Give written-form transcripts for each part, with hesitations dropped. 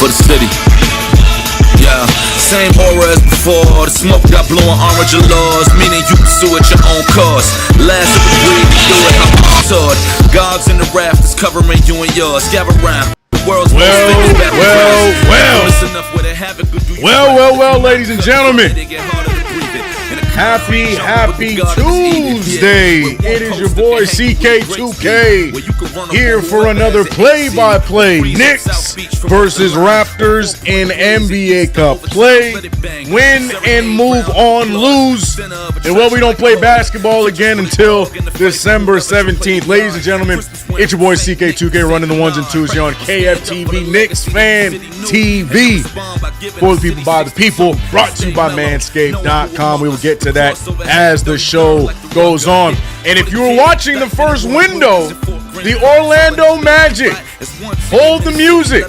for the city. Yeah, same aura as before. The smoke got blowing orange laws, meaning you pursue at your own cost. Last of the breed, do it how I'm taught. Gods in the rafters covering you and yours. Gather round. The world's most famous battlegrounds. It's enough where they have it. Well, ladies and gentlemen. Happy Tuesday. It is your boy CK2K here for another play-by-play Knicks versus Raptors in NBA Cup. Play, win, and move on, lose. And well, we don't play basketball again until December 17th. Ladies and gentlemen, it's your boy CK2K running the ones and twos here on KFTV, KnicksFanTV. For the people, by the people, brought to you by Manscaped.com. We will get to that as the show goes on. And if you were watching the first window, the Orlando Magic, hold the music.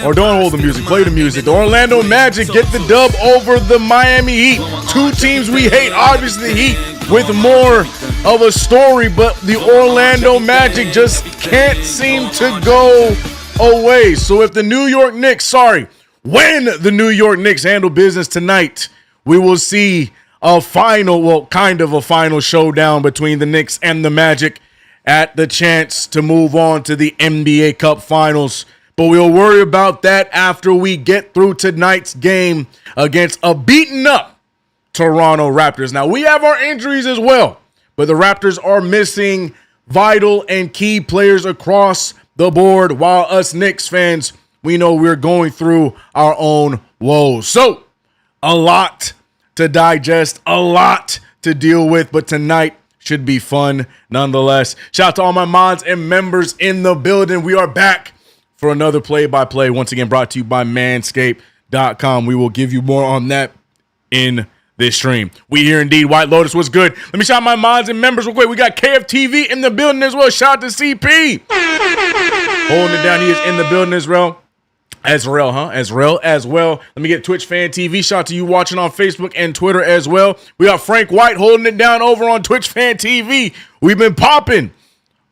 Or don't hold the music, play the music. The Orlando Magic get the dub over the Miami Heat. Two teams we hate, obviously the Heat with more of a story, but the Orlando Magic just can't seem to go away. So if the New York Knicks, when the New York Knicks handle business tonight, we will see a final, kind of a final showdown between the Knicks and the Magic at the chance to move on to the NBA Cup Finals. But we'll worry about that after we get through tonight's game against a beaten up Toronto Raptors. Now, we have our injuries as well, but the Raptors are missing vital and key players across the board, while us Knicks fans, we know we're going through our own woes. So, a lot to digest, a lot to deal with, but tonight should be fun nonetheless. Shout out to all my mods and members in the building. We are back for another play-by-play, once again brought to you by Manscaped.com. We will give you more on that in this stream. We here indeed. White Lotus, what's good? Let me shout out my mods and members real quick. We got KFTV in the building as well. Shout out to CP. Holding it down. He is in the building as well. As well. Let me get Twitch Fan TV. Shout out to you watching on Facebook and Twitter as well. We got Frank White holding it down over on Twitch Fan TV. We've been popping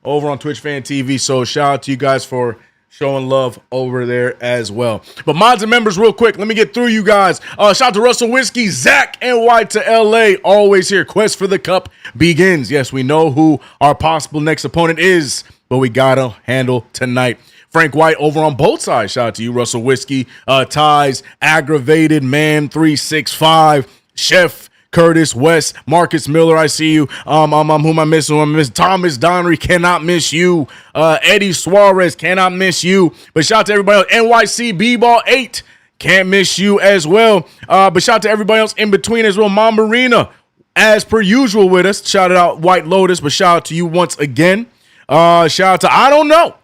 over on Twitch Fan TV. So shout out to you guys for showing love over there as well. But mods and members, real quick, let me get through you guys. Shout out to Russell Whiskey, Zach, and White to LA. Always here. Quest for the Cup begins. Yes, we know who our possible next opponent is, but we gotta handle tonight. Frank White over on both sides. Shout out to you, Russell Whiskey. Ties, Aggravated Man 365, Chef Curtis West, Marcus Miller, I see you. Who am I missing? Thomas Donnery, cannot miss you. Eddie Suarez, cannot miss you. But shout out to everybody else. NYC B-Ball 8, can't miss you as well. But shout out to everybody else in between as well. Mom Marina, as per usual with us. Shout out White Lotus, but shout out to you once again. Shout out to I Don't Know.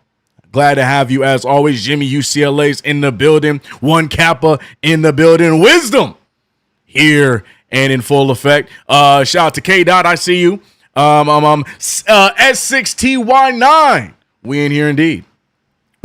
Glad to have you as always. Jimmy UCLA's in the building. One Kappa in the building. Wisdom here and in full effect. Shout out to K Dot. I see you. S6TY9. We in here indeed.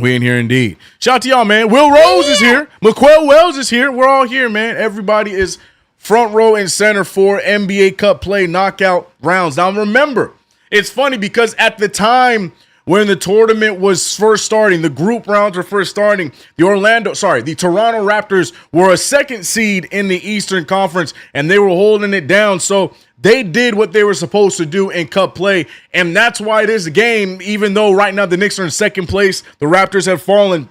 Shout out to y'all, man. Will Rose is here. McQuell Wells is here. We're all here, man. Everybody is front row and center for NBA Cup play knockout rounds. Now remember, it's funny because at the time when the tournament was first starting, the group rounds were first starting, the Toronto Raptors were a second seed in the Eastern Conference, and they were holding it down. So they did what they were supposed to do in cup play, and that's why this game, even though right now the Knicks are in second place, the Raptors have fallen.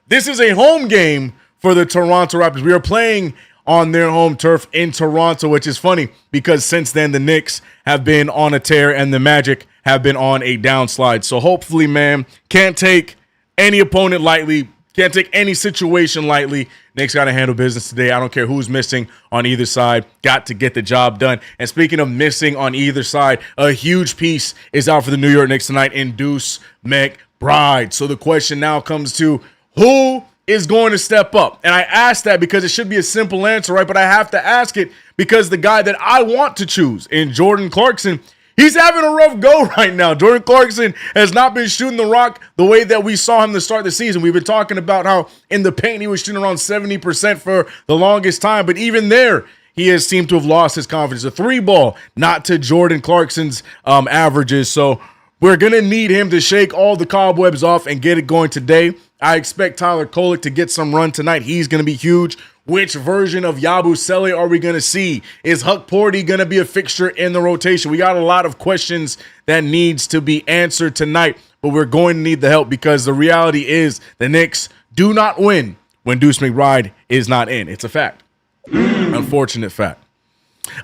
This is a home game for the Toronto Raptors. We are playing on their home turf in Toronto, which is funny because since then the Knicks have been on a tear and the Magic have been on a downslide. So hopefully, man, can't take any opponent lightly, can't take any situation lightly. Knicks got to handle business today. I don't care who's missing on either side. Got to get the job done. And speaking of missing on either side, a huge piece is out for the New York Knicks tonight in Deuce McBride. So the question now comes to who is going to step up? And I ask that because it should be a simple answer, right? But I have to ask it because the guy that I want to choose in Jordan Clarkson, he's having a rough go right now. Jordan Clarkson has not been shooting the rock the way that we saw him to start the season. We've been talking about how in the paint he was shooting around 70% for the longest time. But even there, he has seemed to have lost his confidence. A three ball, not to Jordan Clarkson's averages. So We're going to need him to shake all the cobwebs off and get it going today. I expect Tyler Kolek to get some run tonight. He's going to be huge. Which version of Yabusele are we going to see? Is Huck Porty going to be a fixture in the rotation? We got a lot of questions that needs to be answered tonight, but we're going to need the help because the reality is the Knicks do not win when Deuce McBride is not in. It's a fact. Unfortunate fact.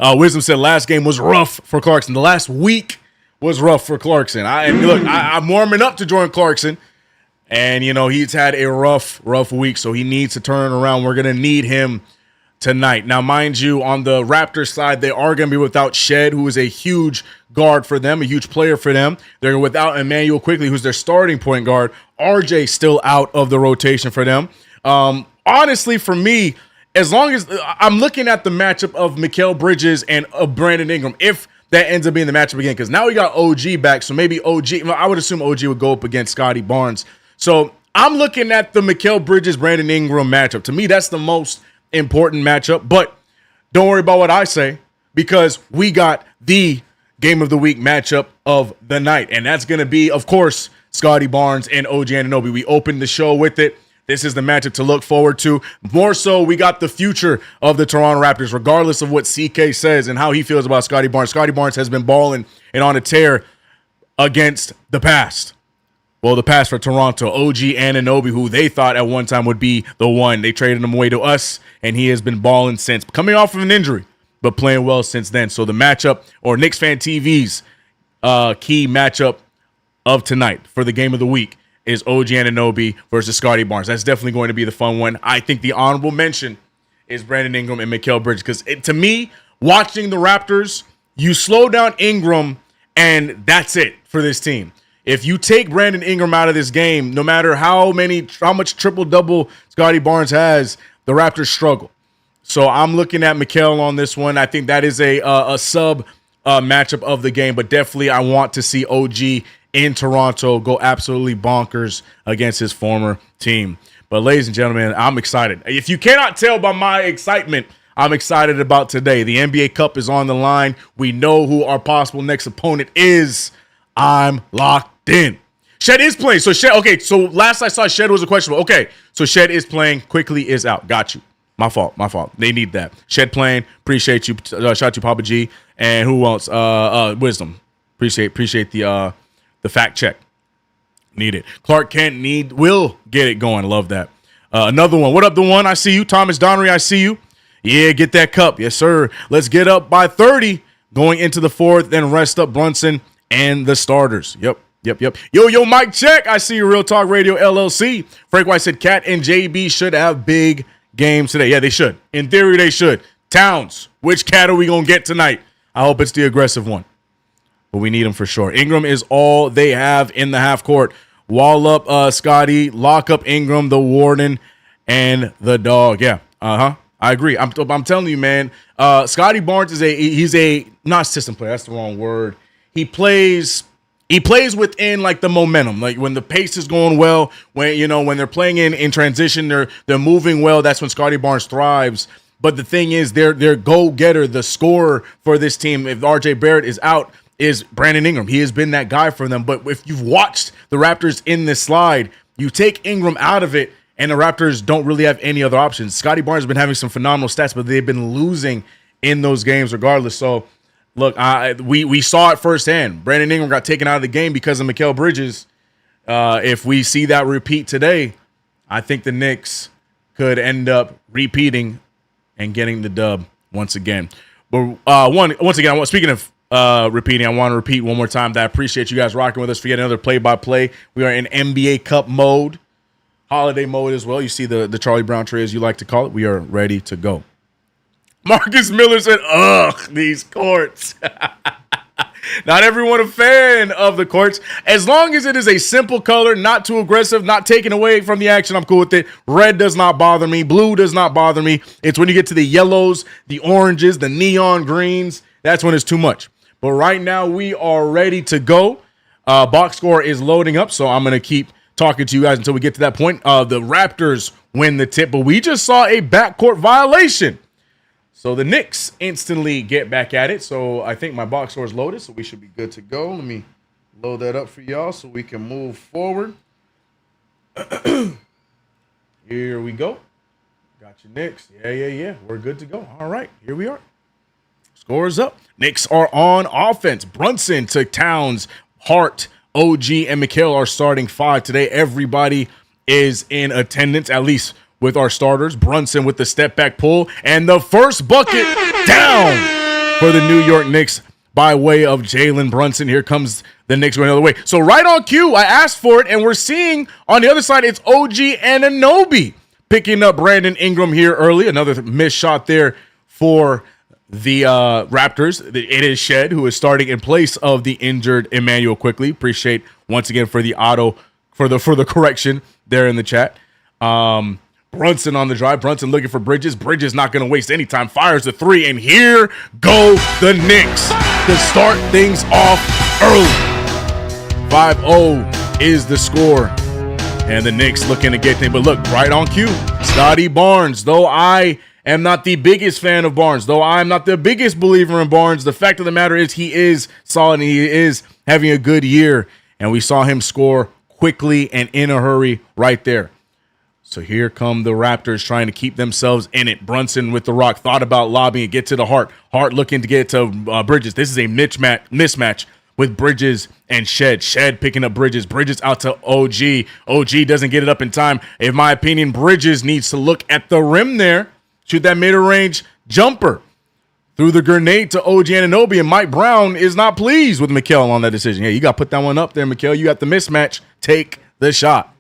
Wisdom said last game was rough for Clarkson. The last week was rough for Clarkson. I'm warming up to Jordan Clarkson, and, he's had a rough week, so he needs to turn it around. We're going to need him tonight. Now, mind you, on the Raptors side, they are going to be without Shed, who is a huge guard for them, a huge player for them. They're without Emmanuel Quickly, who's their starting point guard. RJ still out of the rotation for them. Honestly, for me, as long as I'm looking at the matchup of Mikal Bridges and Brandon Ingram, if that ends up being the matchup again, because now we got OG back, so maybe I would assume OG would go up against Scotty Barnes. So I'm looking at the Mikal Bridges, Brandon Ingram matchup. To me, that's the most important matchup, but don't worry about what I say because we got the game of the week matchup of the night, and that's going to be, of course, Scotty Barnes and OG Anunoby. We opened the show with it. This is the matchup to look forward to. More so, we got the future of the Toronto Raptors, regardless of what CK says and how he feels about Scotty Barnes. Scotty Barnes has been balling and on a tear against the past. Well, the past for Toronto, OG Anunoby, who they thought at one time would be the one. They traded him away to us, and he has been balling since. Coming off of an injury, but playing well since then. So the matchup, or KnicksFanTV's key matchup of tonight for the game of the week, is OG Anunoby versus Scotty Barnes. That's definitely going to be the fun one. I think the honorable mention is Brandon Ingram and Mikal Bridges because to me, watching the Raptors, you slow down Ingram and that's it for this team. If you take Brandon Ingram out of this game, no matter how much triple-double Scotty Barnes has, the Raptors struggle. So I'm looking at Mikal on this one. I think that is a sub matchup of the game, but definitely I want to see OG in Toronto go absolutely bonkers against his former team. But ladies and gentlemen, I'm excited. If you cannot tell by my excitement, I'm excited about today. The NBA Cup is on the line. We know who our possible next opponent is. I'm locked in. Shed is playing. So last I saw, Shed was a questionable. Okay, so Shed is playing. Quickly is out. Got you. My fault. They need that. Shed playing. Appreciate you. Shout out to Papa G. And who else? Wisdom. Appreciate the fact check. Need it. Clark Kent will get it going. Love that. Another one. What up, the one? I see you. Thomas Donnery, I see you. Yeah, get that cup. Yes, sir. Let's get up by 30 going into the fourth, then rest up Brunson and the starters. Yep. Yo, Mike Check. I see you, Real Talk Radio LLC. Frank White said Cat and JB should have big games today. Yeah, they should. In theory, they should. Towns, which Cat are we going to get tonight? I hope it's the aggressive one. But we need him for sure. Ingram is all they have in the half court. Wall up Scotty, lock up Ingram, the Warden, and the dog. Yeah, I agree. I'm telling you, man. Scotty Barnes he's a not system player. That's the wrong word. He plays within like the momentum. Like when the pace is going well, when they're playing in transition, they're moving well. That's when Scotty Barnes thrives. But the thing is, their go-getter, the scorer for this team, if RJ Barrett is out, is Brandon Ingram. He has been that guy for them. But if you've watched the Raptors in this slide, you take Ingram out of it, and the Raptors don't really have any other options. Scotty Barnes has been having some phenomenal stats, but they've been losing in those games regardless. So, look, we saw it firsthand. Brandon Ingram got taken out of the game because of Mikal Bridges. If we see that repeat today, I think the Knicks could end up repeating and getting the dub once again. But speaking of repeating, I want to repeat one more time that I appreciate you guys rocking with us for yet another play-by-play. We are in NBA Cup mode, holiday mode as well. You see the Charlie Brown tray, as you like to call it. We are ready to go. Marcus Miller said, ugh, these courts. Not everyone a fan of the courts. As long as it is a simple color, not too aggressive, not taking away from the action, I'm cool with it. Red does not bother me. Blue does not bother me. It's when you get to the yellows, the oranges, the neon greens. That's when it's too much. But right now, we are ready to go. Box score is loading up, so I'm going to keep talking to you guys until we get to that point. The Raptors win the tip, but we just saw a backcourt violation. So the Knicks instantly get back at it. So I think my box score is loaded, so we should be good to go. Let me Load that up for y'all so we can move forward. Here we go. Got your Knicks. Yeah. We're good to go. All right, here we are. Scores up. Knicks are on offense. Brunson to Towns, Hart, OG, and Mikal are starting 5 today. Everybody is in attendance, at least with our starters. Brunson with the step back pull, and the first bucket down for the New York Knicks by way of Jalen Brunson. Here comes the Knicks going the other way. So right on cue, I asked for it, and we're seeing on the other side, it's OG Anunoby picking up Brandon Ingram here early. Another missed shot there for the Raptors. It is Shed who is starting in place of the injured Emmanuel Quickly. Appreciate once again for the for the correction there in the chat. Brunson on the drive. Brunson looking for Bridges. Bridges not going to waste any time. Fires the 3, and here go the Knicks to start things off early. 5-0 is the score. And the Knicks looking to get things. But look, right on cue, Scotty Barnes. Though I am not the biggest fan of Barnes, though I'm not the biggest believer in Barnes, the fact of the matter is he is solid and he is having a good year. And we saw him score quickly and in a hurry right there. So here come the Raptors trying to keep themselves in it. Brunson with the rock, thought about lobbing it, get to the Hart. Hart looking to get to Bridges. This is a mismatch with Bridges and Shed. Shed picking up Bridges. Bridges out to OG. OG doesn't get it up in time. In my opinion, Bridges needs to look at the rim there. Shoot that mid-range jumper. Threw the grenade to OG Anunoby, and Mike Brown is not pleased with Mikal on that decision. Yeah, you got to put that one up there, Mikal. You got the mismatch. Take the shot.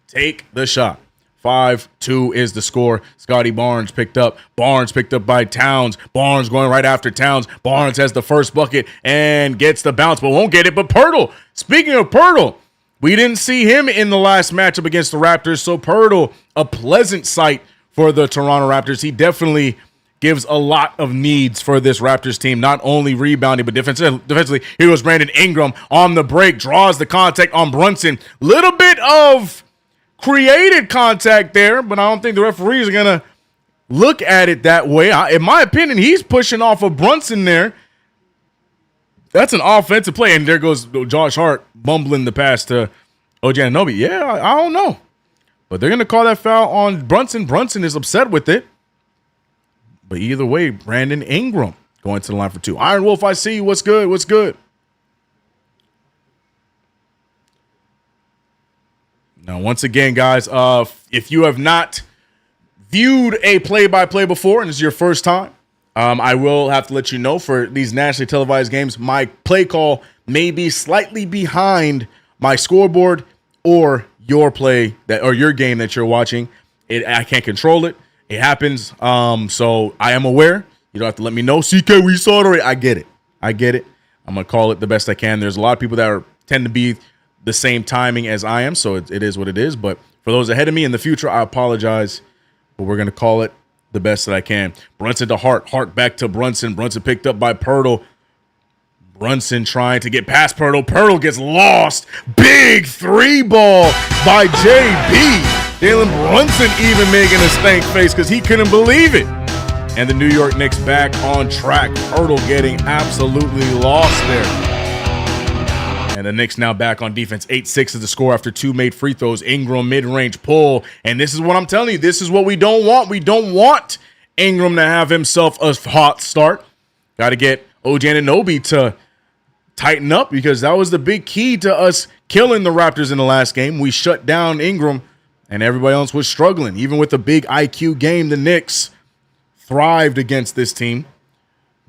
Take the shot. 5-2 is the score. Scotty Barnes picked up. Barnes picked up by Towns. Barnes going right after Towns. Barnes has the first bucket and gets the bounce, but won't get it. But Pirtle, speaking of Pirtle, we didn't see him in the last matchup against the Raptors, so Pirtle, a pleasant sight for the Toronto Raptors. He definitely gives a lot of needs for this Raptors team, not only rebounding, but defensively. Here goes Brandon Ingram on the break, draws the contact on Brunson. Little bit of created contact there, but I don't think the referees are going to look at it that way. In my opinion, he's pushing off of Brunson there. That's an offensive play, and there goes Josh Hart bumbling the pass to OG Anunoby. Yeah, I don't know. But they're going to call that foul on Brunson. Brunson is upset with it. But either way, Brandon Ingram going to the line for 2. Iron Wolf, I see you. What's good? What's good? Now, once again, guys, if you have not viewed a play-by-play before and this is your first time, I will have to let you know for these nationally televised games, my play call may be slightly behind my scoreboard or your play or your game that you're watching. I can't control it. It happens. So I am aware. You don't have to let me know. CK, we saw it already. I get it. I'm going to call it the best I can. There's a lot of people that tend to be the same timing as I am, so it is what it is. But for those ahead of me in the future, I apologize. But we're going to call it the best that I can. Brunson to Hart. Hart back to Brunson. Brunson picked up by Pirtle. Brunson trying to get past Pirtle. Pirtle gets lost. Big 3-ball by JB. Jalen Brunson even making a stank face because he couldn't believe it. And the New York Knicks back on track. Pirtle getting absolutely lost there. And the Knicks now back on defense. 8-6 is the score after 2 made free throws. Ingram mid-range pull. And this is what I'm telling you. This is what we don't want. We don't want Ingram to have himself a hot start. Got to get OG Anunoby to tighten up because that was the big key to us killing the Raptors in the last game. We shut down Ingram and everybody else was struggling. Even with the big IQ game, the Knicks thrived against this team.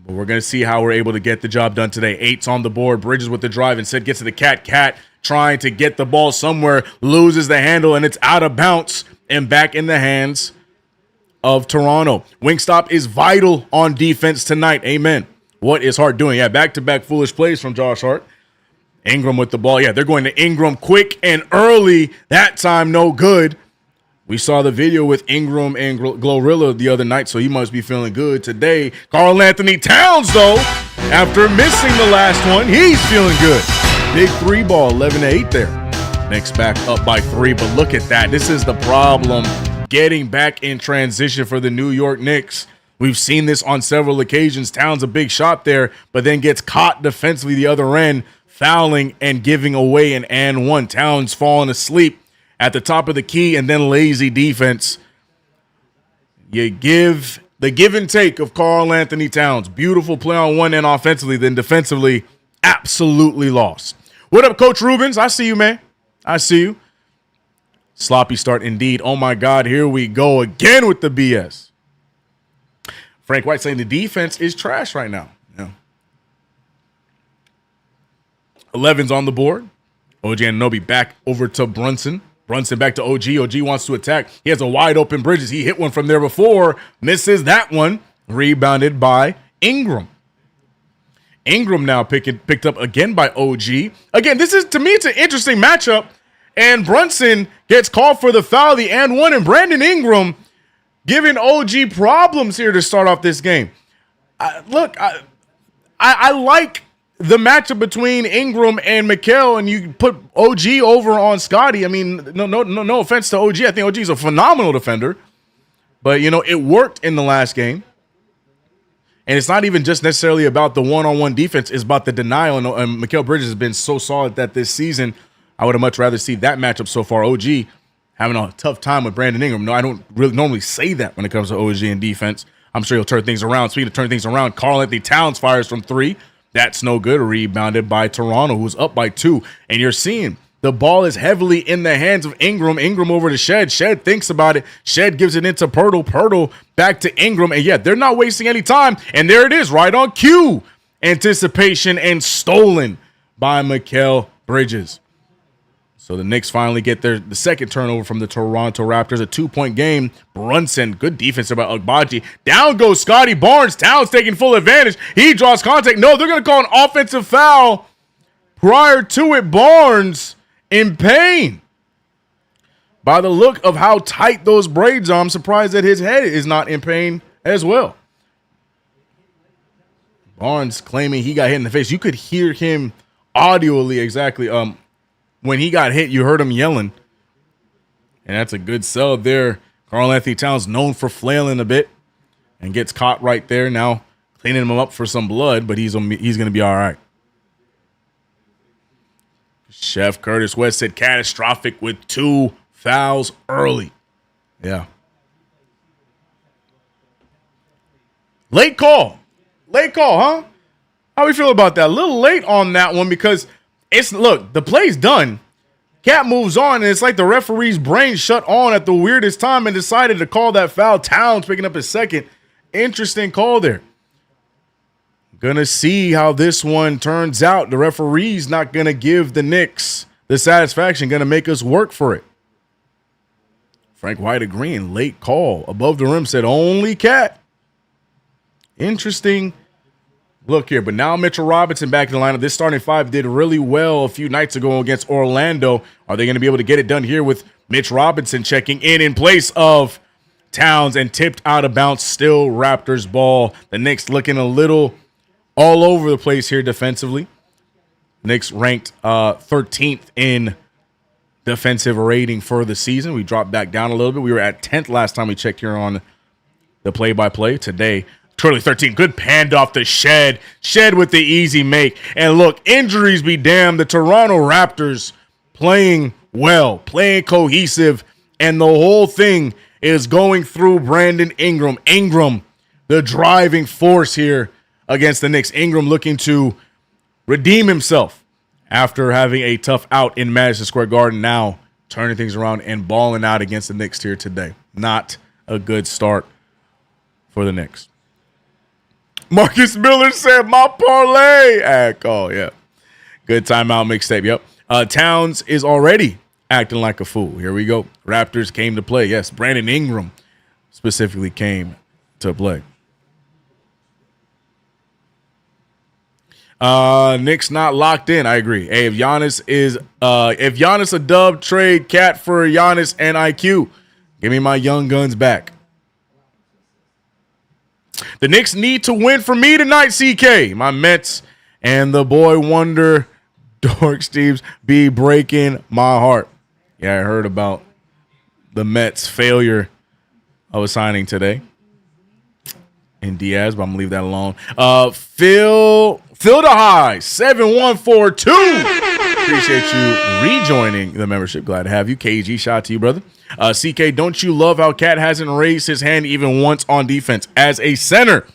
But we're going to see how we're able to get the job done today. 8's on the board. Bridges with the drive. Instead gets to the Cat. Cat trying to get the ball somewhere. Loses the handle, and it's out of bounds and back in the hands of Toronto. Wingstop is vital on defense tonight. Amen. What is Hart doing? Yeah, back-to-back foolish plays from Josh Hart. Ingram with the ball. Yeah, they're going to Ingram quick and early. That time, no good. We saw the video with Ingram and Glorilla the other night, so he must be feeling good today. Karl Anthony Towns, though, after missing the last one, he's feeling good. Big 3-ball, 11-8 there. Knicks back up by 3, but look at that. This is the problem. Getting back in transition for the New York Knicks. We've seen this on several occasions. Towns a big shot there, but then gets caught defensively the other end, fouling and giving away an and one. Towns falling asleep at the top of the key, and then lazy defense. You give the give and take of Karl Anthony Towns. Beautiful play on one end offensively, then defensively, absolutely lost. What up, Coach Rubens? I see you, man. I see you. Sloppy start indeed. Oh, my God, here we go again with the BS. Frank White saying the defense is trash right now. Yeah. 11's on the board. OG Anunoby back over to Brunson. Brunson back to OG. OG wants to attack. He has a wide open Bridges. He hit one from there before. Misses that one. Rebounded by Ingram. Ingram now picked up again by OG. Again, this is, to me, it's an interesting matchup. And Brunson gets called for the foul, the and one, and Brandon Ingram giving OG problems here to start off this game. I like the matchup between Ingram and Mikal, and you put OG over on Scotty. I mean, no offense to OG. I think OG is a phenomenal defender. But, you know, it worked in the last game. And it's not even just necessarily about the one-on-one defense. It's about the denial. And Mikal Bridges has been so solid that this season, I would have much rather see that matchup so far. OG having a tough time with Brandon Ingram. No, I don't really normally say that when it comes to OG and defense. I'm sure he'll turn things around. Speaking of turn things around, Karl Anthony Towns fires from three. That's no good. Rebounded by Toronto, who's up by 2. And you're seeing the ball is heavily in the hands of Ingram. Ingram over to Shed. Shed thinks about it. Shed gives it into Pirtle. Pirtle back to Ingram. And yet they're not wasting any time. And there it is, right on cue. Anticipation and stolen by Mikal Bridges. So the Knicks finally get the second turnover from the Toronto Raptors. A 2-point game. Brunson, good defense by Agbaji. Down goes Scotty Barnes. Towns taking full advantage. He draws contact. No, they're going to call an offensive foul. Prior to it, Barnes in pain. By the look of how tight those braids are, I'm surprised that his head is not in pain as well. Barnes claiming he got hit in the face. You could hear him audibly exactly. When he got hit, you heard him yelling. And that's a good sell there. Karl Anthony Towns known for flailing a bit and gets caught right there. Now cleaning him up for some blood, but he's going to be all right. Chef Curtis West said catastrophic with 2 fouls early. Yeah. Late call, huh? How we feel about that? A little late on that one because the play's done. Cat moves on, and it's like the referee's brain shut on at the weirdest time and decided to call that foul. Towns picking up his second. Interesting call there. Gonna see how this one turns out. The referee's not gonna give the Knicks the satisfaction, gonna make us work for it. Frank White agreeing. Late call. Above the rim said only Cat. Interesting look here. But now Mitchell Robinson back in the lineup. This starting five did really well a few nights ago against Orlando. Are they gonna be able to get it done here with Mitch Robinson checking in place of Towns and tipped out of bounds? Still Raptors ball. The Knicks looking a little all over the place here defensively. Knicks ranked 13th in defensive rating for the season. We dropped back down a little bit. We were at 10th last time we checked here on the play-by-play. Today, currently 13. Good panned off to Shed. Shed with the easy make. And look, injuries be damned. The Toronto Raptors playing well, playing cohesive, and the whole thing is going through Brandon Ingram. Ingram, the driving force here against the Knicks. Ingram looking to redeem himself after having a tough out in Madison Square Garden. Now turning things around and balling out against the Knicks here today. Not a good start for the Knicks. Marcus Miller said, my parlay. Call, yeah. Good timeout mixtape, yep. Towns is already acting like a fool. Here we go. Raptors came to play. Yes, Brandon Ingram specifically came to play. Knicks not locked in. I agree. Hey, if Giannis a dub, trade Cat for Giannis and IQ. Give me my young guns back. The Knicks need to win for me tonight, CK. My Mets and the boy wonder Dork Steves be breaking my heart. Yeah, I heard about the Mets' failure of a signing today. and Diaz, but I'm gonna leave that alone. Phil the High 7142. Appreciate you rejoining the membership. Glad to have you. KG, shout out to you, brother. CK, don't you love how Cat hasn't raised his hand even once on defense as a center?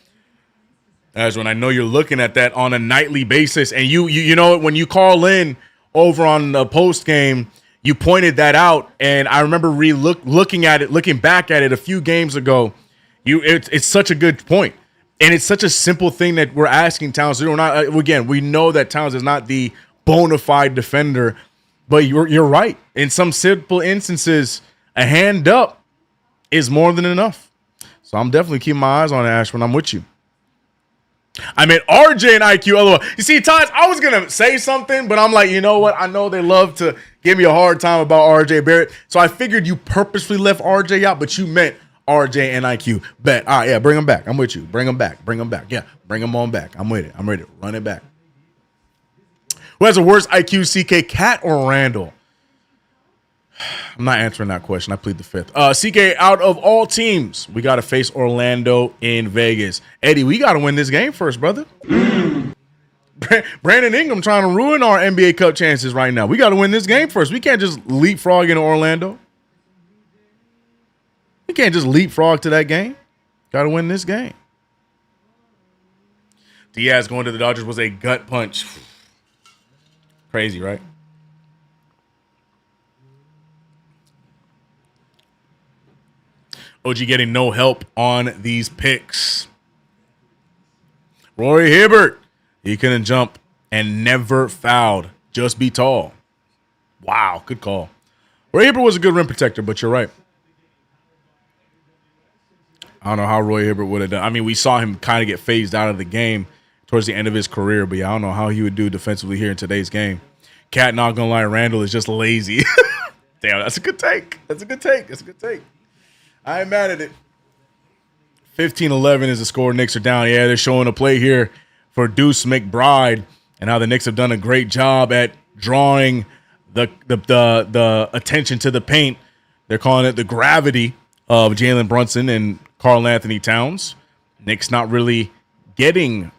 As when I know you're looking at that on a nightly basis, and you know when you call in over on the post game, you pointed that out, and I remember looking back at it a few games ago. It's such a good point, and it's such a simple thing that we're asking Towns to do. Again, we know that Towns is not the bona fide defender, but you're right. In some simple instances, a hand up is more than enough. So I'm definitely keeping my eyes on Ash when I'm with you. I mean, RJ and IQ. Otherwise, you see, Todd, I was gonna say something, but I'm like, you know what? I know they love to give me a hard time about RJ Barrett, so I figured you purposely left RJ out, but you meant RJ and IQ. Bet. All right, yeah, bring them back. I'm with you. Bring them back. Yeah, bring them on back. I'm with it. I'm ready to run it back. Who has the worst IQ, CK, Cat or Randall? I'm not answering that question. I plead the fifth. CK, out of all teams, we got to face Orlando in Vegas. Eddie, we got to win this game first, brother. Brandon Ingram trying to ruin our NBA Cup chances right now. We got to win this game first. We can't just leapfrog into Orlando. We can't just leapfrog to that game. Got to win this game. Diaz going to the Dodgers was a gut punch. Crazy, right? OG getting no help on these picks. Roy Hibbert, he couldn't jump and never fouled. Just be tall. Wow, good call. Roy Hibbert was a good rim protector, but you're right. I don't know how Roy Hibbert would have done. I mean, we saw him kind of get phased out of the game towards the end of his career, but yeah, I don't know how he would do defensively here in today's game. Cat, not gonna lie, Randall is just lazy. Damn, that's a good take. That's a good take. I ain't mad at it. 15-11 is the score. Knicks are down. Yeah, they're showing a play here for Deuce McBride and how the Knicks have done a great job at drawing the attention to the paint. They're calling it the gravity of Jalen Brunson and Karl Anthony Towns. Knicks not really getting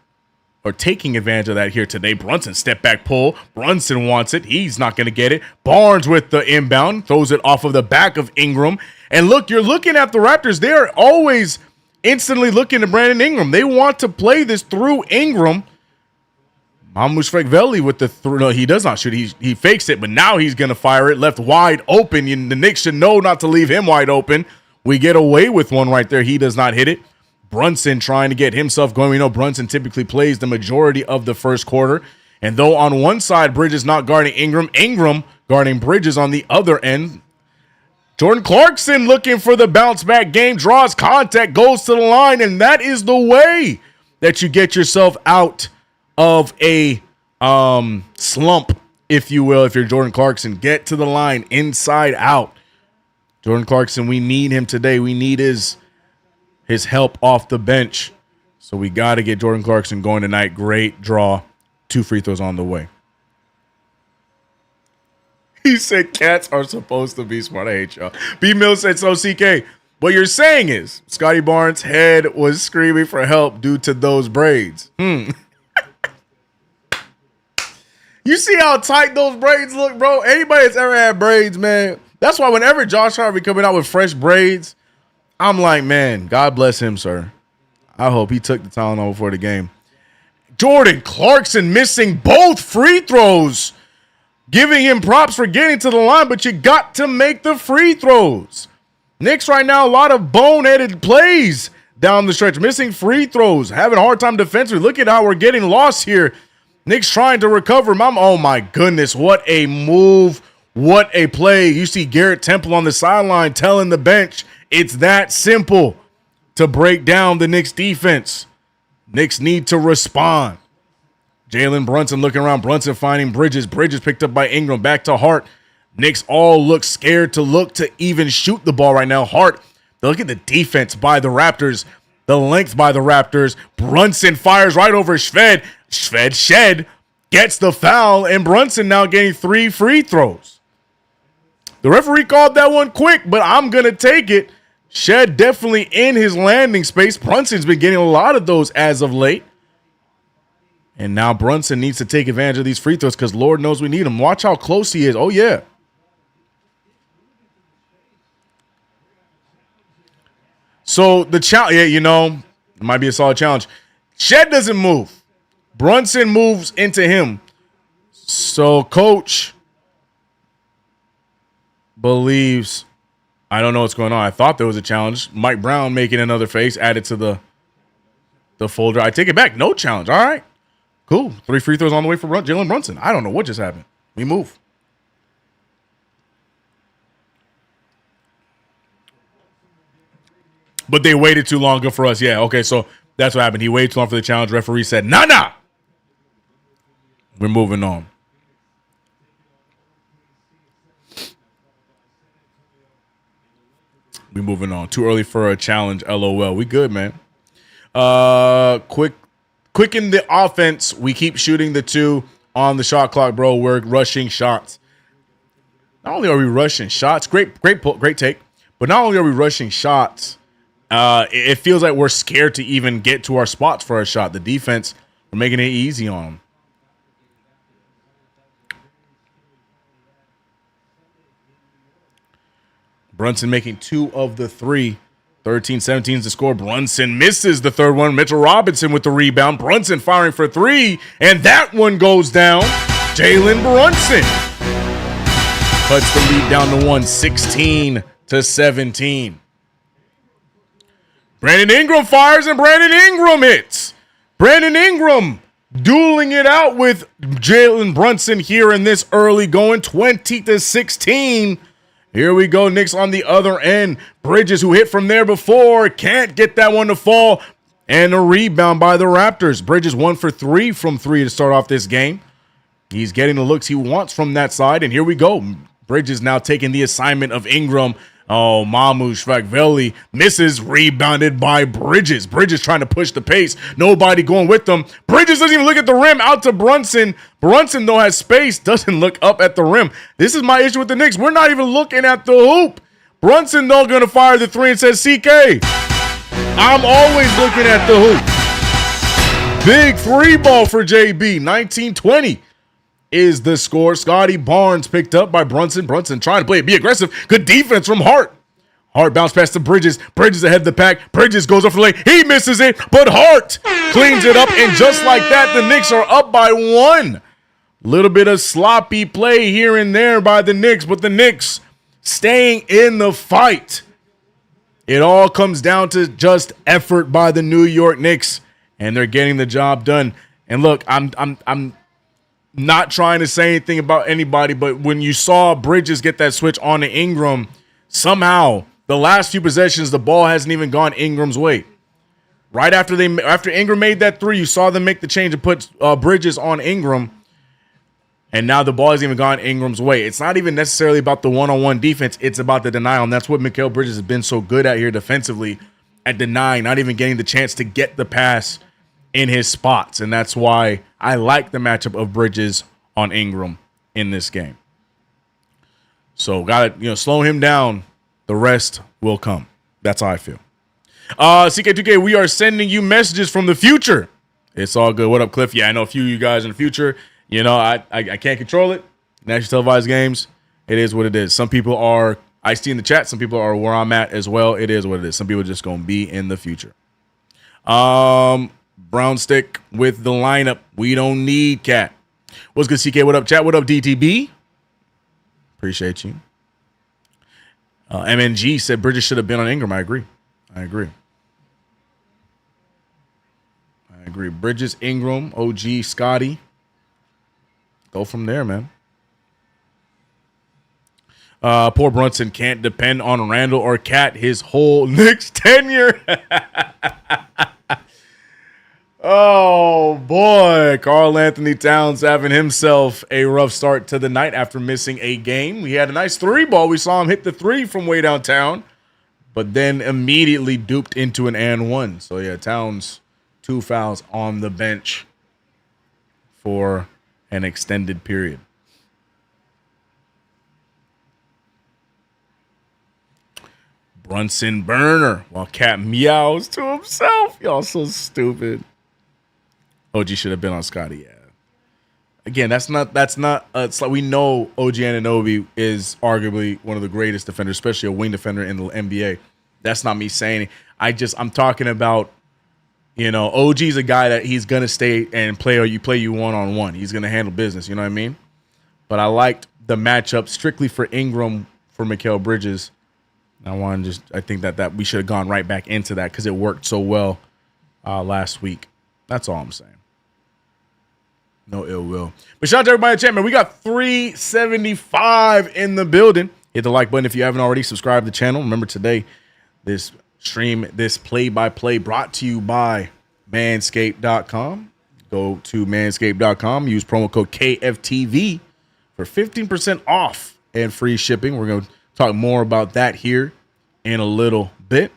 or taking advantage of that here today. Brunson step back pull. Brunson wants it. He's not going to get it. Barnes with the inbound. Throws it off of the back of Ingram. And look, you're looking at the Raptors. They're always instantly looking to Brandon Ingram. They want to play this through Ingram. Mamushvili with the no, he does not shoot. He fakes it, but now he's going to fire it left wide open. The Knicks should know not to leave him wide open. We get away with one right there. He does not hit it. Brunson trying to get himself going. We know Brunson typically plays the majority of the first quarter. And though on one side, Bridges not guarding Ingram, Ingram guarding Bridges on the other end. Jordan Clarkson looking for the bounce back game, draws contact, goes to the line, and that is the way that you get yourself out of a slump, if you will, if you're Jordan Clarkson. Get to the line, inside out. Jordan Clarkson, we need him today. We need his help off the bench. So we got to get Jordan Clarkson going tonight. Great draw. 2 free throws on the way. He said cats are supposed to be smart. I hate y'all. B. Mills said, so CK, what you're saying is Scotty Barnes' head was screaming for help due to those braids. You see how tight those braids look, bro? Anybody that's ever had braids, man. That's why whenever Josh Harvey coming out with fresh braids, I'm like, man, God bless him, sir. I hope he took the Tylenol before the game. Jordan Clarkson missing both free throws. Giving him props for getting to the line, but you got to make the free throws. Knicks right now, a lot of boneheaded plays down the stretch. Missing free throws. Having a hard time defensively. Look at how we're getting lost here. Knicks trying to recover. Oh, my goodness. What a move. What a play. You see Garrett Temple on the sideline telling the bench it's that simple to break down the Knicks defense. Knicks need to respond. Jalen Brunson looking around. Brunson finding Bridges. Bridges picked up by Ingram. Back to Hart. Knicks all look scared to look to even shoot the ball right now. Hart, look at the defense by the Raptors. The length by the Raptors. Brunson fires right over Shed gets the foul, and Brunson now getting 3 free throws. The referee called that one quick, but I'm going to take it. Shed definitely in his landing space. Brunson's been getting a lot of those as of late. And now Brunson needs to take advantage of these free throws because Lord knows we need him. Watch how close he is. Oh, yeah. So the challenge, yeah, you know, it might be a solid challenge. Shed doesn't move. Brunson moves into him. So coach believes, I don't know what's going on. I thought there was a challenge. Mike Brown making another face added to the folder. I take it back. No challenge. All right. Cool. 3 free throws on the way for Jalen Brunson. I don't know what just happened. We move. But they waited too long. Good for us. Yeah, okay, so that's what happened. He waited too long for the challenge. Referee said, nah. We're moving on. We're moving on. Too early for a challenge, LOL. We good, man. Quicken the offense. We keep shooting the 2 on the shot clock, bro. We're rushing shots. Not only are we rushing shots, great take, but not only are we rushing shots, it feels like we're scared to even get to our spots for a shot. The defense, we're making it easy on them. Brunson making 2 of the 3. 13-17 is the score. Brunson misses the third one. Mitchell Robinson with the rebound. Brunson firing for 3, and that one goes down. Jalen Brunson cuts the lead down to 1, 16-17. Brandon Ingram fires, and Brandon Ingram hits. Brandon Ingram dueling it out with Jalen Brunson here in this early going, 20-16. Here we go, Knicks on the other end. Bridges, who hit from there before, can't get that one to fall. And a rebound by the Raptors. Bridges 1 for 3 from 3 to start off this game. He's getting the looks he wants from that side. And here we go. Bridges now taking the assignment of Ingram. Oh, Mamu Shvakveli misses, rebounded by Bridges. Bridges trying to push the pace. Nobody going with them. Bridges doesn't even look at the rim. Out to Brunson. Brunson, though, has space. Doesn't look up at the rim. This is my issue with the Knicks. We're not even looking at the hoop. Brunson, though, going to fire the 3 and says, CK, I'm always looking at the hoop. Big 3 ball for JB. 19-20. Is the score. Scotty Barnes picked up by Brunson. Brunson trying to play it, be aggressive. Good defense from Hart. Hart bounce pass to Bridges. Bridges ahead of the pack. Bridges goes off the lane. He misses it, but Hart cleans it up. And just like that, the Knicks are up by 1. Little bit of sloppy play here and there by the Knicks, but the Knicks staying in the fight. It all comes down to just effort by the New York Knicks, and they're getting the job done. And look, I'm not trying to say anything about anybody, but when you saw Bridges get that switch on to Ingram, somehow the last few possessions, the ball hasn't even gone Ingram's way. Right after Ingram made that 3, you saw them make the change and put Bridges on Ingram, and now the ball hasn't even gone Ingram's way. It's not even necessarily about the one-on-one defense. It's about the denial, and that's what Mikal Bridges has been so good at here defensively, at denying, not even getting the chance to get the pass in his spots, and that's why I like the matchup of Bridges on Ingram in this game. So got to slow him down. The rest will come. That's how I feel. CK2K, we are sending you messages from the future. It's all good. What up, Cliff? Yeah, I know a few of you guys in the future. I can't control it. National televised games. It is what it is. Some people are Ice-T in the chat. Some people are where I'm at as well. It is what it is. Some people are just going to be in the future. Brown stick with the lineup. We don't need Cat. What's good, CK? What up, chat? What up, DTB? Appreciate you. MNG said Bridges should have been on Ingram. I agree. Bridges, Ingram, OG, Scotty. Go from there, man. Poor Brunson can't depend on Randall or Cat his whole Knicks tenure. Oh, boy. Karl Anthony Towns having himself a rough start to the night after missing a game. We had a nice 3 ball. We saw him hit the 3 from way downtown, but then immediately duped into an and 1. So, yeah, Towns, 2 fouls on the bench for an extended period. Brunson burner while Cat meows to himself. Y'all so stupid. OG should have been on Scotty. Yeah. Again, that's not. It's like we know OG Anunoby is arguably one of the greatest defenders, especially a wing defender in the NBA. That's not me saying it. I'm talking about, OG's a guy that he's gonna stay and play you one-on-one. He's gonna handle business. You know what I mean? But I liked the matchup strictly for Ingram for Mikal Bridges. I think that we should have gone right back into that because it worked so well last week. That's all I'm saying. No ill will. But shout out to everybody in the chat, man. We got 375 in the building. Hit the like button if you haven't already. Subscribe to the channel. Remember today, this play-by-play brought to you by Manscaped.com. Go to Manscaped.com. Use promo code KFTV for 15% off and free shipping. We're going to talk more about that here in a little bit.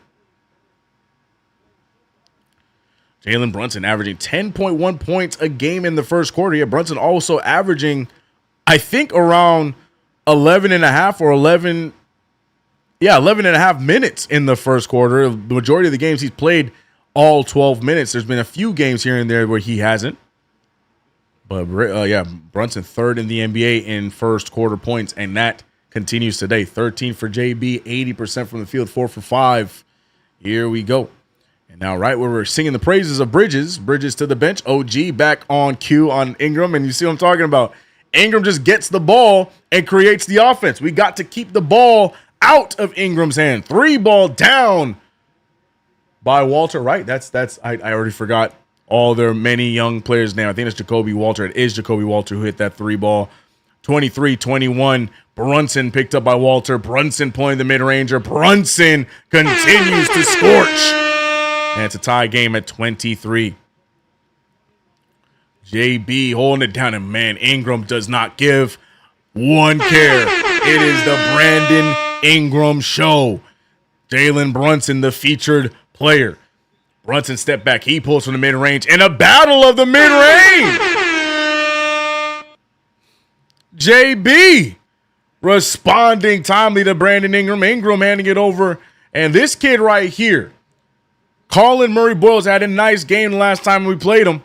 Jalen Brunson averaging 10.1 points a game in the first quarter. Yeah, Brunson also averaging, I think, around 11 and a half minutes in the first quarter. The majority of the games he's played all 12 minutes. There's been a few games here and there where he hasn't. But, Brunson third in the NBA in first quarter points, and that continues today. 13 for JB, 80% from the field, 4 for 5. Here we go. And now right where we're singing the praises of Bridges to the bench. OG back on cue on Ingram, and you see what I'm talking about. Ingram just gets the ball and creates the offense. We got to keep the ball out of Ingram's hand. 3 ball down by Walter, right? I already forgot all their many young players' name. I think it's Jacoby Walter. It is Jacoby Walter who hit that 3 ball. 23-21. Brunson picked up by Walter. Brunson pulling the mid-ranger. Brunson continues to scorch. And it's a tie game at 23. JB holding it down, and man, Ingram does not give one care. It is the Brandon Ingram show. Jalen Brunson, the featured player. Brunson step back. He pulls from the mid-range. And a battle of the mid-range. JB responding timely to Brandon Ingram. Ingram handing it over. And this kid right here, Colin Murray Boyles, had a nice game the last time we played him.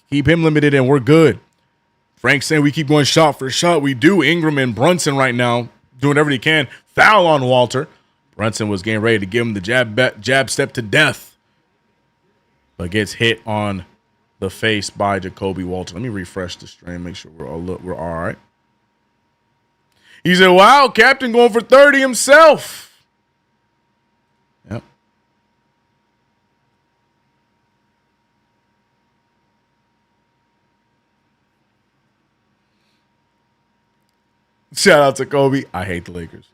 Keep him limited and we're good. Frank saying we keep going shot for shot. We do. Ingram and Brunson right now doing everything he can. Foul on Walter. Brunson was getting ready to give him the jab step to death, but gets hit on the face by Jacoby Walter. Let me refresh the stream, make sure we're all right. He said, wow, Captain going for 30 himself. Yep. Shout out to Kobe. I hate the Lakers.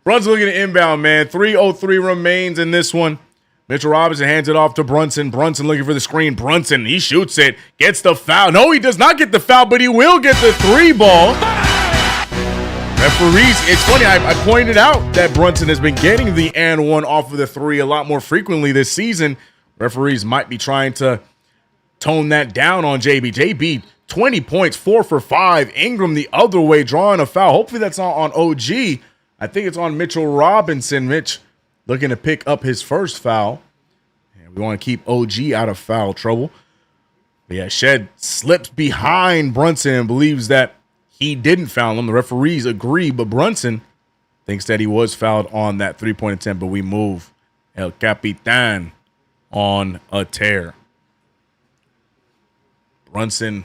Brunson looking at inbound, man. 3:03 remains in this one. Mitchell Robinson hands it off to Brunson. Brunson looking for the screen. Brunson, he shoots it. Gets the foul. No, he does not get the foul, but he will get the 3 ball. Referees, it's funny. I pointed out that Brunson has been getting the and one off of the 3 a lot more frequently this season. Referees might be trying to tone that down on JB. JB, 20 points, 4 for 5. Ingram the other way, drawing a foul. Hopefully that's not on OG. I think it's on Mitchell Robinson. Mitch looking to pick up his first foul. And we want to keep OG out of foul trouble. But yeah, Shed slips behind Brunson and believes that he didn't foul him. The referees agree, but Brunson thinks that he was fouled on that 3-point attempt, but we move El Capitan on a tear. Brunson,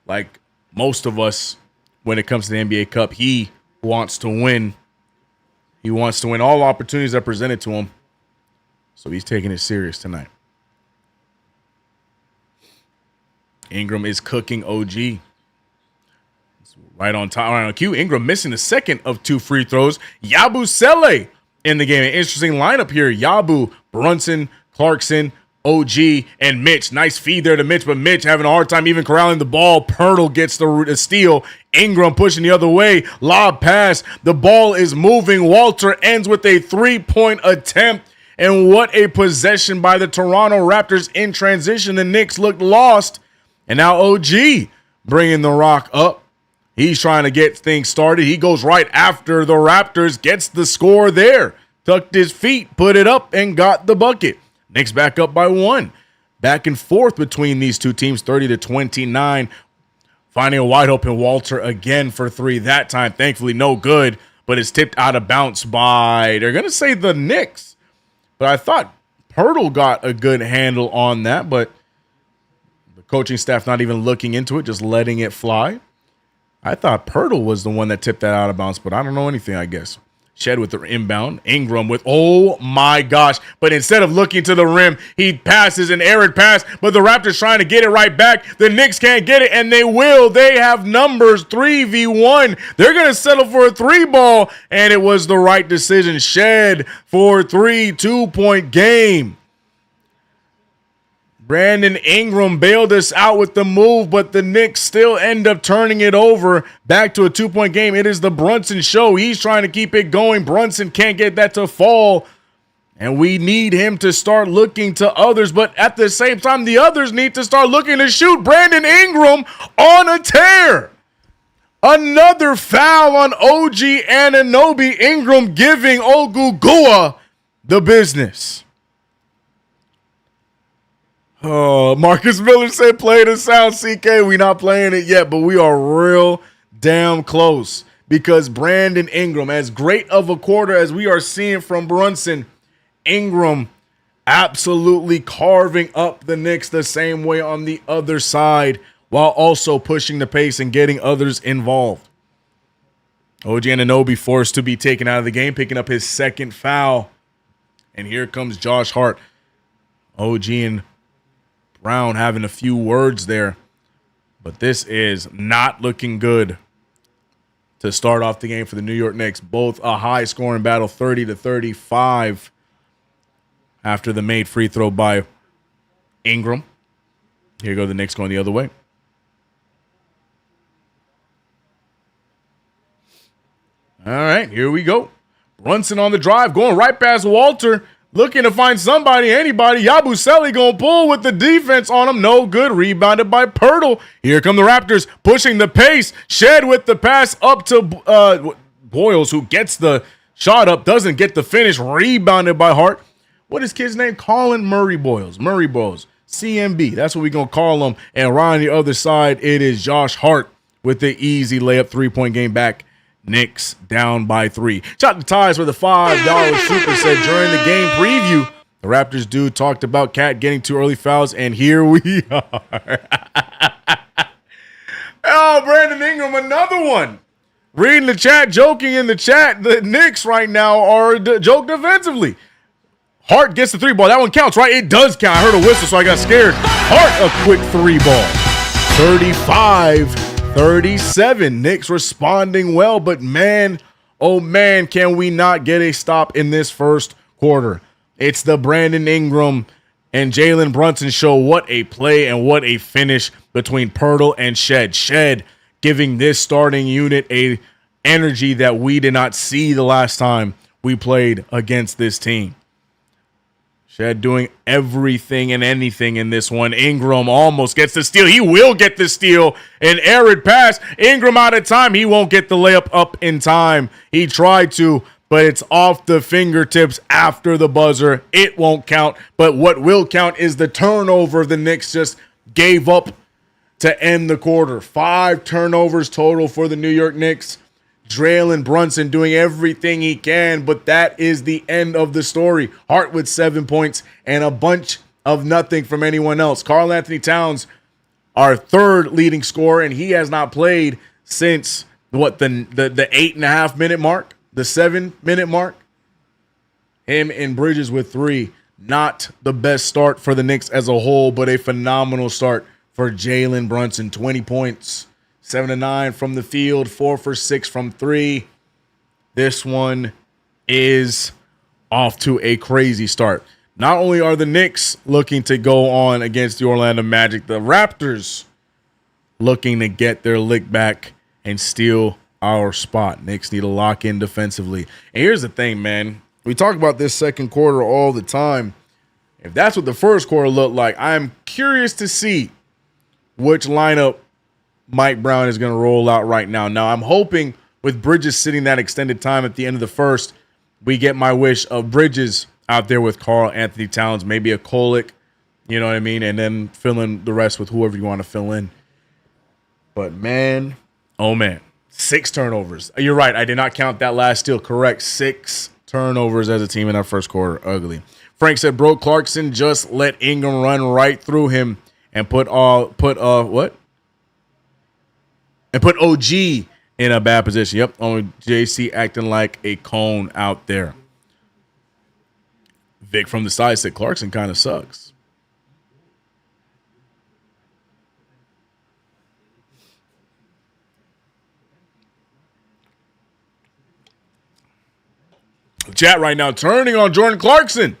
like most of us when it comes to the NBA Cup, he wants to win. He wants to win all opportunities that are presented to him. So he's taking it serious tonight. Ingram is cooking OG. Right on time, right on cue. Ingram missing the second of 2 free throws. Yabu Sele in the game. An interesting lineup here. Yabu, Brunson, Clarkson, OG, and Mitch. Nice feed there to Mitch, but Mitch having a hard time even corralling the ball. Pirtle gets the steal. Ingram pushing the other way. Lob pass. The ball is moving. Walter ends with a 3-point attempt. And what a possession by the Toronto Raptors in transition. The Knicks looked lost. And now OG bringing the rock up. He's trying to get things started. He goes right after the Raptors, gets the score there. tucked his feet, put it up, and got the bucket. Knicks back up by 1. Back and forth between these two teams, 30-29. Finding a wide open Walter again for 3 that time. Thankfully, no good, but it's tipped out of bounds by, they're going to say the Knicks. But I thought Pirtle got a good handle on that, but the coaching staff not even looking into it, just letting it fly. I thought Pirtle was the one that tipped that out of bounds, but I don't know anything, I guess. Shed with the inbound. Ingram with, oh my gosh. But instead of looking to the rim, he passes an errant pass, but the Raptors trying to get it right back. The Knicks can't get it, and they will. They have numbers, 3v1. They're going to settle for a 3-ball, and it was the right decision. Shed for 3, 2-point game. Brandon Ingram bailed us out with the move, but the Knicks still end up turning it over back to a 2-point game. It is the Brunson show. He's trying to keep it going. Brunson can't get that to fall, and we need him to start looking to others, but at the same time, the others need to start looking to shoot. Brandon Ingram on a tear. Another foul on OG Anunoby. Ingram giving Ogugua the business. Oh, Marcus Miller said play the sound, CK. We not playing it yet, but we are real damn close because Brandon Ingram, as great of a quarter as we are seeing from Brunson, Ingram absolutely carving up the Knicks the same way on the other side while also pushing the pace and getting others involved. OG Anunoby forced to be taken out of the game, picking up his second foul. And here comes Josh Hart. OG and Brown having a few words there, but this is not looking good to start off the game for the New York Knicks. Both a high scoring battle, 30-35 after the made free throw by Ingram. Here go the Knicks going the other way. All right, here we go. Brunson on the drive, going right past Walter. Looking to find somebody, anybody. Yabusele gonna pull with the defense on him. No good. Rebounded by Pirtle. Here come the Raptors pushing the pace. Shed with the pass up to Boyles, who gets the shot up, doesn't get the finish. Rebounded by Hart. What is kid's name? Colin Murray Boyles. Murray Boyles. CMB. That's what we're going to call him. And right on the other side, it is Josh Hart with the easy layup 3-point game back. Knicks down by 3. Shot the ties with a $5 super set during the game preview. The Raptors dude talked about Cat getting 2 early fouls, and here we are. Oh, Brandon Ingram, another one. Reading the chat, joking in the chat. The Knicks right now are joke defensively. Hart gets the 3-ball. That one counts, right? It does count. I heard a whistle, so I got scared. Hart, a quick 3-ball. 35-37. Knicks responding well, but man, oh man, can we not get a stop in this first quarter. It's the Brandon Ingram and Jalen Brunson show. What a play and what a finish between Pirtle and Shed. Shed giving this starting unit a energy that we did not see the last time we played against this team. Shed doing everything and anything in this one. Ingram almost gets the steal. He will get the steal. An errant pass. Ingram out of time. He won't get the layup up in time. He tried to, but it's off the fingertips after the buzzer. It won't count, but what will count is the turnover the Knicks just gave up to end the quarter. 5 turnovers total for the New York Knicks. Jalen Brunson doing everything he can, but that is the end of the story. Hart with 7 points and a bunch of nothing from anyone else. Karl Anthony Towns, our third leading scorer, and he has not played since the 8.5 minute mark, the 7-minute mark. Him and Bridges with 3. Not the best start for the Knicks as a whole, but a phenomenal start for Jalen Brunson. 20 points. 7-9 from the field, 4 for 6 from 3. This one is off to a crazy start. Not only are the Knicks looking to go on against the Orlando Magic, the Raptors looking to get their lick back and steal our spot. Knicks need to lock in defensively. And here's the thing, man. We talk about this second quarter all the time. If that's what the first quarter looked like, I'm curious to see which lineup Mike Brown is going to roll out right now. Now, I'm hoping with Bridges sitting that extended time at the end of the first we get my wish of Bridges out there with Karl Anthony Towns, maybe a Kolek, you know what I mean? And then fill in the rest with whoever you want to fill in. But man, oh man, 6 turnovers. You're right. I did not count that last steal. Correct. 6 turnovers as a team in that first quarter. Ugly. Frank said, bro, Clarkson just let Ingram run right through him and put OG in a bad position. Yep. Only JC acting like a cone out there. Vic from the side said Clarkson kind of sucks. Chat right now turning on Jordan Clarkson.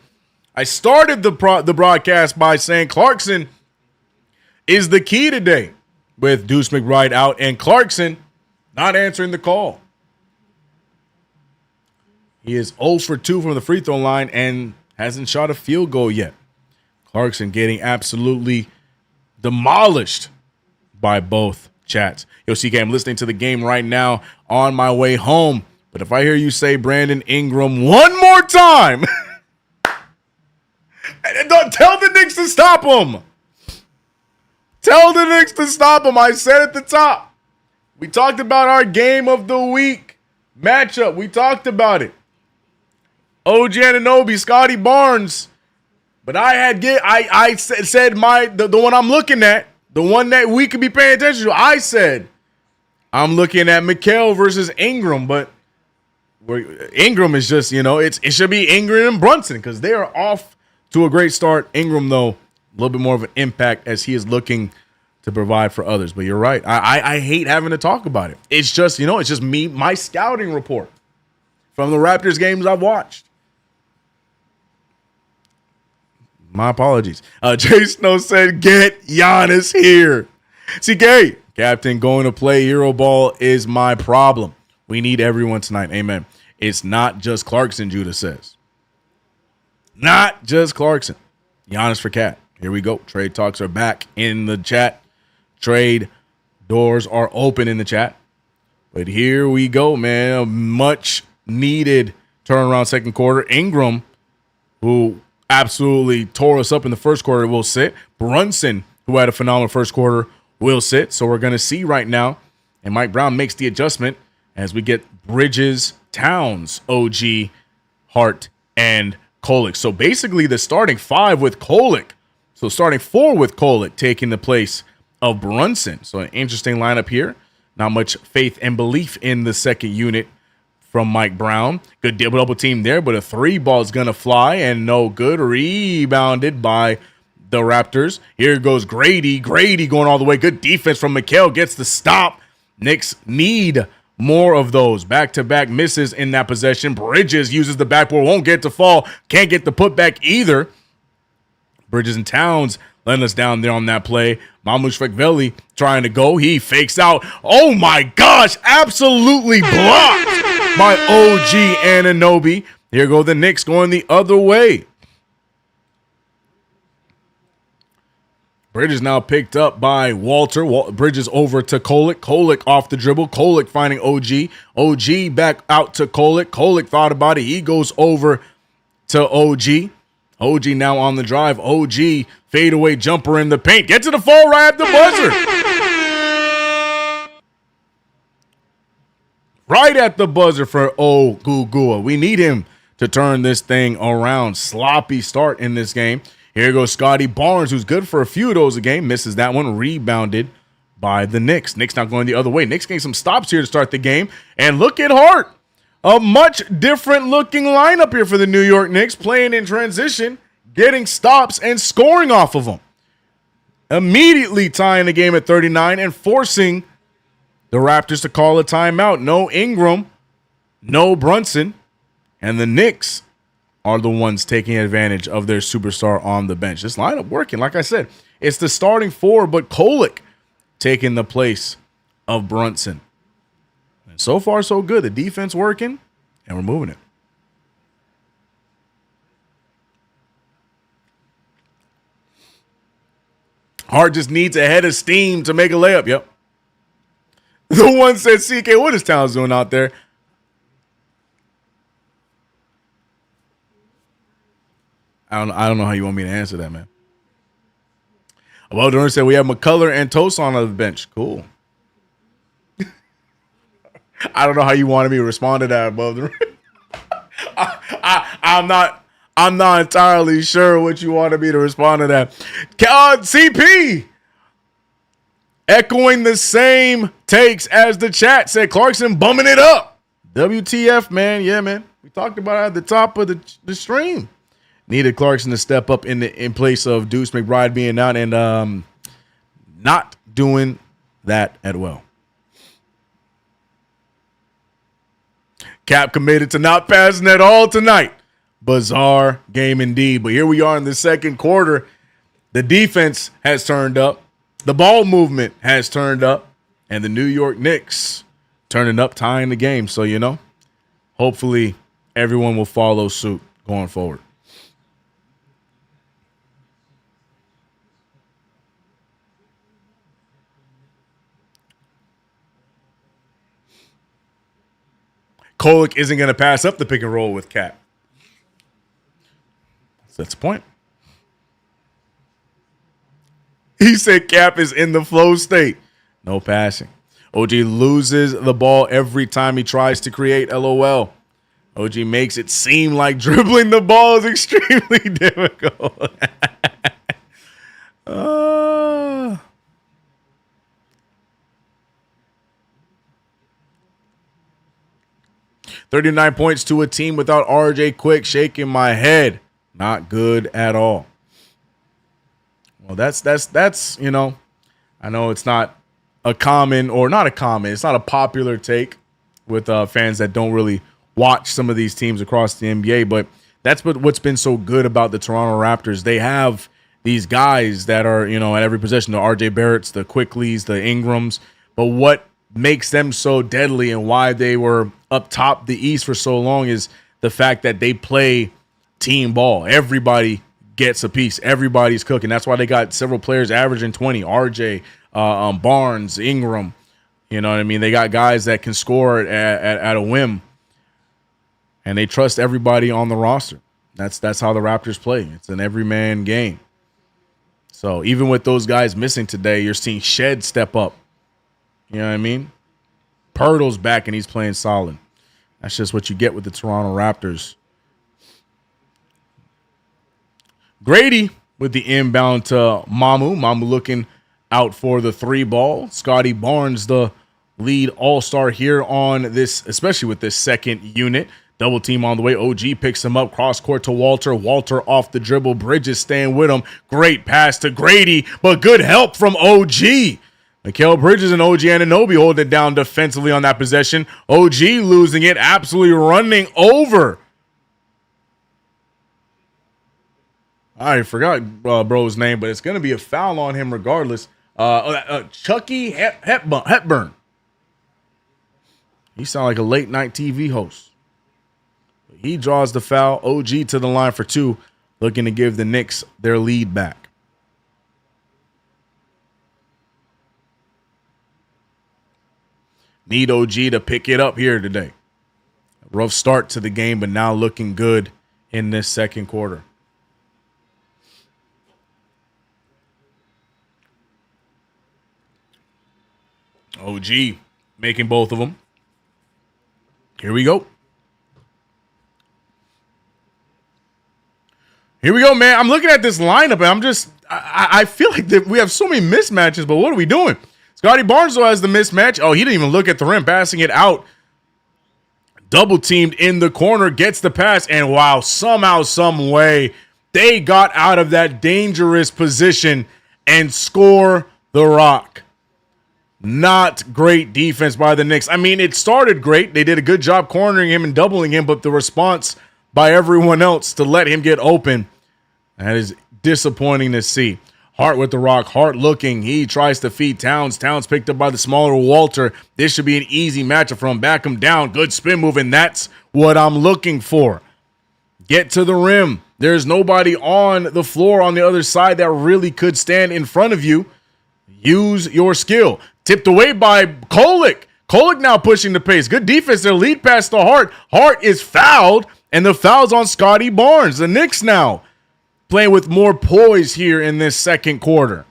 I started the broadcast by saying Clarkson is the key today with Deuce McBride out and Clarkson not answering the call. He is 0 for 2 from the free throw line and hasn't shot a field goal yet. Clarkson getting absolutely demolished by both chats. Yo, CK, I'm listening to the game right now on my way home. But if I hear you say Brandon Ingram one more time, tell the Knicks to stop him. Tell the Knicks to stop him. I said at the top. We talked about our game of the week matchup. We talked about it. OG Anunoby, Scotty Barnes. But I said the one I'm looking at, the one that we could be paying attention to. I said I'm looking at Mikal versus Ingram, but Ingram is just, it should be Ingram and Brunson because they are off to a great start. Ingram, though, a little bit more of an impact as he is looking to provide for others. But you're right. I hate having to talk about it. It's just, it's just me, my scouting report from the Raptors games I've watched. My apologies. Jay Snow said, get Giannis here. CK, captain, going to play Hero Ball is my problem. We need everyone tonight. Amen. It's not just Clarkson, Judah says. Not just Clarkson. Giannis for Cat. Here we go. Trade talks are back in the chat. Trade doors are open in the chat. But here we go, man. A much needed turnaround second quarter. Ingram, who absolutely tore us up in the first quarter, will sit. Brunson, who had a phenomenal first quarter, will sit. So we're going to see right now. And Mike Brown makes the adjustment as we get Bridges, Towns, OG, Hart, and Kolek. So basically the starting 5 with Kolek. So starting 4 with Kolek taking the place of Brunson. So an interesting lineup here. Not much faith and belief in the second unit from Mike Brown. Good double team there, but a 3 ball is going to fly and no good. Rebounded by the Raptors. Here goes Grady. Grady going all the way. Good defense from Mikal. Gets the stop. Knicks need more of those. Back-to-back misses in that possession. Bridges uses the backboard. Won't get to fall. Can't get the putback either. Bridges and Towns letting us down there on that play. Mamushvili trying to go. He fakes out. Oh, my gosh. Absolutely blocked by OG Anunoby. Here go the Knicks going the other way. Bridges now picked up by Walter. Bridges over to Kolek. Kolek off the dribble. Kolek finding OG. OG back out to Kolek. Kolek thought about it. He goes over to OG. OG now on the drive. OG fadeaway jumper in the paint. Get to the fall right at the buzzer. Right at the buzzer for Ogugua. We need him to turn this thing around. Sloppy start in this game. Here goes Scotty Barnes, who's good for a few of those a game. Misses that one. Rebounded by the Knicks. Knicks not going the other way. Knicks getting some stops here to start the game. And look at Hart. A much different looking lineup here for the New York Knicks. Playing in transition, getting stops, and scoring off of them. Immediately tying the game at 39 and forcing the Raptors to call a timeout. No Ingram, no Brunson, and the Knicks are the ones taking advantage of their superstar on the bench. This lineup working. Like I said, it's the starting 4, but Kolek taking the place of Brunson. And so far, so good. The defense working, and we're moving it. Hart just needs a head of steam to make a layup. Yep. The one said, CK, what is Towns doing out there? I don't know how you want me to answer that, man. Well, Durant said we have McCullough and Toast on the bench. Cool. I don't know how you wanted me to respond to that, Above I'm not entirely sure what you wanted me to respond to that. CP echoing the same takes as the chat, said Clarkson bumming it up. WTF, man. Yeah, man. We talked about it at the top of the stream. Needed Clarkson to step up in place of Deuce McBride being out and not doing that at well. Cap committed to not passing at all tonight. Bizarre game indeed. But here we are in the second quarter. The defense has turned up. The ball movement has turned up. And the New York Knicks turning up, tying the game. So, hopefully everyone will follow suit going forward. Kolek isn't going to pass up the pick and roll with Cap. That's the point. He said Cap is in the flow state. No passing. OG loses the ball every time he tries to create. LOL. OG makes it seem like dribbling the ball is extremely difficult. 39 points to a team without RJ Quick. Shaking my head. Not good at all. Well, that's I know it's not a common, or not a common, it's not a popular take with fans that don't really watch some of these teams across the NBA, but that's what's been so good about the Toronto Raptors. They have these guys that are, at every position, the RJ Barretts, the Quickleys, the Ingrams, but what makes them so deadly and why they were up top the East for so long is the fact that they play team ball. Everybody gets a piece. Everybody's cooking. That's why they got several players averaging 20. RJ, Barnes, Ingram. You know what I mean? They got guys that can score at a whim, and they trust everybody on the roster. That's how the Raptors play. It's an everyman game. So even with those guys missing today, you're seeing Shed step up. You know what I mean? Pirtle's back and he's playing solid. That's just what you get with the Toronto Raptors. Grady with the inbound to Mamu. Mamu looking out for the three ball. Scotty Barnes, the lead all-star here on this, especially with this second unit. Double team on the way. OG picks him up. Cross court to Walter. Walter off the dribble. Bridges staying with him. Great pass to Grady, but good help from OG. Mikal Bridges and OG Anunoby holding it down defensively on that possession. OG losing it, absolutely running over. I forgot bro's name, but it's going to be a foul on him regardless. Chucky Hepburn. He sounds like a late night TV host. He draws the foul. OG to the line for two, looking to give the Knicks their lead back. Need OG to pick it up here today. Rough start to the game, but now looking good in this second quarter. OG making both of them. Here we go. Here we go, man. I'm looking at this lineup, and I feel like that we have so many mismatches, but what are we doing? Scotty Barnes, though, has the mismatch. Oh, he didn't even look at the rim, passing it out. Double teamed in the corner, gets the pass, and wow, somehow, some way, they got out of that dangerous position and score the rock. Not great defense by the Knicks. I mean, it started great. They did a good job cornering him and doubling him, but the response by everyone else to let him get open, that is disappointing to see. Hart with the rock. Hart looking. He tries to feed Towns. Towns picked up by the smaller Walter. This should be an easy matchup for him. Back him down. Good spin move, and that's what I'm looking for. Get to the rim. There's nobody on the floor on the other side that really could stand in front of you. Use your skill. Tipped away by Kolek. Kolek now pushing the pace. Good defense there. Lead pass to Hart. Hart is fouled, and the foul's on Scotty Barnes. The Knicks now playing with more poise here in this second quarter.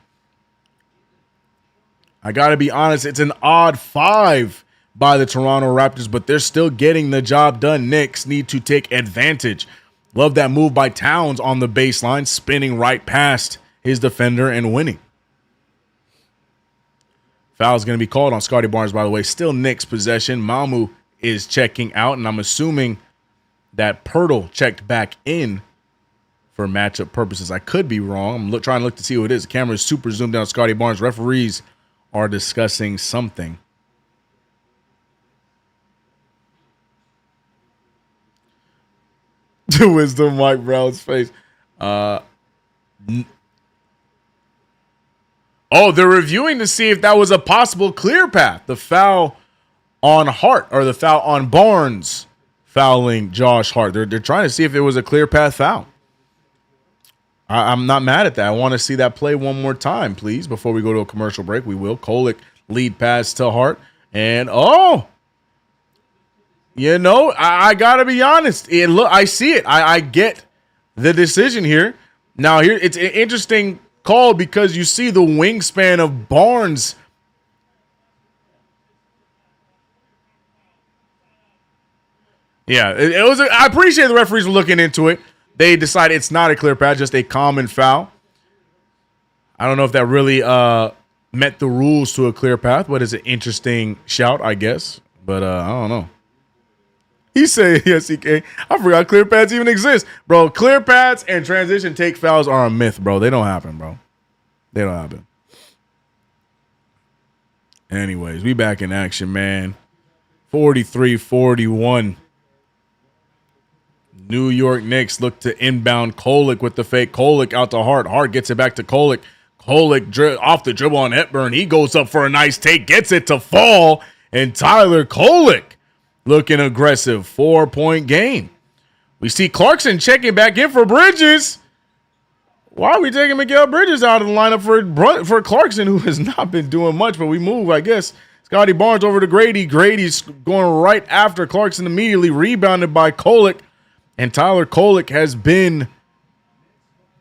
I got to be honest, it's an odd 5 by the Toronto Raptors, but they're still getting the job done. Knicks need to take advantage. Love that move by Towns on the baseline, spinning right past his defender and winning. Foul is going to be called on Scotty Barnes, by the way. Still Knicks possession. Mamu is checking out, and I'm assuming that Pirtle checked back in for matchup purposes. I could be wrong. I'm trying to look to see who it is. The camera is super zoomed in on Scotty Barnes. Referees are discussing something. The wisdom Mike Brown's face. Oh, they're reviewing to see if that was a possible clear path. The foul on Hart, or the foul on Barnes, fouling Josh Hart. They're trying to see if it was a clear path foul. I'm not mad at that. I want to see that play one more time, please, before we go to a commercial break. We will. Kolek lead pass to Hart. And, I got to be honest. I see it. I get the decision here. Now, here it's an interesting call because you see the wingspan of Barnes. Yeah, it was. I appreciate the referees were looking into it. They decided it's not a clear path, just a common foul. I don't know if that really met the rules to a clear path, but it's an interesting shout, I guess. But I don't know. He said, yes, he can. I forgot clear paths even exist. Bro, clear paths and transition take fouls are a myth, bro. They don't happen, bro. They don't happen. Anyways, we back in action, man. 43-41. New York Knicks look to inbound Kolek with the fake. Kolek out to Hart. Hart gets it back to Kolek. Kolek off the dribble on Hepburn. He goes up for a nice take, gets it to fall, and Tyler Kolek looking aggressive. 4-point game. We see Clarkson checking back in for Bridges. Why are we taking Mikal Bridges out of the lineup for Clarkson, who has not been doing much, but we move, I guess. Scotty Barnes over to Grady. Grady's going right after Clarkson immediately, rebounded by Kolek. And Tyler Kolek has been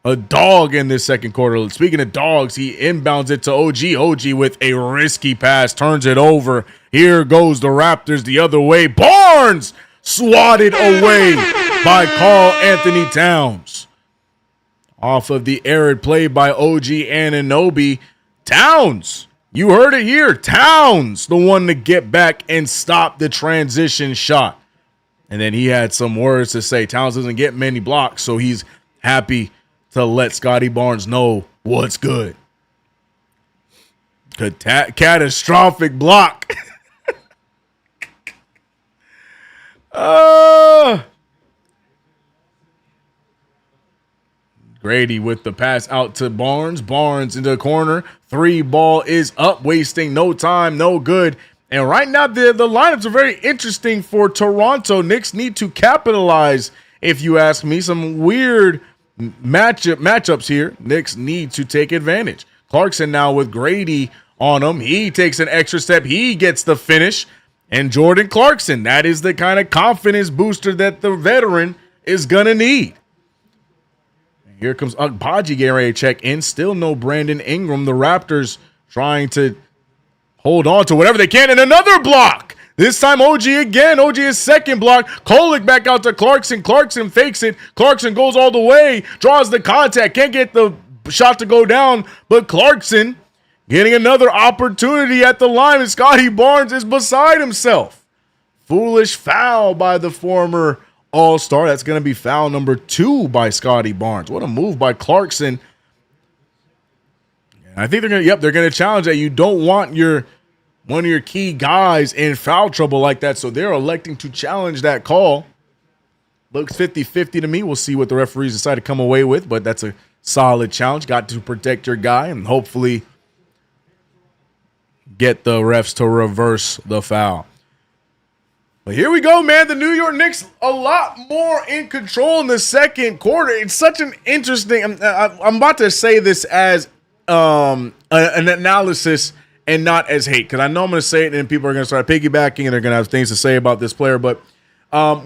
a dog in this second quarter. Speaking of dogs, he inbounds it to OG. OG with a risky pass, turns it over. Here goes the Raptors the other way. Barnes swatted away by Karl Anthony Towns. Off of the arid play by OG Anunoby. Towns, you heard it here. Towns, the one to get back and stop the transition shot. And then he had some words to say. Towns doesn't get many blocks, so he's happy to let Scotty Barnes know what's good. Catastrophic block. Grady with the pass out to Barnes. Barnes into the corner. 3 ball is up, wasting no time, no good. And right now, the lineups are very interesting for Toronto. Knicks need to capitalize, if you ask me. Some weird matchups here. Knicks need to take advantage. Clarkson now with Grady on him. He takes an extra step. He gets the finish. And Jordan Clarkson, that is the kind of confidence booster that the veteran is going to need. Here comes Agbaji getting ready to check in. Still no Brandon Ingram. The Raptors trying to hold on to whatever they can. And another block. This time OG again. OG is second block. Kolek back out to Clarkson. Clarkson fakes it. Clarkson goes all the way. Draws the contact. Can't get the shot to go down. But Clarkson getting another opportunity at the line. And Scotty Barnes is beside himself. Foolish foul by the former All-Star. That's going to be foul number 2 by Scotty Barnes. What a move by Clarkson. I think they're going to challenge that. You don't want one of your key guys in foul trouble like that, so they're electing to challenge that call. Looks 50-50 to me. We'll see what the referees decide to come away with, but that's a solid challenge. Got to protect your guy and hopefully get the refs to reverse the foul. But here we go, man. The New York Knicks a lot more in control in the second quarter. It's such an interesting – I'm about to say this as an analysis and not as hate, because I know I'm going to say it and then people are going to start piggybacking and they're going to have things to say about this player. But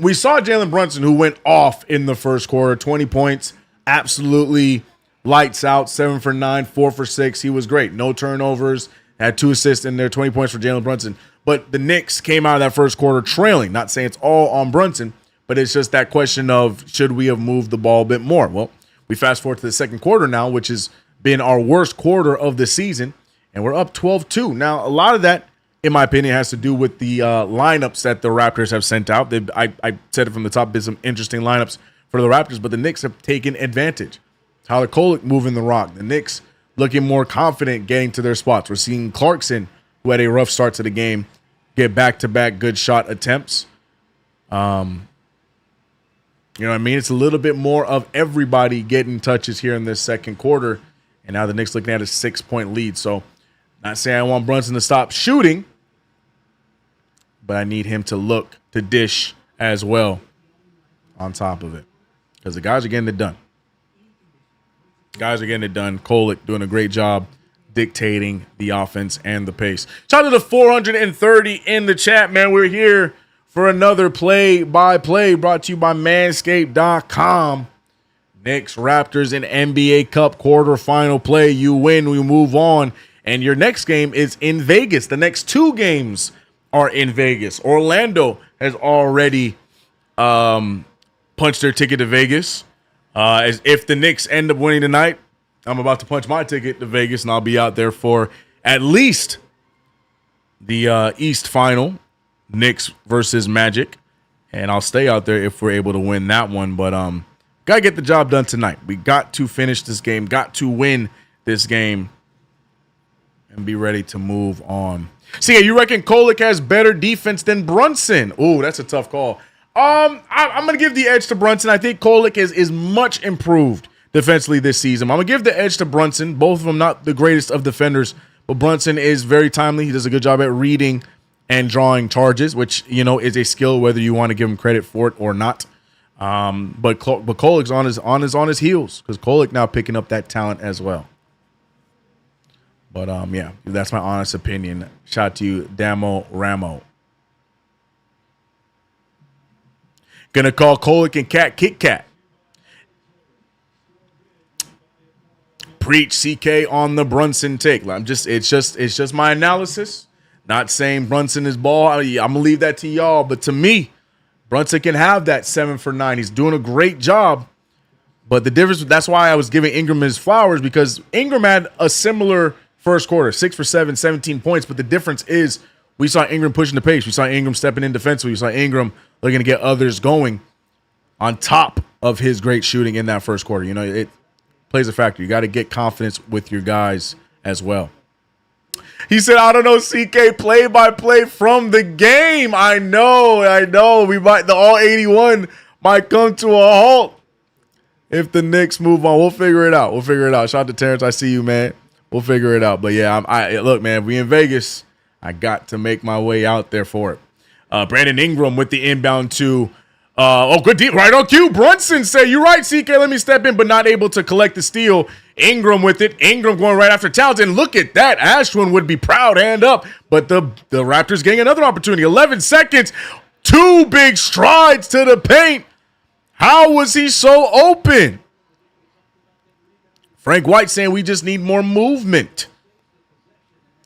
we saw Jalen Brunson, who went off in the first quarter, 20 points, absolutely lights out. 7 for 9, 4 for 6. He was great. No turnovers. Had 2 assists in there, 20 points for Jalen Brunson. But the Knicks came out of that first quarter trailing. Not saying it's all on Brunson, but it's just that question of should we have moved the ball a bit more? Well, we fast forward to the second quarter now, which has been our worst quarter of the season, and we're up 12-2. Now, a lot of that, in my opinion, has to do with the lineups that the Raptors have sent out. I said it from the top, been some interesting lineups for the Raptors, but the Knicks have taken advantage. Tyler Kolek moving the rock. The Knicks looking more confident getting to their spots. We're seeing Clarkson, who had a rough start to the game, get back-to-back good shot attempts. You know what I mean? It's a little bit more of everybody getting touches here in this second quarter, and now the Knicks looking at a 6-point lead. So not saying I want Brunson to stop shooting, but I need him to look to dish as well on top of it because the guys are getting it done. Guys are getting it done. Kolek doing a great job dictating the offense and the pace. Shout out to the 430 in the chat, man. We're here for another play-by-play brought to you by Manscaped.com. Knicks, Raptors, and NBA Cup quarterfinal play. You win, we move on. And your next game is in Vegas. The next 2 games are in Vegas. Orlando has already punched their ticket to Vegas. As if the Knicks end up winning tonight, I'm about to punch my ticket to Vegas, and I'll be out there for at least the East Final, Knicks versus Magic, and I'll stay out there if we're able to win that one. But gotta get the job done tonight. We got to finish this game, got to win this game, and be ready to move on. See, you reckon Kolek has better defense than Brunson? Ooh, that's a tough call. I'm going to give the edge to Brunson. I think Kolek is much improved defensively this season. I'm going to give the edge to Brunson. Both of them not the greatest of defenders, but Brunson is very timely. He does a good job at reading and drawing charges, which, you know, is a skill whether you want to give him credit for it or not. But Kolek's on his heels because Kolek now picking up that talent as well. But yeah, that's my honest opinion. Shout out to you, Damo Ramo. Gonna call Kolek and Cat Kit Kat. Preach, CK on the Brunson take. It's just my analysis. Not saying Brunson is ball. I'm gonna leave that to y'all. But to me, Brunson can have that 7 for 9. He's doing a great job. But the difference, that's why I was giving Ingram his flowers, because Ingram had a similar first quarter, 6 for 7, 17 points. But the difference is we saw Ingram pushing the pace. We saw Ingram stepping in defensively. We saw Ingram looking to get others going on top of his great shooting in that first quarter. You know, it plays a factor. You got to get confidence with your guys as well. He said, I don't know, CK, play-by-play from the game. I know. The all 81 might come to a halt if the Knicks move on. We'll figure it out. Shout out to Terrence. I see you, man. We'll figure it out. But, yeah, look, man, if we in Vegas, I got to make my way out there for it. Brandon Ingram with the inbound to good deep, right on cue. Brunson say, you're right, CK, let me step in, but not able to collect the steal. Ingram with it. Ingram going right after Towns, and look at that. Ashwin would be proud, hand up, but the Raptors getting another opportunity. 11 seconds, 2 big strides to the paint. How was he so open? Frank White saying we just need more movement.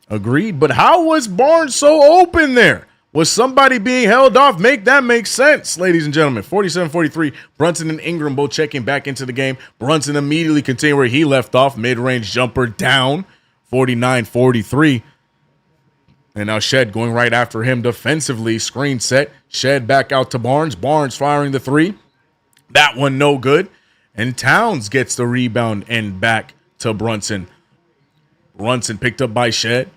Agreed, but how was Barnes so open there? Was somebody being held off? Make that make sense, ladies and gentlemen. 47-43, Brunson and Ingram both checking back into the game. Brunson immediately continuing where he left off. Mid-range jumper down, 49-43. And now Shed going right after him defensively. Screen set. Shed back out to Barnes. Barnes firing the 3. That one no good. And Towns gets the rebound and back to Brunson. Brunson picked up by Shed.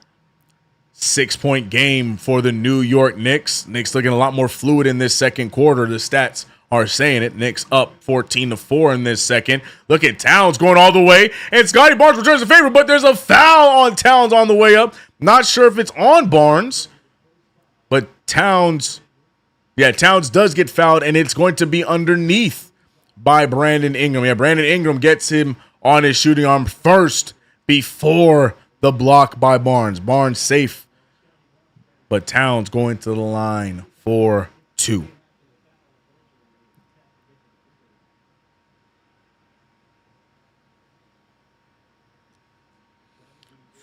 6-point game for the New York Knicks. Knicks looking a lot more fluid in this second quarter. The stats are saying it. Knicks up 14-4 in this second. Look at Towns going all the way. And Scotty Barnes returns the favor, but there's a foul on Towns on the way up. Not sure if it's on Barnes, but Towns does get fouled, and it's going to be underneath by Brandon Ingram. Yeah, Brandon Ingram gets him on his shooting arm first before the block by Barnes. Barnes safe. But Towns going to the line for 2.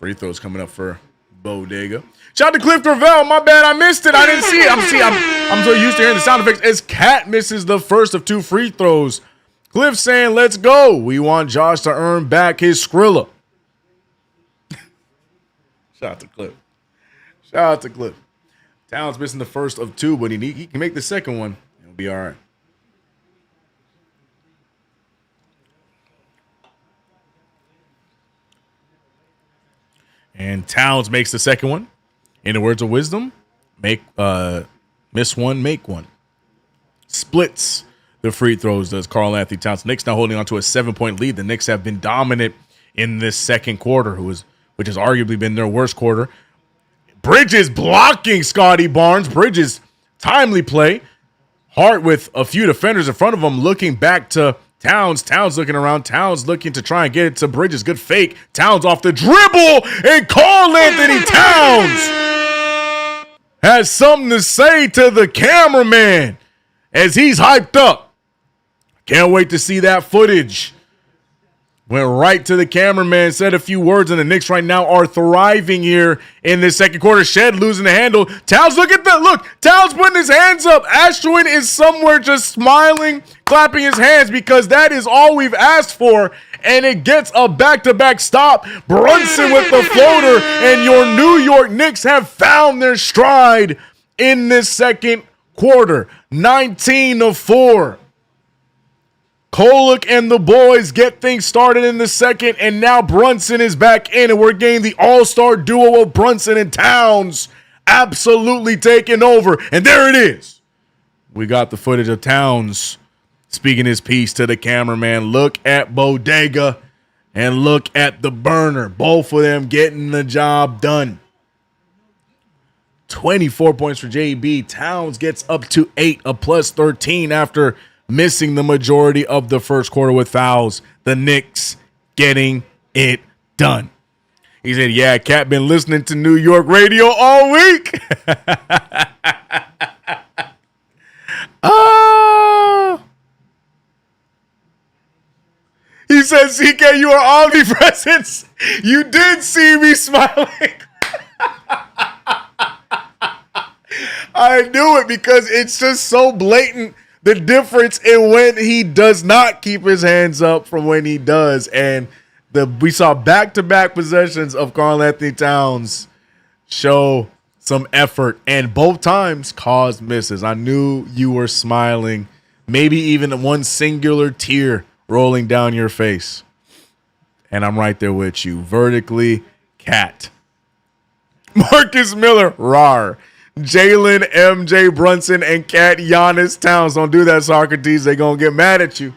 Free throws coming up for Bodega. Shout out to Cliff Gravel. My bad, I missed it. I didn't see it. I'm so used to hearing the sound effects as Cat misses the first of 2 free throws. Cliff saying, let's go. We want Josh to earn back his Skrilla. Shout out to Cliff. Shout out to Cliff. Towns missing the first of 2, but he can make the second one. It'll be all right. And Towns makes the second one. In the words of wisdom, miss one, make one. Splits the free throws, does Karl Anthony Towns. Knicks now holding on to a 7-point lead. The Knicks have been dominant in this second quarter, which has arguably been their worst quarter. Bridges blocking Scotty Barnes. Bridges timely play. Hart with a few defenders in front of him, looking back to Towns. Towns looking around. Towns looking to try and get it to Bridges. Good fake. Towns off the dribble. And Karl Anthony Towns has something to say to the cameraman as he's hyped up. Can't wait to see that footage. Went right to the cameraman, said a few words, and the Knicks right now are thriving here in this second quarter. Shed losing the handle. Towns, look. Towns putting his hands up. Ashwin is somewhere just smiling, clapping his hands because that is all we've asked for, and it gets a back-to-back stop. Brunson with the floater, and your New York Knicks have found their stride in this second quarter. 19-4. Kolek and the boys get things started in the second, and now Brunson is back in, and we're getting the all-star duo of Brunson and Towns absolutely taking over. And there it is. We got the footage of Towns speaking his piece to the cameraman. Look at Bodega and look at the burner. Both of them getting the job done. 24 points for JB. Towns gets up to 8, a plus 13 after missing the majority of the first quarter with fouls. The Knicks getting it done. He said, yeah, Cat been listening to New York radio all week. He said, CK, you are omnipresent. You did see me smiling. I knew it because it's just so blatant. The difference in when he does not keep his hands up from when he does. And we saw back-to-back possessions of Karl Anthony Towns show some effort. And both times caused misses. I knew you were smiling. Maybe even one singular tear rolling down your face. And I'm right there with you. Vertically, Cat. Marcus Miller, rawr. Jalen, MJ, Brunson, and Cat Giannis Towns. Don't do that, Socrates. They're going to get mad at you.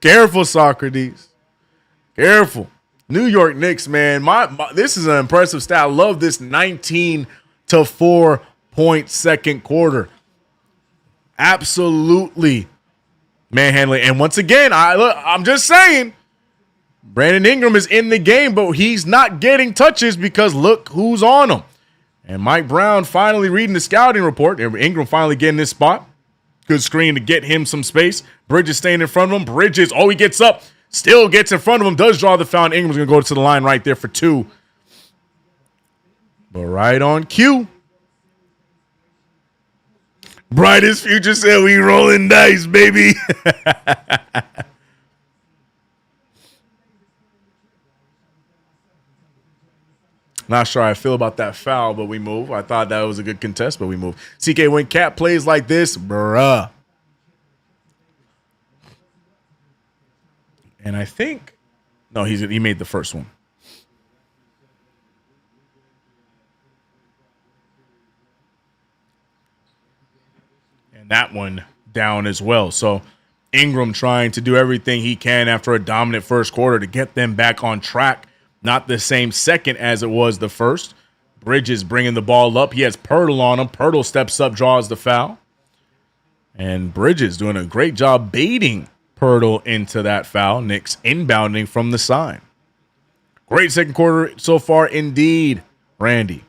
Careful, Socrates. Careful. New York Knicks, man. This is an impressive stat. I love this 19-4 point second quarter. Absolutely manhandling. And once again, I'm just saying, Brandon Ingram is in the game, but he's not getting touches because look who's on him. And Mike Brown finally reading the scouting report. Ingram finally getting this spot. Good screen to get him some space. Bridges staying in front of him. Bridges, he gets up. Still gets in front of him. Does draw the foul. Ingram's going to go to the line right there for 2. But right on cue. Brightest future said we rolling dice, baby. Not sure how I feel about that foul, but we move. I thought that was a good contest, but we move. CK, when Cat plays like this, bruh. And I think, no, he made the first one. And that one down as well. So Ingram trying to do everything he can after a dominant first quarter to get them back on track. Not the same second as it was the first. Bridges bringing the ball up. He has Pirtle on him. Pirtle steps up, draws the foul. And Bridges doing a great job baiting Pirtle into that foul. Knicks inbounding from the side. Great second quarter so far indeed, Randy.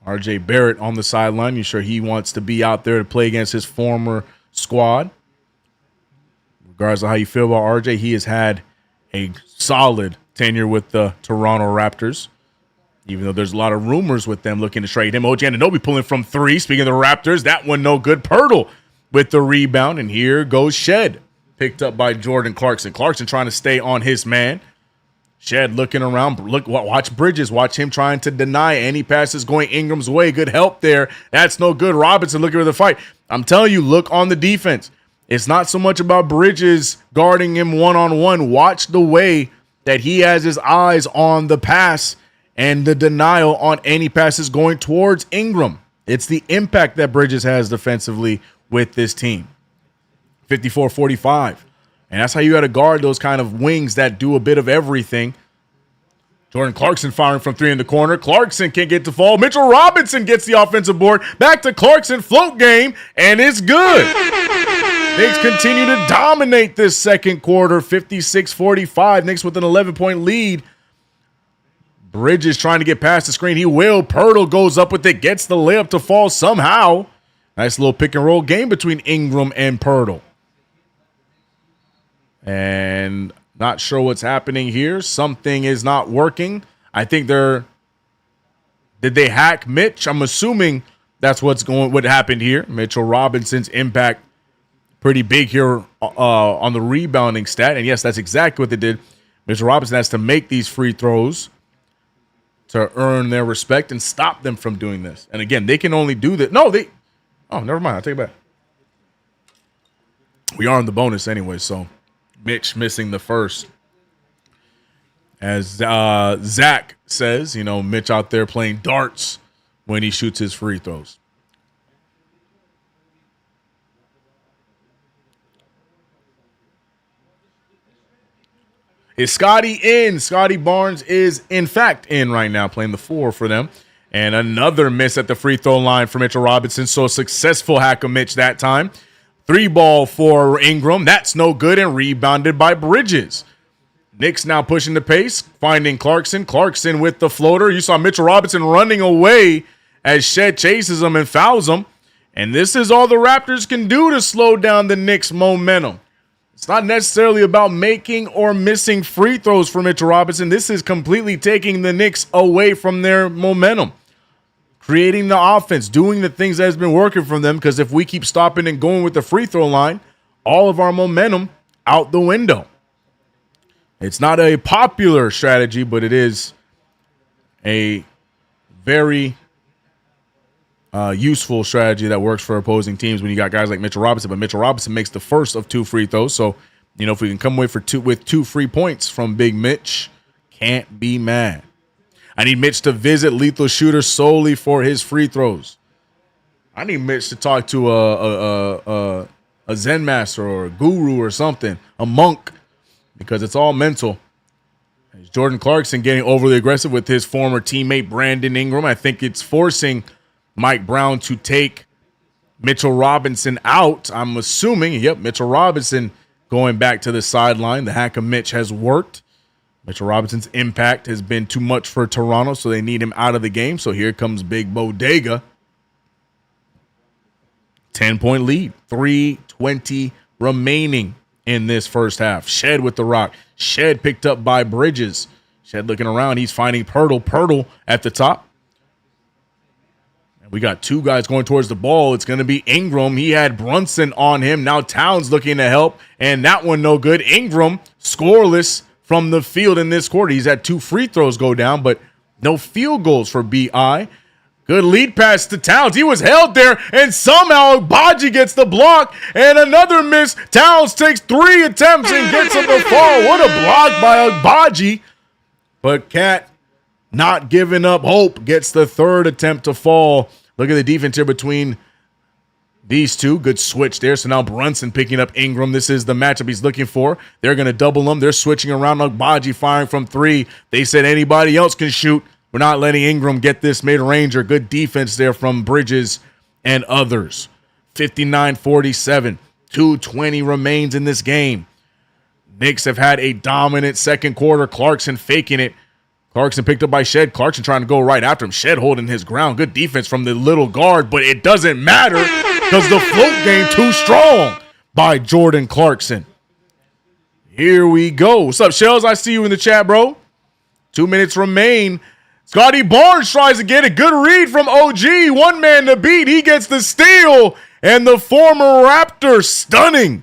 RJ Barrett on the sideline. You sure he wants to be out there to play against his former squad? Regardless of how you feel about RJ, he has had a solid tenure with the Toronto Raptors, even though there's a lot of rumors with them looking to trade him. OG Anunoby pulling from three. Speaking of the Raptors, that one no good. Pirtle with the rebound, and here goes Shed. Picked up by Jordan Clarkson. Clarkson trying to stay on his man. Shed looking around. Watch Bridges. Watch him trying to deny any passes going Ingram's way. Good help there. That's no good. Robinson looking for the fight. I'm telling you, look on the defense. It's not so much about Bridges guarding him one-on-one. Watch the way that he has his eyes on the pass and the denial on any passes going towards Ingram. It's the impact that Bridges has defensively with this team. 54-45. And that's how you got to guard those kind of wings that do a bit of everything. Jordan Clarkson firing from three in the corner. Clarkson can't get to fall. Mitchell Robinson gets the offensive board. Back to Clarkson, float game, and it's good. Knicks continue to dominate this second quarter, 56-45. Knicks with an 11-point lead. Bridges trying to get past the screen. He will. Pirtle goes up with it, gets the layup to fall somehow. Nice little pick and roll game between Ingram and Pirtle. And not sure what's happening here. Something is not working. I think did they hack Mitch? I'm assuming that's what happened here. Mitchell Robinson's impact pretty big here on the rebounding stat. And yes, that's exactly what they did. Mitchell Robinson has to make these free throws to earn their respect and stop them from doing this. And again, they can only do that. Oh, never mind. I'll take it back. We are on the bonus anyway, so Mitch missing the first. As Zach says, Mitch out there playing darts when he shoots his free throws. Is Scotty in? Scotty Barnes is, in fact, in right now, playing the 4 for them. And another miss at the free throw line for Mitchell Robinson. So successful hack of Mitch that time. 3-ball for Ingram. That's no good and rebounded by Bridges. Knicks now pushing the pace, finding Clarkson. Clarkson with the floater. You saw Mitchell Robinson running away as Shed chases him and fouls him. And this is all the Raptors can do to slow down the Knicks' momentum. It's not necessarily about making or missing free throws for Mitchell Robinson. This is completely taking the Knicks away from their momentum. Creating the offense, doing the things that has been working for them, because if we keep stopping and going with the free throw line, all of our momentum out the window. It's not a popular strategy, but it is a very useful strategy that works for opposing teams when you got guys like Mitchell Robinson. But Mitchell Robinson makes the first of 2 free throws. So, if we can come away with 2 free points from Big Mitch, can't be mad. I need Mitch to visit Lethal Shooter solely for his free throws. I need Mitch to talk to a Zen master or a guru or something, a monk, because it's all mental. As Jordan Clarkson getting overly aggressive with his former teammate Brandon Ingram. I think it's forcing Mike Brown to take Mitchell Robinson out. I'm assuming, Mitchell Robinson going back to the sideline. The hack of Mitch has worked. Mitchell Robinson's impact has been too much for Toronto, so they need him out of the game. So here comes Big Bodega. 10-point lead. 3:20 remaining in this first half. Shed with the rock. Shed picked up by Bridges. Shed looking around. He's finding Pirtle. Pirtle at the top. We got 2 guys going towards the ball. It's going to be Ingram. He had Brunson on him. Now Towns looking to help, and that one no good. Ingram scoreless from the field in this quarter. He's had 2 free throws go down, but no field goals for BI. Good lead pass to Towns. He was held there, and somehow Baji gets the block, and another miss. Towns takes 3 attempts and gets him to fall. What a block by Baji. But Cat, not giving up hope, gets the 3rd attempt to fall. Look at the defense here between these two. Good switch there. So now Brunson picking up Ingram. This is the matchup he's looking for. They're going to double him. They're switching around. Baji firing from 3. They said anybody else can shoot. We're not letting Ingram get this mid-ranger. Good defense there from Bridges and others. 59-47. 2:20 remains in this game. Knicks have had a dominant second quarter. Clarkson faking it. Clarkson picked up by Shed. Clarkson trying to go right after him. Shed holding his ground. Good defense from the little guard, but it doesn't matter because the float game too strong by Jordan Clarkson. Here we go. What's up, Shells? I see you in the chat, bro. 2 minutes remain. Scotty Barnes tries to get a good read from OG. One man to beat. He gets the steal. And the former Raptor stunning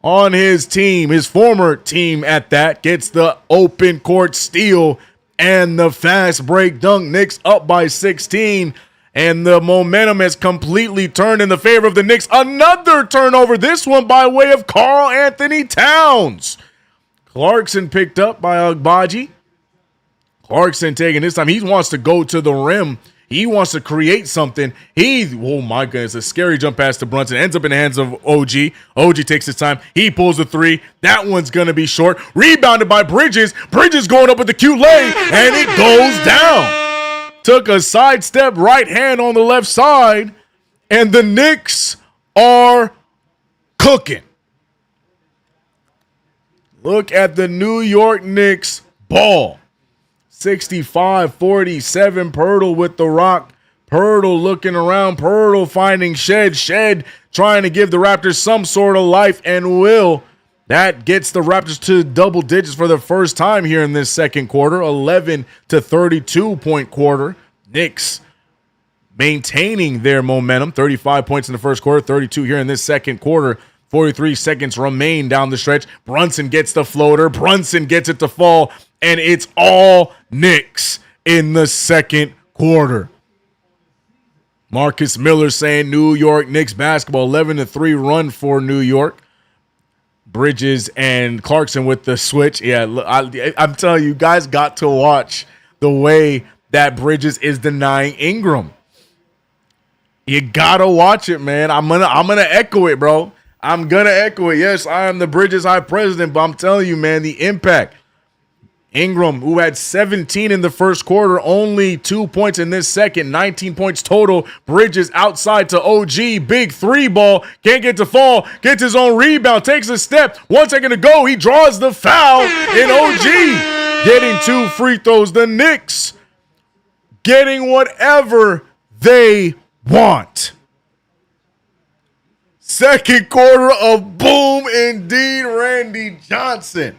on his team. His former team at that gets the open court steal and the fast break dunk. Knicks up by 16. And the momentum has completely turned in the favor of the Knicks. Another turnover. This one by way of Karl Anthony Towns. Clarkson picked up by Agbaji. Clarkson taking this time. He wants to go to the rim. He wants to create something. Oh my goodness, a scary jump pass to Brunson. Ends up in the hands of OG. OG takes his time. He pulls the three. That one's going to be short. Rebounded by Bridges. Bridges going up with the cute lay, and it goes down. Took a sidestep right hand on the left side, and the Knicks are cooking. Look at the New York Knicks ball. 65-47, Pirtle with the rock. Pirtle looking around. Pirtle finding Shed. Shed trying to give the Raptors some sort of life and will. That gets the Raptors to double digits for the first time here in this second quarter. 11-32 point quarter. Knicks maintaining their momentum. 35 points in the first quarter, 32 here in this second quarter. 43 seconds remain down the stretch. Brunson gets the floater. Brunson gets it to fall. And it's all Knicks in the second quarter. Marcus Miller saying New York Knicks basketball, 11-3 run for New York. Bridges and Clarkson with the switch. Yeah, I'm telling you, guys got to watch the way that Bridges is denying Ingram. You gotta watch it, man. I'm gonna echo it, bro. I'm gonna echo it. Yes, I am the Bridges High President, but I'm telling you, man, the impact. Ingram, who had 17 in the first quarter, only 2 points in this second, 19 points total. Bridges outside to OG, big three ball, can't get to fall, gets his own rebound, takes a step, 1 second to go, he draws the foul, and OG getting 2 free throws. The Knicks getting whatever they want. Second quarter of boom indeed, Randy Johnson.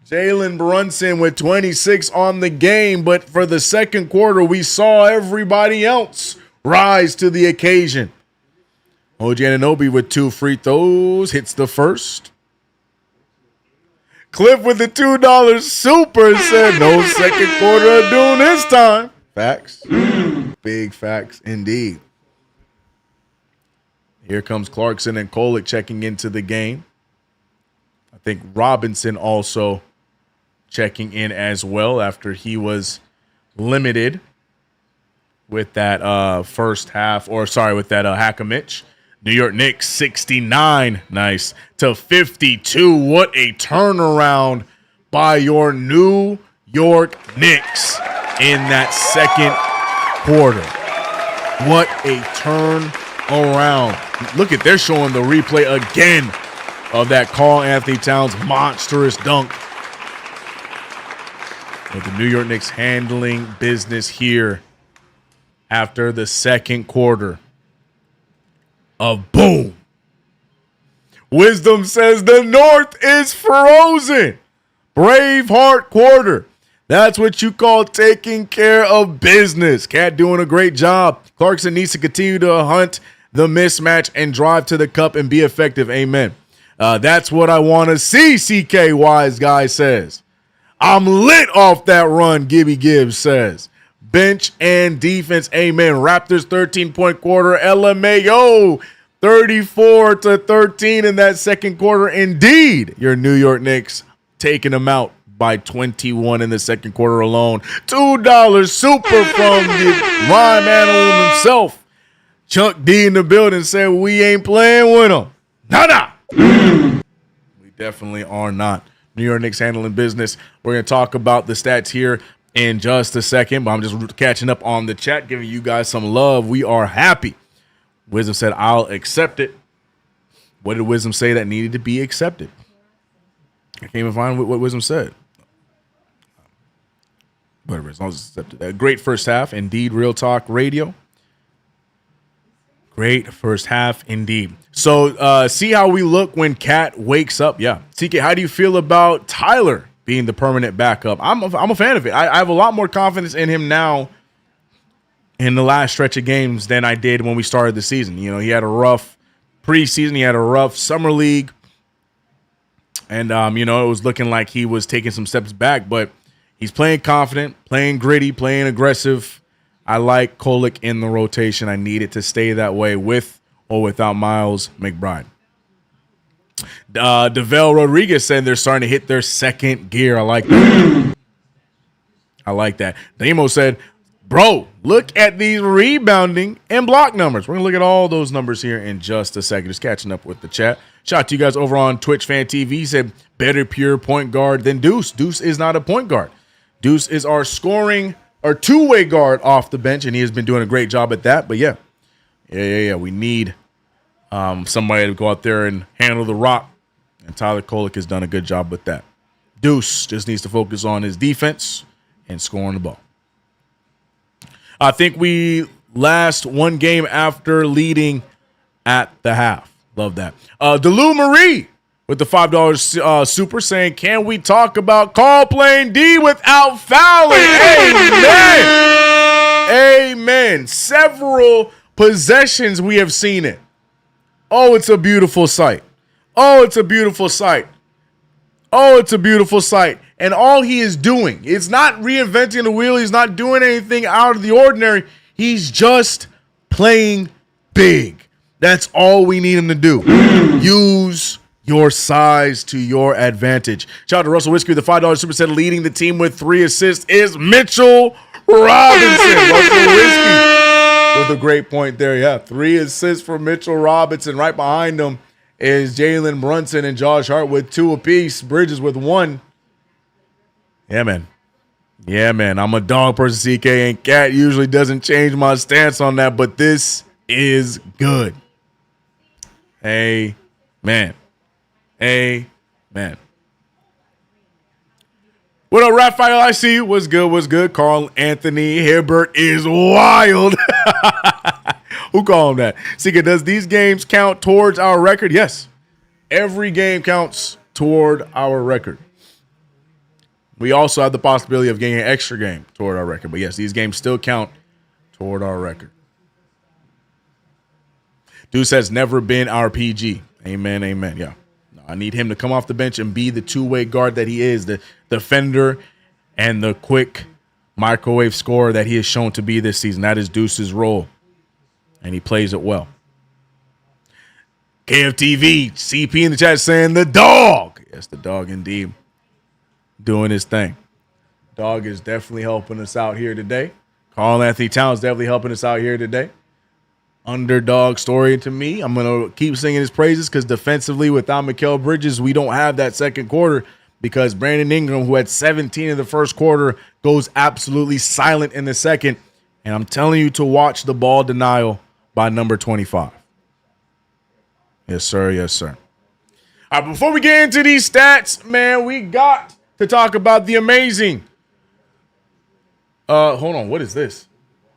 Jalen Brunson with 26 on the game, but for the second quarter, we saw everybody else rise to the occasion. OG Anunoby with 2 free throws, hits the first. Cliff with the $2 super said no second quarter of doom this time. Facts. Big facts indeed. Here comes Clarkson and Kolek checking into the game. I think Robinson also checking in as well after he was limited with that first half, or sorry, with that Hakamich. New York Knicks 69, nice, to 52. What a turnaround by your New York Knicks in that second quarter. What a turn around. Look at, they're showing the replay again of that Karl Anthony Towns monstrous dunk. But the New York Knicks handling business here after the second quarter of boom. Wisdom says the North is frozen. Braveheart quarter. That's what you call taking care of business. Cat doing a great job. Clarkson needs to continue to hunt the mismatch and drive to the cup and be effective. Amen. That's what I want to see, CK Wise Guy says. I'm lit off that run, Gibby Gibbs says. Bench and defense, amen. Raptors 13-point quarter. LMAO 34-13 in that second quarter. Indeed, your New York Knicks taking them out by 21 in the second quarter alone. $2 super from the rhyme animal himself. Chuck D in the building said we ain't playing with them. Nah. We definitely are not. New York Knicks handling business. We're going to talk about the stats here in just a second, but I'm just catching up on the chat, giving you guys some love. We are happy. Wisdom said, I'll accept it. What did Wisdom say that needed to be accepted? I can't even find what Wisdom said. Whatever, as long as it's accepted. A great first half, indeed, Real Talk Radio. Great first half, indeed. So see how we look when Cat wakes up. Yeah. CK, how do you feel about Tyler being the permanent backup. I'm a fan of it. I have a lot more confidence in him now in the last stretch of games than I did when we started the season. You know, he had a rough preseason. He had a rough summer league. And, you know, it was looking like he was taking some steps back. But he's playing confident, playing gritty, playing aggressive. I like Kolek in the rotation. I need it to stay that way with or without Miles McBride. DeVale Rodriguez said they're starting to hit their second gear. I like that. I like that. Demo said, bro, look at these rebounding and block numbers. We're going to look at all those numbers here in just a second. Just catching up with the chat. Shout out to you guys over on KnicksFanTV. He said, better pure point guard than Deuce. Deuce is not a point guard. Deuce is our scoring, our two-way guard off the bench, and he has been doing a great job at that. But, yeah. We need somebody to go out there and handle the rock, and Tyler Kolek has done a good job with that. Deuce just needs to focus on his defense and scoring the ball. I think we last one game after leading at the half. Love that. DeLu Marie with the $5 super saying, can we talk about call playing D without fouling? Amen. Amen. Several possessions we have seen it. Oh, it's a beautiful sight. Oh, it's a beautiful sight. Oh, it's a beautiful sight. And all he is doing, it's not reinventing the wheel. He's not doing anything out of the ordinary. He's just playing big. That's all we need him to do. Use your size to your advantage. Shout out to Russell Whiskey, the $5 super set, leading the team with 3 assists is Mitchell Robinson. Russell Whiskey with a great point there. Yeah, 3 assists for Mitchell Robinson. Right behind him is Jalen Brunson and Josh Hart with 2 apiece. Bridges with 1. Yeah, man. Yeah, man. I'm a dog person, CK, and Cat usually doesn't change my stance on that, but this is good. Amen. Amen. What up, Raphael? I see you. What's good? What's good? Carl Anthony Hibbert is wild. Who called him that? Sika, does these games count towards our record? Yes. Every game counts toward our record. We also have the possibility of getting an extra game toward our record. But yes, these games still count toward our record. Deuce has never been our PG. Amen, amen. Yeah. I need him to come off the bench and be the two-way guard that he is, the defender and the quick microwave scorer that he has shown to be this season. That is Deuce's role, and he plays it well. KFTV, CP in the chat saying the dog. Yes, the dog indeed doing his thing. Dog is definitely helping us out here today. Carl Anthony Towns definitely helping us out here today. Underdog story to me. I'm going to keep singing his praises because defensively without Mikal Bridges, we don't have that second quarter because Brandon Ingram, who had 17 in the first quarter, goes absolutely silent in the second. And I'm telling you to watch the ball denial by number 25. Yes, sir. Yes, sir. All right, before we get into these stats, man, we got to talk about the amazing. Hold on. What is this?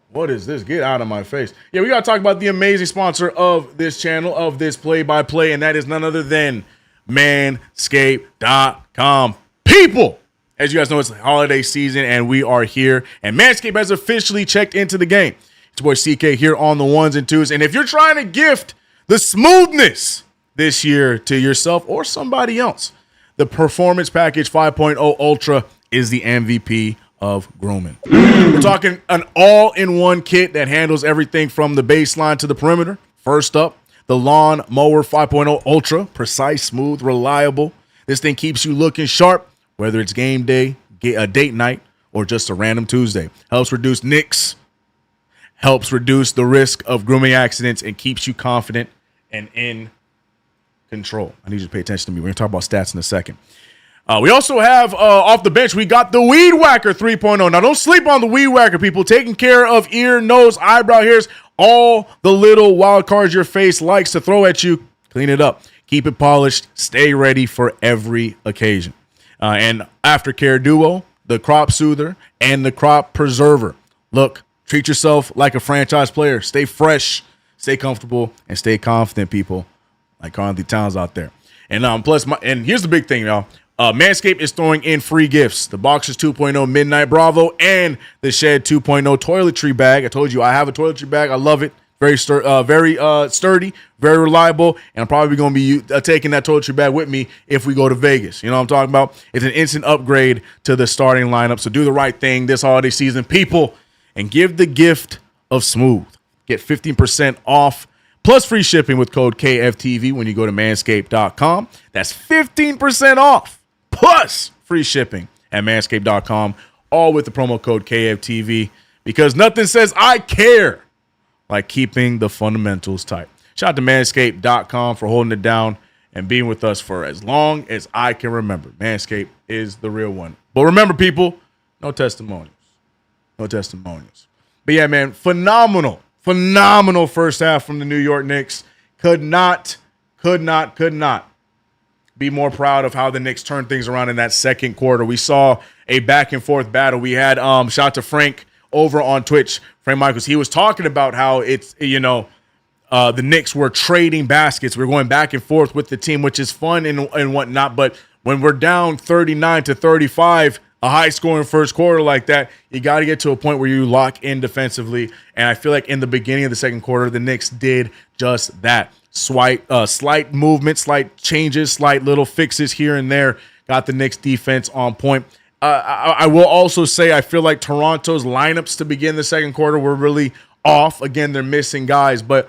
What is this? Get out of my face. Yeah, we got to talk about the amazing sponsor of this channel, of this play-by-play, and that is none other than Manscaped.com. People, as you guys know, it's holiday season, and we are here, and Manscaped has officially checked into the game. It's your boy CK here on the ones and twos, and if you're trying to gift the smoothness this year to yourself or somebody else, the Performance Package 5.0 Ultra is the MVP of grooming. We're talking an all-in-one kit that handles everything from the baseline to the perimeter. First up, the Lawn Mower 5.0 Ultra, precise, smooth, reliable. This thing keeps you looking sharp, whether it's game day, a date night, or just a random Tuesday. Helps reduce nicks, helps reduce the risk of grooming accidents, and keeps you confident and in control. I need you to pay attention to me. We're going to talk about stats in a second. We also have, off the bench, we got the Weed Whacker 3.0. Now, don't sleep on the Weed Whacker, people. Taking care of ear, nose, eyebrow hairs, all the little wild cards your face likes to throw at you. Clean it up. Keep it polished. Stay ready for every occasion. And Aftercare Duo, the Crop Soother, and the Crop Preserver. Look, treat yourself like a franchise player. Stay fresh, stay comfortable, and stay confident, people. Like Carl Anthony Towns out there. And plus, and here's the big thing, y'all. Manscaped is throwing in free gifts. The Boxers 2.0 Midnight Bravo and the Shed 2.0 toiletry bag. I told you I have a toiletry bag. I love it. Very sturdy, very reliable, and I'm probably going to be taking that toiletry bag with me if we go to Vegas. You know what I'm talking about? It's an instant upgrade to the starting lineup, so do the right thing this holiday season, people, and give the gift of smooth. Get 15% off plus free shipping with code KFTV when you go to manscaped.com. That's 15% off plus free shipping at manscaped.com, all with the promo code KFTV, because nothing says I care like keeping the fundamentals tight. Shout out to manscaped.com for holding it down and being with us for as long as I can remember. Manscaped is the real one. But remember, people, no testimonials. No testimonials. But yeah, man, phenomenal first half from the New York Knicks. Could not be more proud of how the Knicks turned things around in that second quarter. We saw a back and forth battle. We had shout out to Frank over on Twitch, Frank Michaels. He was talking about how it's, the Knicks were trading baskets. We're going back and forth with the team, which is fun and whatnot. But when we're down 39-35, a high-scoring first quarter like that, you got to get to a point where you lock in defensively. And I feel like in the beginning of the second quarter, the Knicks did just that. Slight movement, slight changes, slight little fixes here and there got the Knicks defense on point. I will also say I feel like Toronto's lineups to begin the second quarter were really off. Again, they're missing guys, but,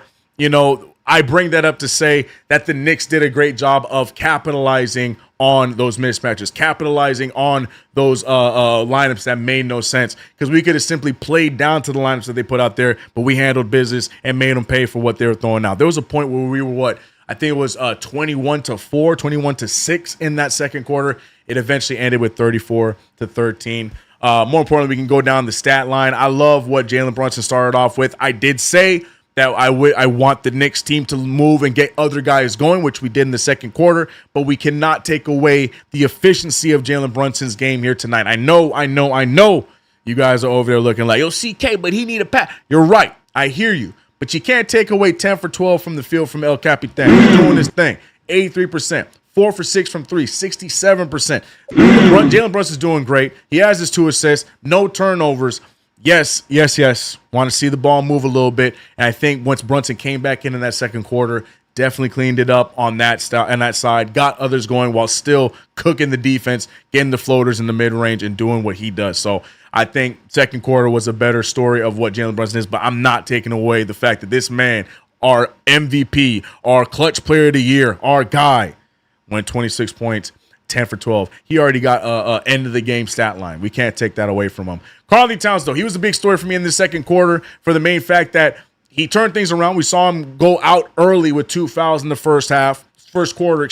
I bring that up to say that the Knicks did a great job of capitalizing on those mismatches, capitalizing on those lineups that made no sense, because we could have simply played down to the lineups that they put out there, but we handled business and made them pay for what they were throwing out. There was a point where we were, I think it was 21-4, 21-6 in that second quarter. It eventually ended with 34-13. More importantly, we can go down the stat line. I love what Jalen Brunson started off with. I did say that I want the Knicks team to move and get other guys going, which we did in the second quarter, but we cannot take away the efficiency of Jalen Brunson's game here tonight. I know you guys are over there looking like, yo, CK, but he need a pass. You're right. I hear you. But you can't take away 10 for 12 from the field from El Capitan. He's doing his thing. 83%. 4 for 6 from 3, 67%. Jalen Brunson's doing great. He has his 2 assists, no turnovers. Yes. Want to see the ball move a little bit. And I think once Brunson came back in that second quarter, definitely cleaned it up on that side, got others going while still cooking the defense, getting the floaters in the mid-range and doing what he does. So I think second quarter was a better story of what Jalen Brunson is, but I'm not taking away the fact that this man, our MVP, our clutch player of the year, our guy, went 26 points, 10 for 12. He already got a end of the game stat line. We can't take that away from him. Karl Towns, though, he was a big story for me in the second quarter for the main fact that he turned things around. We saw him go out early with 2 fouls in the first quarter,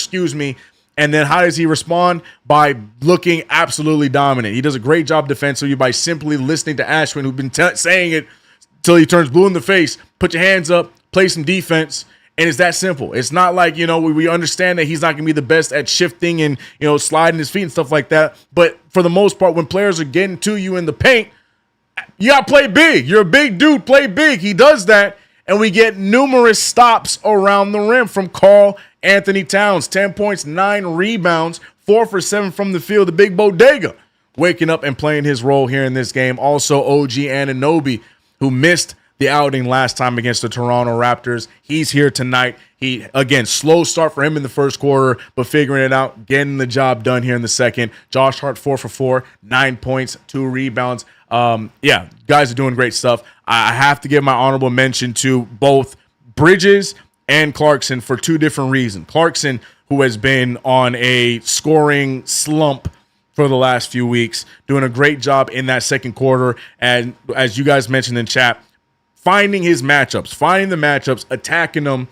And then how does he respond? By looking absolutely dominant. He does a great job defensively by simply listening to Ashwin, who's been saying it till he turns blue in the face. Put your hands up, play some defense. And it's that simple. It's not like, we understand that he's not going to be the best at shifting and, sliding his feet and stuff like that. But for the most part, when players are getting to you in the paint, you got to play big. You're a big dude. Play big. He does that. And we get numerous stops around the rim from Karl Anthony Towns. 10 points, 9 rebounds, 4 for 7 from the field. The big bodega waking up and playing his role here in this game. Also, OG Anunoby, who missed the outing last time against the Toronto Raptors. He's here tonight. Again, slow start for him in the first quarter, but figuring it out, getting the job done here in the second. Josh Hart, 4 for 4, 9 points, 2 rebounds. Guys are doing great stuff. I have to give my honorable mention to both Bridges and Clarkson for 2 different reasons. Clarkson, who has been on a scoring slump for the last few weeks, doing a great job in that second quarter. And as you guys mentioned in chat, finding the matchups, attacking them.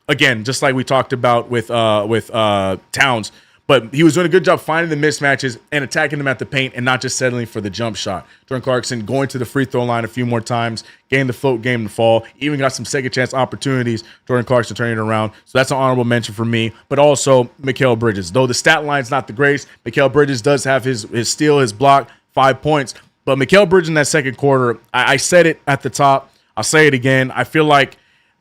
Again, just like we talked about with Towns, but he was doing a good job finding the mismatches and attacking them at the paint and not just settling for the jump shot. Jordan Clarkson going to the free throw line a few more times, getting the float game to fall, even got some second chance opportunities. Jordan Clarkson turning it around. So that's an honorable mention for me, but also Mikal Bridges. Though the stat line's not the greatest, Mikal Bridges does have his steal, his block, 5 points. But Mikal Bridges in that second quarter, I said it at the top. I'll say it again. I feel like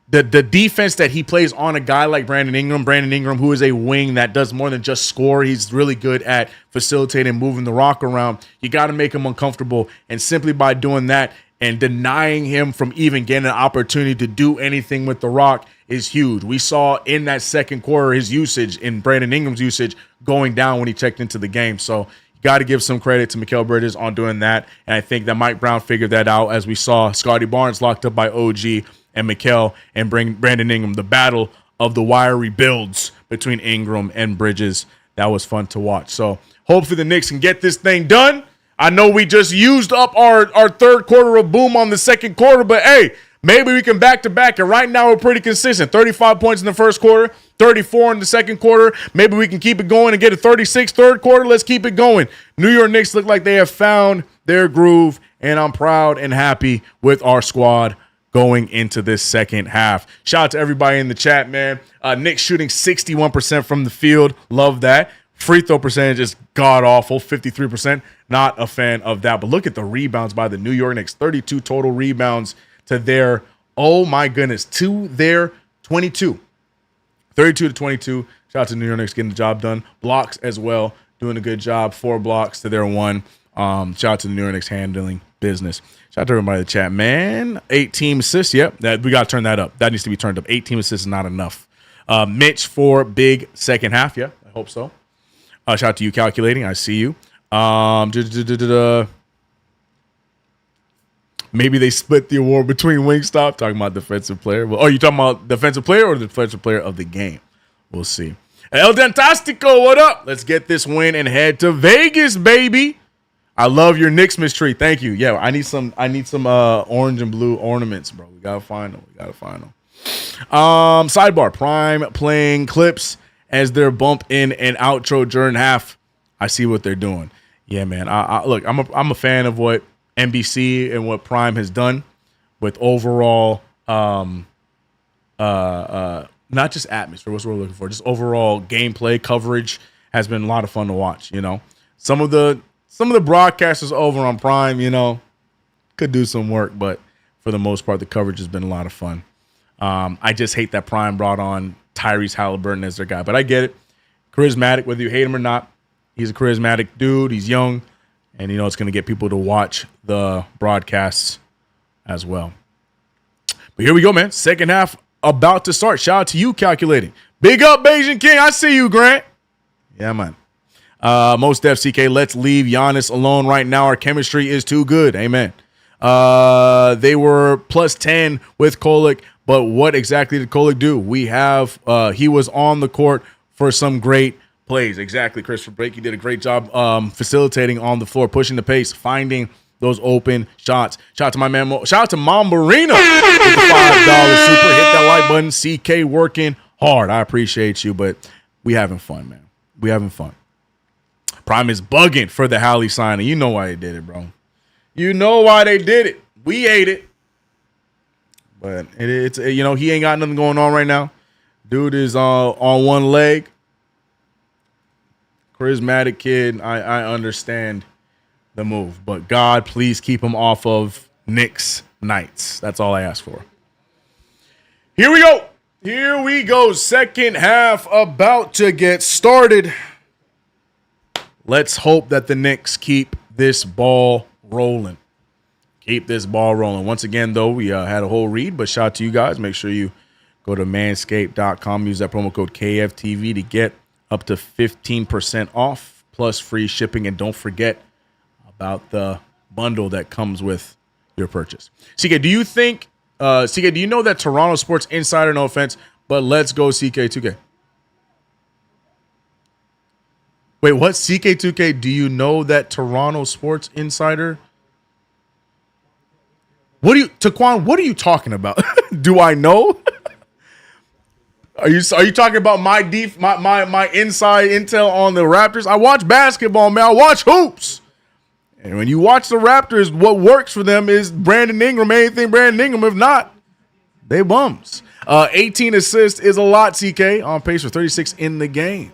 the defense that he plays on a guy like Brandon Ingram, who is a wing that does more than just score. He's really good at facilitating, moving the rock around. You got to make him uncomfortable. And simply by doing that and denying him from even getting an opportunity to do anything with the rock is huge. We saw in that second quarter his usage, in Brandon Ingram's usage, going down when he checked into the game. So you got to give some credit to Mikal Bridges on doing that. And I think that Mike Brown figured that out, as we saw Scotty Barnes locked up by OG and Mikal and bring Brandon Ingram, the battle of the wiry builds between Ingram and Bridges. That was fun to watch. So hopefully the Knicks can get this thing done. I know we just used up our third quarter of boom on the second quarter, but hey, maybe we can back-to-back. And right now we're pretty consistent. 35 points in the first quarter, 34 in the second quarter. Maybe we can keep it going and get a 36 third quarter. Let's keep it going. New York Knicks look like they have found their groove, and I'm proud and happy with our squad going into this second half. Shout out to everybody in the chat, man. Knicks shooting 61% from the field. Love that. Free throw percentage is god-awful, 53%. Not a fan of that. But look at the rebounds by the New York Knicks. 32 total rebounds to their, oh my goodness, to their 22. 32 to 22. Shout out to New York Knicks getting the job done. Blocks as well, doing a good job. 4 blocks to their 1. Shout out to the New York Knicks handling business. Shout out to everybody in the chat, man. 8 team assists. Yep, we got to turn that up. That needs to be turned up. 8 team assists is not enough. Mitch for big second half. Yeah, I hope so. Shout out to you calculating. I see you. Maybe they split the award between Wingstop. Talking about defensive player. Well, you talking about defensive player or the defensive player of the game? We'll see. El Dentastico, what up? Let's get this win and head to Vegas, baby. I love your Knicks mystery. Thank you. Yeah, I need some orange and blue ornaments, bro. We gotta find them. Sidebar: Prime playing clips as their bump in and outro during half. I see what they're doing. Yeah, man. Look, I'm a fan of what NBC and what Prime has done with overall, not just atmosphere. What's what we're looking for? Just overall gameplay coverage has been a lot of fun to watch. You know, some of the broadcasters over on Prime, you know, could do some work, but for the most part, the coverage has been a lot of fun. I just hate that Prime brought on Tyrese Halliburton as their guy, but I get it. Charismatic, whether you hate him or not. He's a charismatic dude. He's young, and you know it's going to get people to watch the broadcasts as well. But here we go, man. Second half about to start. Shout out to you calculating. Big up, Beijing King. I see you, Grant. Yeah, man. Most Def CK, let's leave Giannis alone right now. Our chemistry is too good. Amen. They were plus 10 with Kolek, but what exactly did Kolek do? He was on the court for some great plays. Exactly, Christopher Blake. He did a great job facilitating on the floor, pushing the pace, finding those open shots. Shout out to my man. Shout out to Mambarina with the $5 super. Hit that like button. CK working hard. I appreciate you, but we having fun, man. We having fun. Prime is bugging for the Hallie signing. You know why they did it, bro. You know why they did it. We ate it. But it's he ain't got nothing going on right now. Dude is on one leg. Charismatic kid. I understand the move. But God, please keep him off of Knicks nights. That's all I ask for. Here we go. Here we go. Second half about to get started. Let's hope that the Knicks keep this ball rolling. Keep this ball rolling. Once again, though, we had a whole read, but shout out to you guys. Make sure you go to manscaped.com. Use that promo code KFTV to get up to 15% off plus free shipping. And don't forget about the bundle that comes with your purchase. CK, do you know that Toronto Sports Insider, no offense, but let's go CK2K. Wait, what? CK2K, do you know that Toronto Sports Insider? Taquan, what are you talking about? Do I know? Are you talking about my inside intel on the Raptors? I watch basketball, man. I watch hoops. And when you watch the Raptors, what works for them is Brandon Ingram, anything Brandon Ingram. If not, they bums. 18 assists is a lot, CK, on pace for 36 in the game.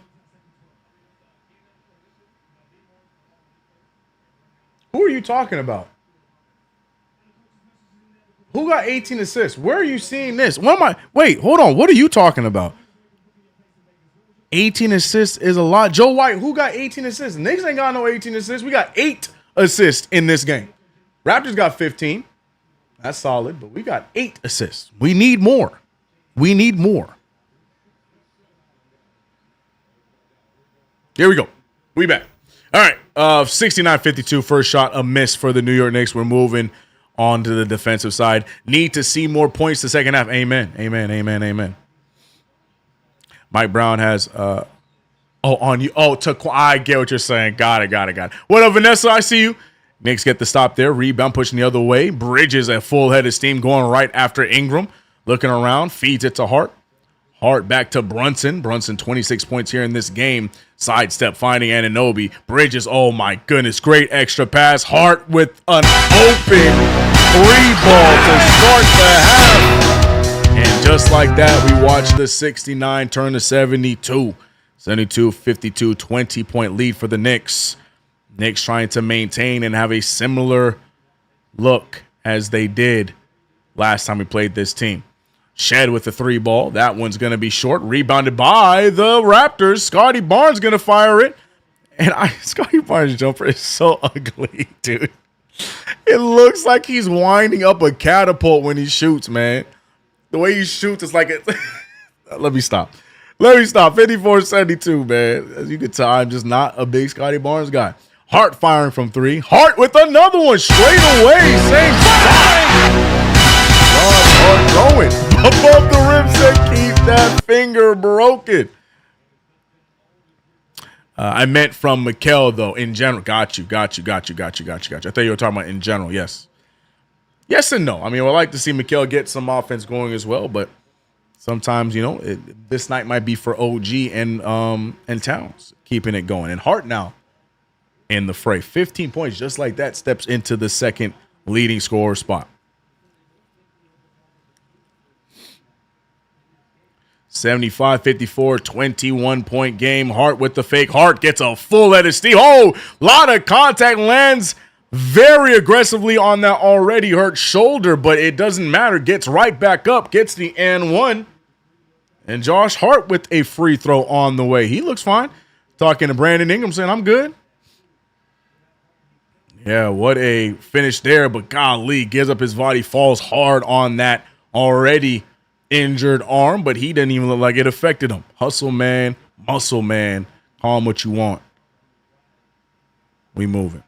Who are you talking about? Who got 18 assists? Where are you seeing this? What am I? Wait, hold on. What are you talking about? 18 assists is a lot. Joe White, who got 18 assists? Knicks ain't got no 18 assists. We got 8 assists in this game. Raptors got 15. That's solid, but we got 8 assists. We need more. We need more. Here we go. We back. All right. 69-52, first shot, a miss for the New York Knicks. We're moving on to the defensive side. Need to see more points the second half. Amen. Amen. Amen. Amen. Mike Brown has on you. Oh, I get what you're saying. Got it. What up, Vanessa? I see you. Knicks get the stop there. Rebound pushing the other way. Bridges at full head of steam going right after Ingram. Looking around, feeds it to Hart. Hart back to Brunson. Brunson 26 points here in this game. Sidestep finding Anunoby. Bridges, oh my goodness, great extra pass. Hart with an open 3-ball to start the half. And just like that, we watch the 69 turn to 72. 72-52, 20-point lead for the Knicks. Knicks trying to maintain and have a similar look as they did last time we played this team. Shed with the 3-ball. That one's going to be short. Rebounded by the Raptors. Scotty Barnes going to fire it. And Scotty Barnes' jumper is so ugly, dude. It looks like he's winding up a catapult when he shoots, man. The way he shoots is like it. Let me stop. 54-72, man. As you can tell, I'm just not a big Scotty Barnes guy. Hart firing from 3. Hart with another one straight away. Same spot. Hart going above the rim, said keep that finger broken. I meant from Mikal, though, in general. Got you. I thought you were talking about in general, yes. Yes and no. I mean, I would like to see Mikal get some offense going as well, but sometimes, this night might be for OG and Towns keeping it going. And Hart now in the fray. 15 points, just like that, steps into the second leading scorer spot. 75-54, 21-point game. Hart with the fake. Hart gets a full head of steam. Oh, lot of contact, lands very aggressively on that already hurt shoulder, but it doesn't matter. Gets right back up, gets the and one. And Josh Hart with a free throw on the way. He looks fine. Talking to Brandon Ingram saying, I'm good. Yeah, what a finish there, but golly, gives up his body, falls hard on that already injured arm, but he didn't even look like it affected him. Hustle man, muscle man, call him what you want. We moving.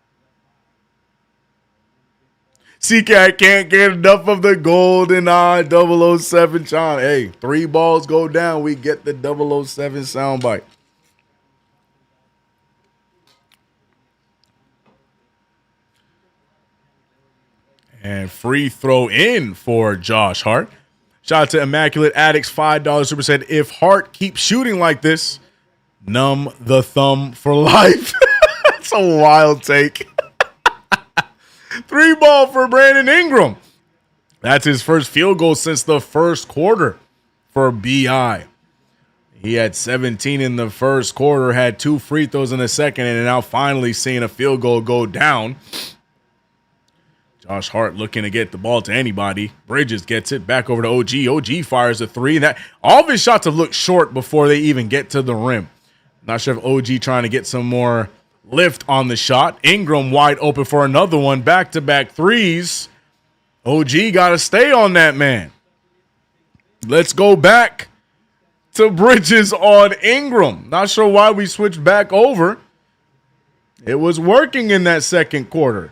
CK, I can't get enough of the golden eye 007 chime. Hey, 3 balls go down, we get the 007 soundbite. And free throw in for Josh Hart. Shout out to Immaculate Addicts, $5 super said, if Hart keeps shooting like this, numb the thumb for life. That's a wild take. 3-ball for Brandon Ingram. That's his first field goal since the first quarter for BI. He had 17 in the first quarter, had 2 free throws in the second, and now finally seeing a field goal go down. Josh Hart looking to get the ball to anybody. Bridges gets it back over to OG. OG fires a 3. That all of his shots have looked short before they even get to the rim. Not sure if OG trying to get some more lift on the shot. Ingram wide open for another one. Back-to-back 3s. OG got to stay on that man. Let's go back to Bridges on Ingram. Not sure why we switched back over. It was working in that second quarter.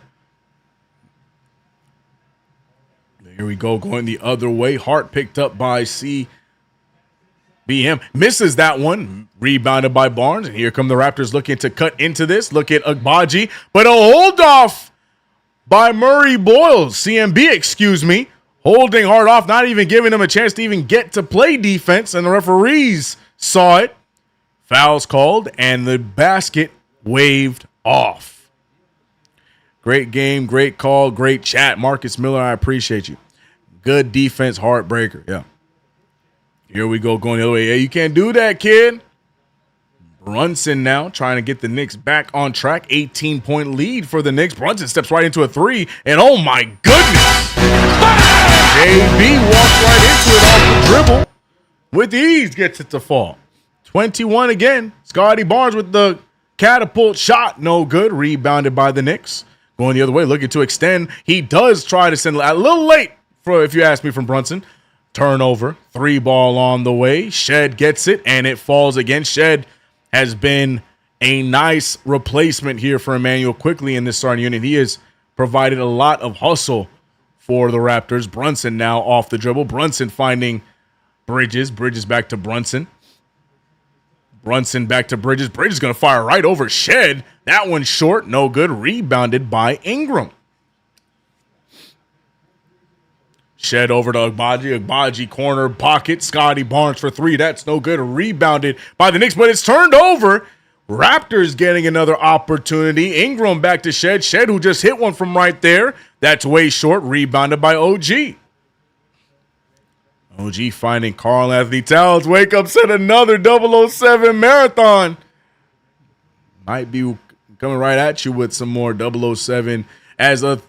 Here we go, going the other way. Hart picked up by CBM. Misses that one. Rebounded by Barnes. And here come the Raptors looking to cut into this. Look at Agbaji. But a hold off by Murray Boyle. CMB, excuse me. Holding Hart off, not even giving him a chance to even get to play defense. And the referees saw it. Fouls called. And the basket waved off. Great game, great call, great chat. Marcus Miller, I appreciate you. Good defense, heartbreaker. Yeah. Here we go, going the other way. Hey, you can't do that, kid. Brunson now trying to get the Knicks back on track. 18-point lead for the Knicks. Brunson steps right into a 3, and oh my goodness. dribble. With ease, gets it to fall. 21 again. Scotty Barnes with the catapult shot. No good. Rebounded by the Knicks. Going the other way, looking to extend. He does try to send a little late, for if you ask me, from Brunson. Turnover. 3-ball on the way. Shed gets it, and it falls again. Shed has been a nice replacement here for Emmanuel Quickly in this starting unit. He has provided a lot of hustle for the Raptors. Brunson now off the dribble. Brunson finding Bridges. Bridges back to Brunson. Brunson back to Bridges. Bridges going to fire right over Shed. That one's short. No good. Rebounded by Ingram. Shed over to Agbaji. Agbaji corner pocket. Scotty Barnes for 3. That's no good. Rebounded by the Knicks, but it's turned over. Raptors getting another opportunity. Ingram back to Shed. Shed, who just hit one from right there. That's way short. Rebounded by OG. OG finding Karl Anthony Towns. Wake up, set another 007 marathon. Might be coming right at you with some more 007 as the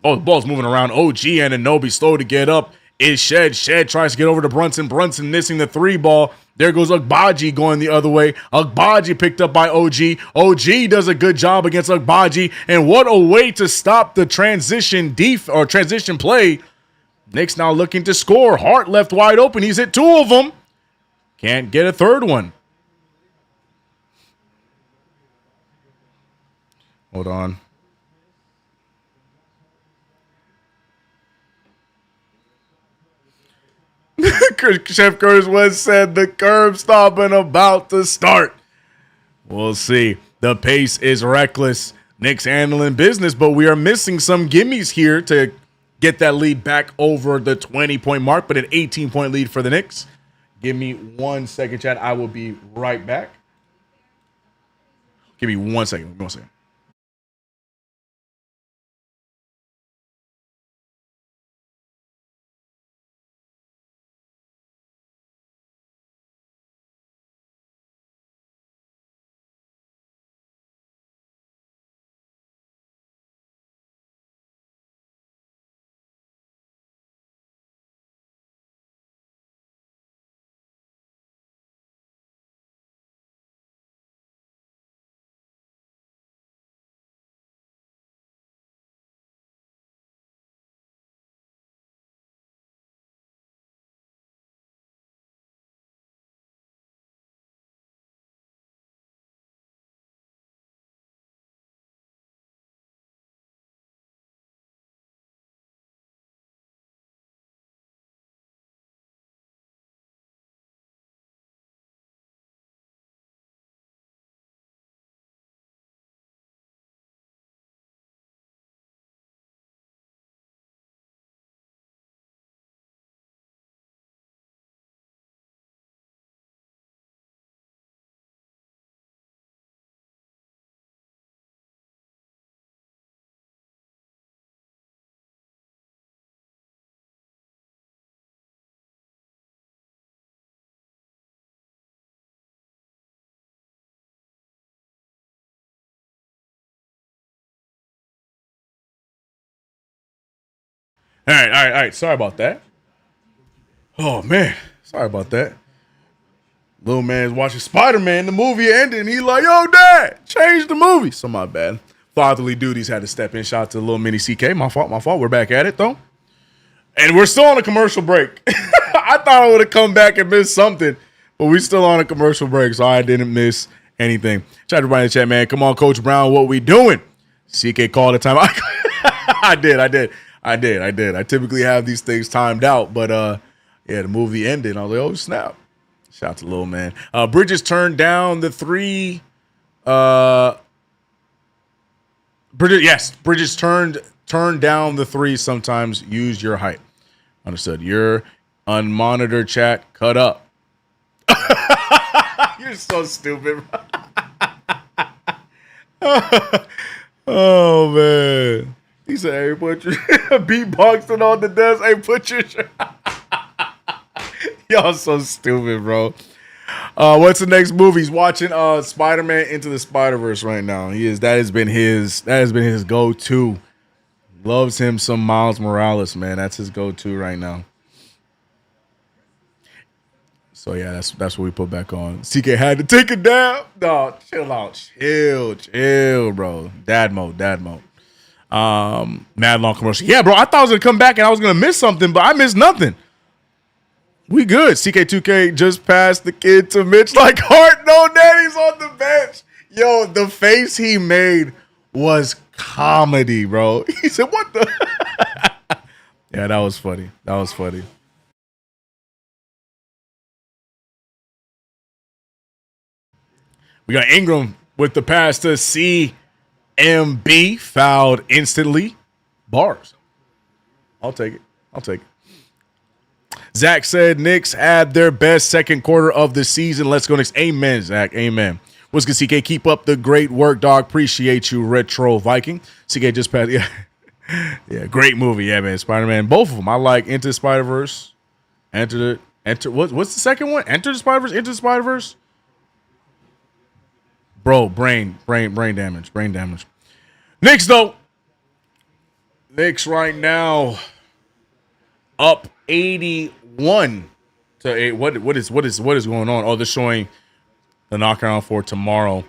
ball's moving around. OG and Anunoby slow to get up. Is Shed. Shed tries to get over to Brunson. Brunson missing the 3-ball. There goes Agbaji going the other way. Agbaji picked up by OG. OG does a good job against Agbaji. And what a way to stop the transition play. Knicks now looking to score. Hart left wide open. He's hit 2 of them. Can't get a third one. Hold on. Chef Curtis West said the curb stomping about to start. We'll see. The pace is reckless. Knicks handling business, but we are missing some gimmies here to get that lead back over the 20-point mark, but an 18-point lead for the Knicks. Give me 1 second, chat. I will be right back. Give me 1 second. 1 second. All right. Sorry about that. Oh, man. Sorry about that. Little man's watching Spider-Man. The movie ended, and he like, yo, Dad, change the movie. So my bad. Fatherly duties had to step in. Shout out to little mini CK. My fault. We're back at it, though. And we're still on a commercial break. I thought I would have come back and missed something, but we're still on a commercial break, so I didn't miss anything. Shout out to everybody in the chat, man. Come on, Coach Brown, what we doing? CK called the time. I did. I typically have these things timed out, but the movie ended. I was like, oh, snap. Shout out to Lil Man. Bridges turned down the 3. Bridges turned down the 3 sometimes. Use your height. Understood. Your unmonitored chat cut up. You're so stupid. Oh, man. He said, hey, put your beatboxing on the desk. Hey, put your Y'all so stupid, bro. What's the next movie? He's watching Spider-Man Into the Spider-Verse right now. That has been his go-to. Loves him some Miles Morales, man. That's his go-to right now. So yeah, that's what we put back on. CK had to take it down. No, chill out. Chill, bro. Dad mode. Mad long commercial. Yeah, bro. I thought I was gonna come back and I was gonna miss something, but I missed nothing. We good. CK2K just passed the kid to Mitch like Hart. No daddy's on the bench. Yo, the face he made was comedy, bro. He said, what the? Yeah, that was funny. We got Ingram with the pass to CMB, fouled instantly. Bars. I'll take it. Zach said Knicks had their best second quarter of the season. Let's go Knicks. Amen, Zach. Amen. What's good, CK? Keep up the great work, dog. Appreciate you, Retro Viking. CK just passed. Yeah. Yeah, great movie. Yeah, man. Spider-Man. Both of them. I like Into the Spider-Verse. What's the second one? Into the Spider-Verse? Bro, brain damage. Knicks, though. Knicks right now up 81 to 8. What is going on? Oh, they're showing the knockout for tomorrow.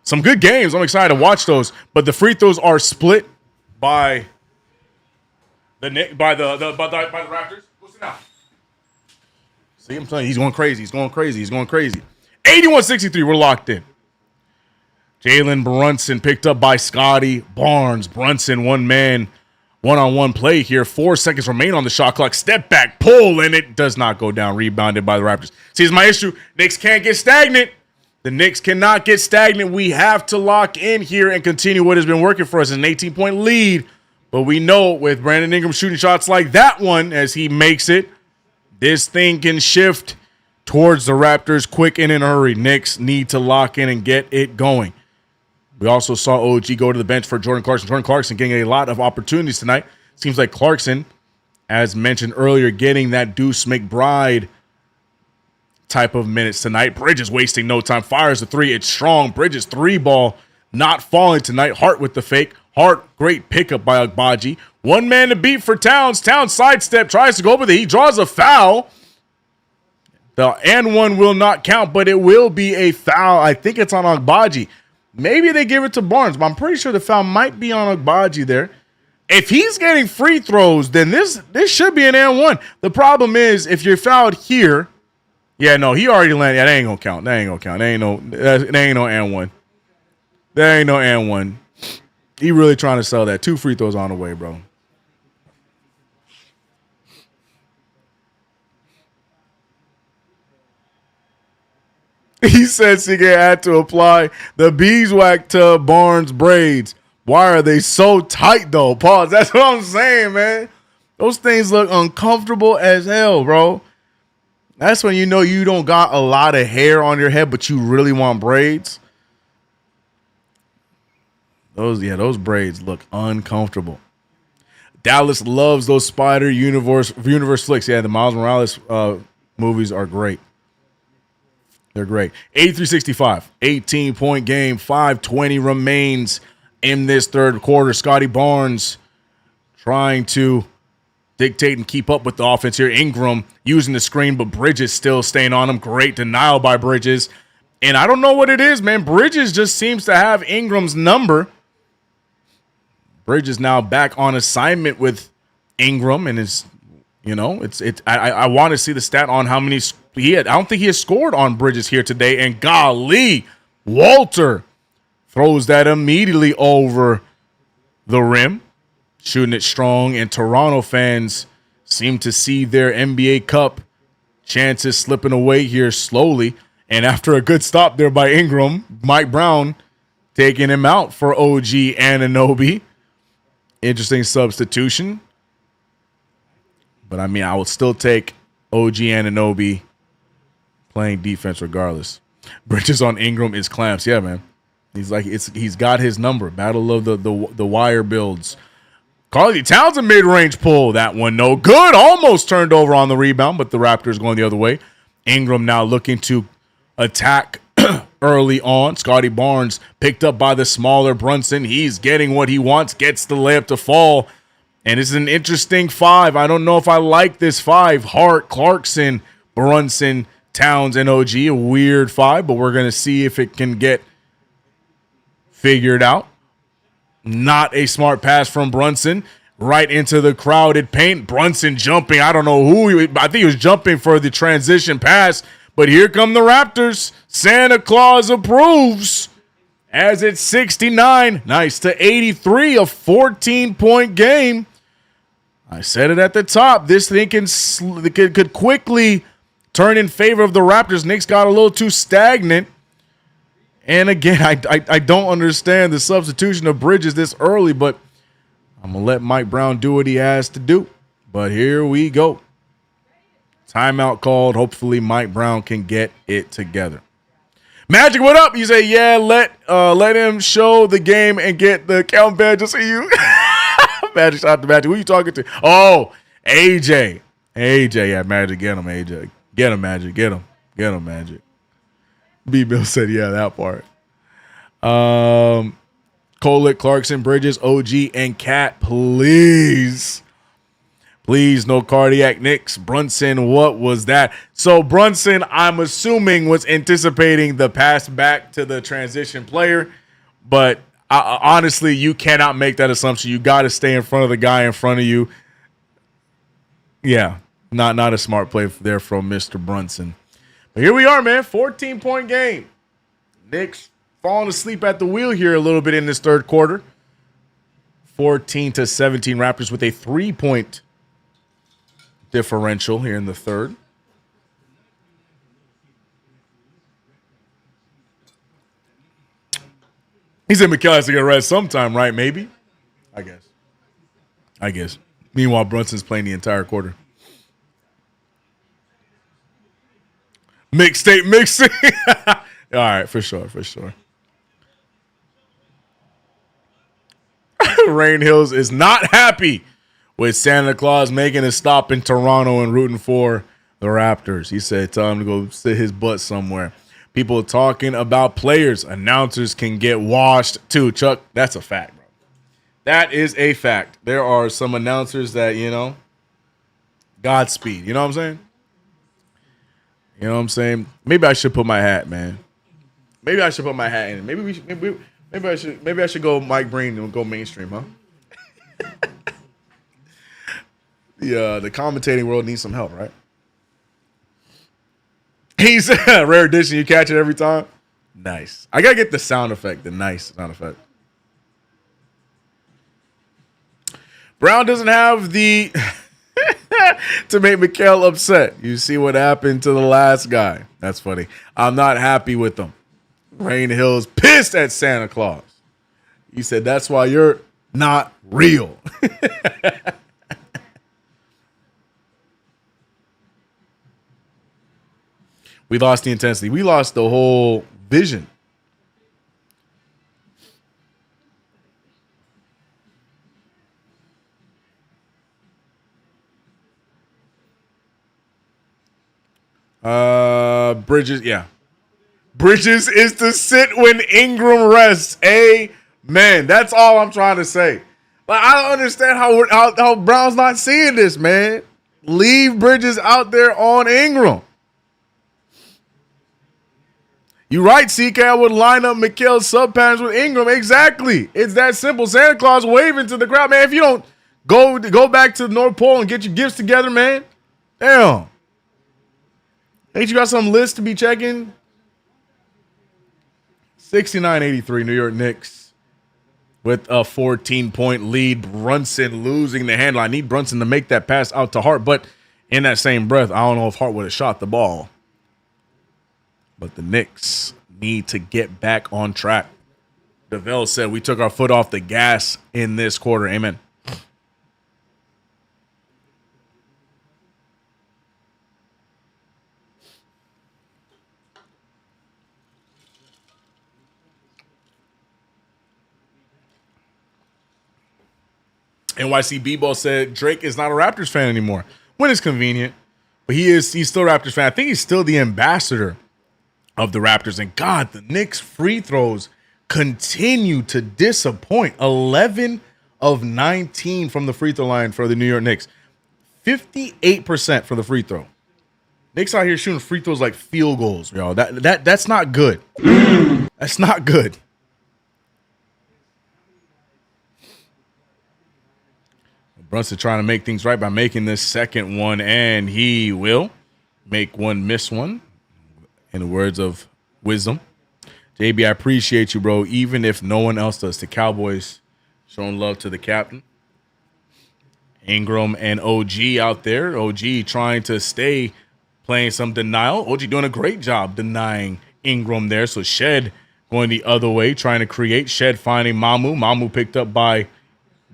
Some good games. I'm excited to watch those. But the free throws are split by the Raptors. What's it now? See, I'm telling you, he's going crazy. 81-63. We're locked in. Jalen Brunson picked up by Scotty Barnes. Brunson, one-on-one play here. 4 seconds remain on the shot clock. Step back, pull, and it does not go down. Rebounded by the Raptors. See, here's my issue. Knicks can't get stagnant. The Knicks cannot get stagnant. We have to lock in here and continue what has been working for us. An 18-point lead. But we know with Brandon Ingram shooting shots like that one as he makes it, this thing can shift towards the Raptors quick and in a hurry. Knicks need to lock in and get it going. We also saw OG go to the bench for Jordan Clarkson. Jordan Clarkson getting a lot of opportunities tonight. Seems like Clarkson, as mentioned earlier, getting that Deuce McBride type of minutes tonight. Bridges wasting no time. Fires the three. It's strong. Bridges 3-ball not falling tonight. Hart with the fake. Hart, great pickup by Agbaji. One man to beat for Towns. Towns sidestep, tries to go over he draws a foul. The and one will not count, but it will be a foul. I think it's on Agbaji. Maybe they give it to Barnes, but I'm pretty sure the foul might be on Agbaji there. If he's getting free throws, then this should be an and one. The problem is if you're fouled here, yeah, no, he already landed. Yeah, that ain't gonna count. That ain't no and one. There ain't no and one. He really trying to sell that. 2 free throws on the way, bro. He said CK had to apply the beeswax to Barnes' braids. Why are they so tight, though? Pause. That's what I'm saying, man. Those things look uncomfortable as hell, bro. That's when you know you don't got a lot of hair on your head, but you really want braids. Those braids look uncomfortable. Dallas loves those Spider Universe flicks. Yeah, the Miles Morales movies are great. They're great. 83-65, 18-point game. 5:20 remains in this third quarter. Scotty Barnes trying to dictate and keep up with the offense here. Ingram using the screen, but Bridges still staying on him. Great denial by Bridges. And I don't know what it is, man. Bridges just seems to have Ingram's number. Bridges now back on assignment with Ingram, and I want to see the stat on how many he had. I don't think he has scored on Bridges here today. And golly, Walter throws that immediately over the rim, shooting it strong. And Toronto fans seem to see their NBA Cup chances slipping away here slowly. And after a good stop there by Ingram, Mike Brown taking him out for OG Anunoby. Interesting substitution. But, I mean, I would still take OG Anunoby playing defense regardless. Bridges on Ingram is clamps. Yeah, man. He's got his number. Battle of the wire builds. Karl-Anthony Towns a mid-range pull. That one no good. Almost turned over on the rebound, but the Raptors going the other way. Ingram now looking to attack early on. Scotty Barnes picked up by the smaller Brunson. He's getting what he wants, gets the layup to fall. And this is an interesting 5. I don't know if I like this 5. Hart, Clarkson, Brunson, Towns and OG, a weird five, but we're going to see if it can get figured out. Not a smart pass from Brunson right into the crowded paint. Brunson jumping. I don't know I think he was jumping for the transition pass, but here come the Raptors. Santa Claus approves as it's 69. Nice to 83, a 14-point game. I said it at the top. This thing could quickly turn in favor of the Raptors. Knicks got a little too stagnant. And again, I don't understand the substitution of Bridges this early, but I'm going to let Mike Brown do what he has to do. But here we go. Timeout called. Hopefully Mike Brown can get it together. Magic, what up? You say, yeah, let him show the game and get the count badge. Just see you. Magic, shout out to Magic. Who you talking to? Oh, AJ. AJ, yeah, Magic, get him, AJ. Get him, Magic, get him. Get him, Magic. B-Bill said, yeah, that part. Colett, Clarkson, Bridges, OG, and Cat, please. Please, no cardiac Knicks. Brunson, what was that? So Brunson, I'm assuming, was anticipating the pass back to the transition player, but honestly, you cannot make that assumption. You got to stay in front of the guy in front of you. Yeah, not a smart play there from Mr. Brunson. But here we are, man. 14-point game. Knicks falling asleep at the wheel here a little bit in this third quarter. 14-17 Raptors with a 3-point differential here in the third. He said Mikal has to get rest sometime, right? Maybe. I guess. Meanwhile, Brunson's playing the entire quarter. Mixtape mixing. All right, for sure. Rain Hills is not happy with Santa Claus making a stop in Toronto and rooting for the Raptors. He said, tell him to go sit his butt somewhere. People talking about players. Announcers can get washed too. Chuck, that's a fact, bro. That is a fact. There are some announcers that, Godspeed. You know what I'm saying? Maybe I should put my hat, man. Maybe I should put my hat in. Maybe I should go Mike Breen and go mainstream, huh? The commentating world needs some help, right? He said, rare edition, you catch it every time. Nice. I gotta get the sound effect, the nice sound effect. Brown doesn't have the to make Mikal upset. You see what happened to the last guy. That's funny. I'm not happy with them. Rain Hill's pissed at Santa Claus. He said, that's why you're not real. We lost the intensity. We lost the whole vision. Bridges, yeah. Bridges is to sit when Ingram rests. Amen. That's all I'm trying to say. But I don't understand how Brown's not seeing this, man. Leave Bridges out there on Ingram. You're right, CK. I would line up Mikal's sub patterns with Ingram. Exactly. It's that simple. Santa Claus waving to the crowd. Man, if you don't go back to the North Pole and get your gifts together, man. Damn. Ain't you got some list to be checking? 69-83 New York Knicks with a 14-point lead. Brunson losing the handle. I need Brunson to make that pass out to Hart, but in that same breath, I don't know if Hart would have shot the ball. But the Knicks need to get back on track. DeVille said we took our foot off the gas in this quarter. Amen. NYC B-Ball said Drake is not a Raptors fan anymore. When it's convenient. But he's still a Raptors fan. I think he's still the ambassador of the Raptors. And God, the Knicks free throws continue to disappoint. 11 of 19 from the free throw line for the New York Knicks. 58% for the free throw. Knicks out here shooting free throws like field goals, y'all. That's not good. That's not good. Brunson trying to make things right by making this second one, and he will make one, miss one. In the words of wisdom. JB, I appreciate you, bro, even if no one else does. The Cowboys showing love to the captain. Ingram and OG out there. OG trying to stay playing some denial. OG doing a great job denying Ingram there. So Shed going the other way, trying to create. Shed finding Mamu. Mamu picked up by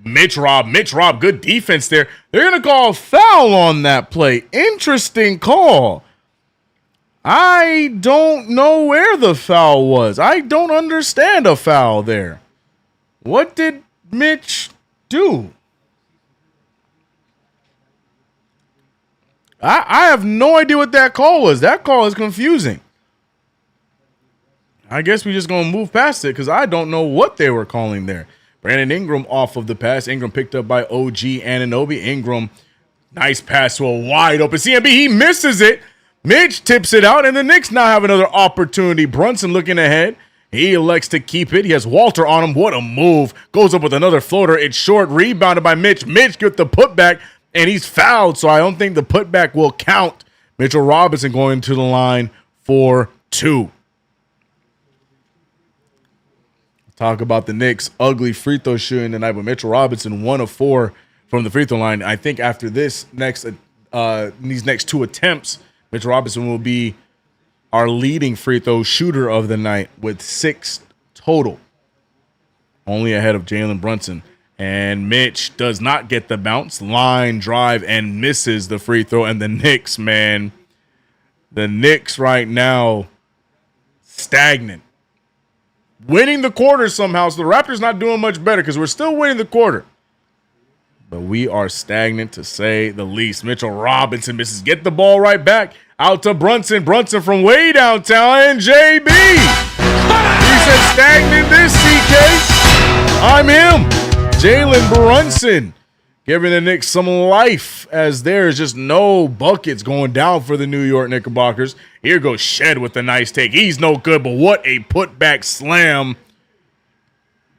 Mitch Rob. Mitch Rob, good defense there. They're going to call a foul on that play. Interesting call. I don't know where the foul was. I don't understand a foul there. What did Mitch do? I have no idea what that call was. That call is confusing. I guess we're just going to move past it because I don't know what they were calling there. Brandon Ingram off of the pass. Ingram picked up by OG Anunoby. Ingram, nice pass to a wide open CMB. He misses it. Mitch tips it out, and the Knicks now have another opportunity. Brunson looking ahead. He elects to keep it. He has Walter on him. What a move. Goes up with another floater. It's short. Rebounded by Mitch. Mitch gets the putback, and he's fouled, so I don't think the putback will count. Mitchell Robinson going to the line for 2. Talk about the Knicks' ugly free throw shooting tonight, but Mitchell Robinson 1 of 4 from the free throw line. I think after these next 2 attempts, Mitchell Robinson will be our leading free throw shooter of the night with 6 total, only ahead of Jalen Brunson. And Mitch does not get the bounce, line drive, and misses the free throw. And the Knicks, man, the Knicks right now, stagnant. Winning the quarter somehow. So the Raptors not doing much better because we're still winning the quarter. But we are stagnant to say the least. Mitchell Robinson misses. Get the ball right back. Out to Brunson. Brunson from way downtown. And JB. He said stagnant this, CK. I'm him. Jalen Brunson giving the Knicks some life as there's just no buckets going down for the New York Knickerbockers. Here goes Shed with a nice take. He's no good, but what a putback slam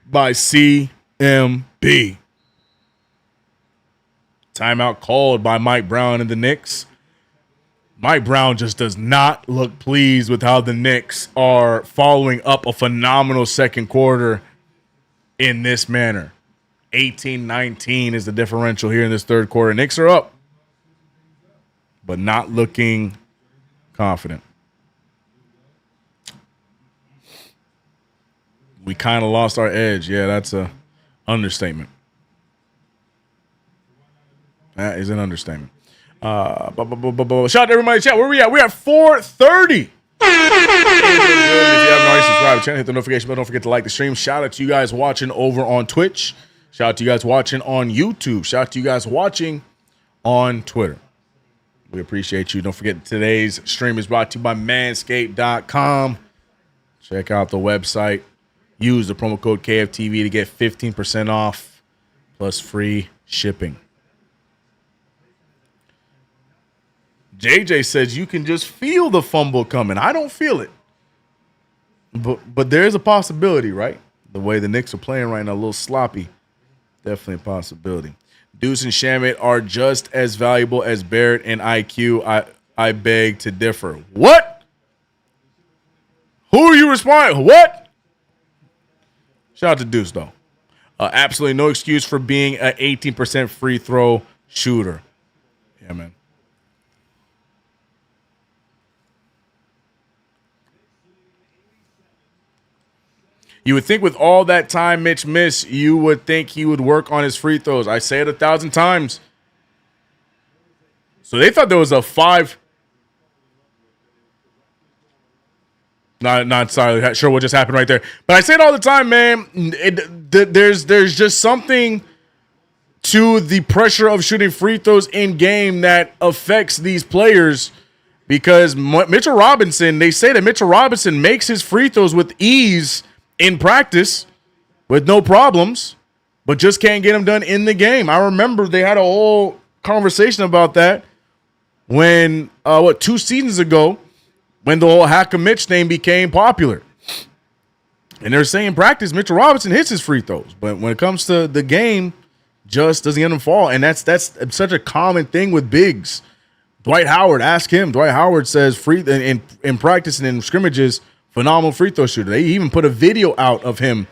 by CMB. Timeout called by Mike Brown and the Knicks. Mike Brown just does not look pleased with how the Knicks are following up a phenomenal second quarter in this manner. 18-19 is the differential here in this third quarter. Knicks are up, but not looking confident. We kind of lost our edge. Yeah, that's an understatement. That is an understatement. Shout out to everybody in chat. Where we at? We're at 4:30. If you haven't already subscribed to the channel, hit the notification bell. Don't forget to like the stream. Shout out to you guys watching over on Twitch. Shout out to you guys watching on YouTube. Shout out to you guys watching on Twitter. We appreciate you. Don't forget today's stream is brought to you by manscaped.com. Check out the website. Use the promo code KFTV to get 15% off plus free shipping. JJ says you can just feel the fumble coming. I don't feel it. But there is a possibility, right? The way the Knicks are playing right now, a little sloppy. Definitely a possibility. Deuce and Shamit are just as valuable as Barrett and IQ. I beg to differ. What? Who are you responding? What? Shout out to Deuce, though. Absolutely no excuse for being an 18% free throw shooter. Yeah, man. You would think with all that time Mitch missed, you would think he would work on his free throws. I say it 1,000 times. So they thought there was a 5. Not entirely sure what just happened right there. But I say it all the time, man. There's just something to the pressure of shooting free throws in game that affects these players. Because Mitchell Robinson, they say that Mitchell Robinson makes his free throws with ease in practice with no problems, but just can't get them done in the game. I remember they had a whole conversation about that when, 2 seasons ago, when the whole Hack a Mitch thing became popular. And they're saying in practice, Mitchell Robinson hits his free throws. But when it comes to the game, just doesn't get them fall. And that's such a common thing with bigs. Dwight Howard, ask him. Dwight Howard says in practice and in scrimmages, phenomenal free throw shooter. They even put a video out of him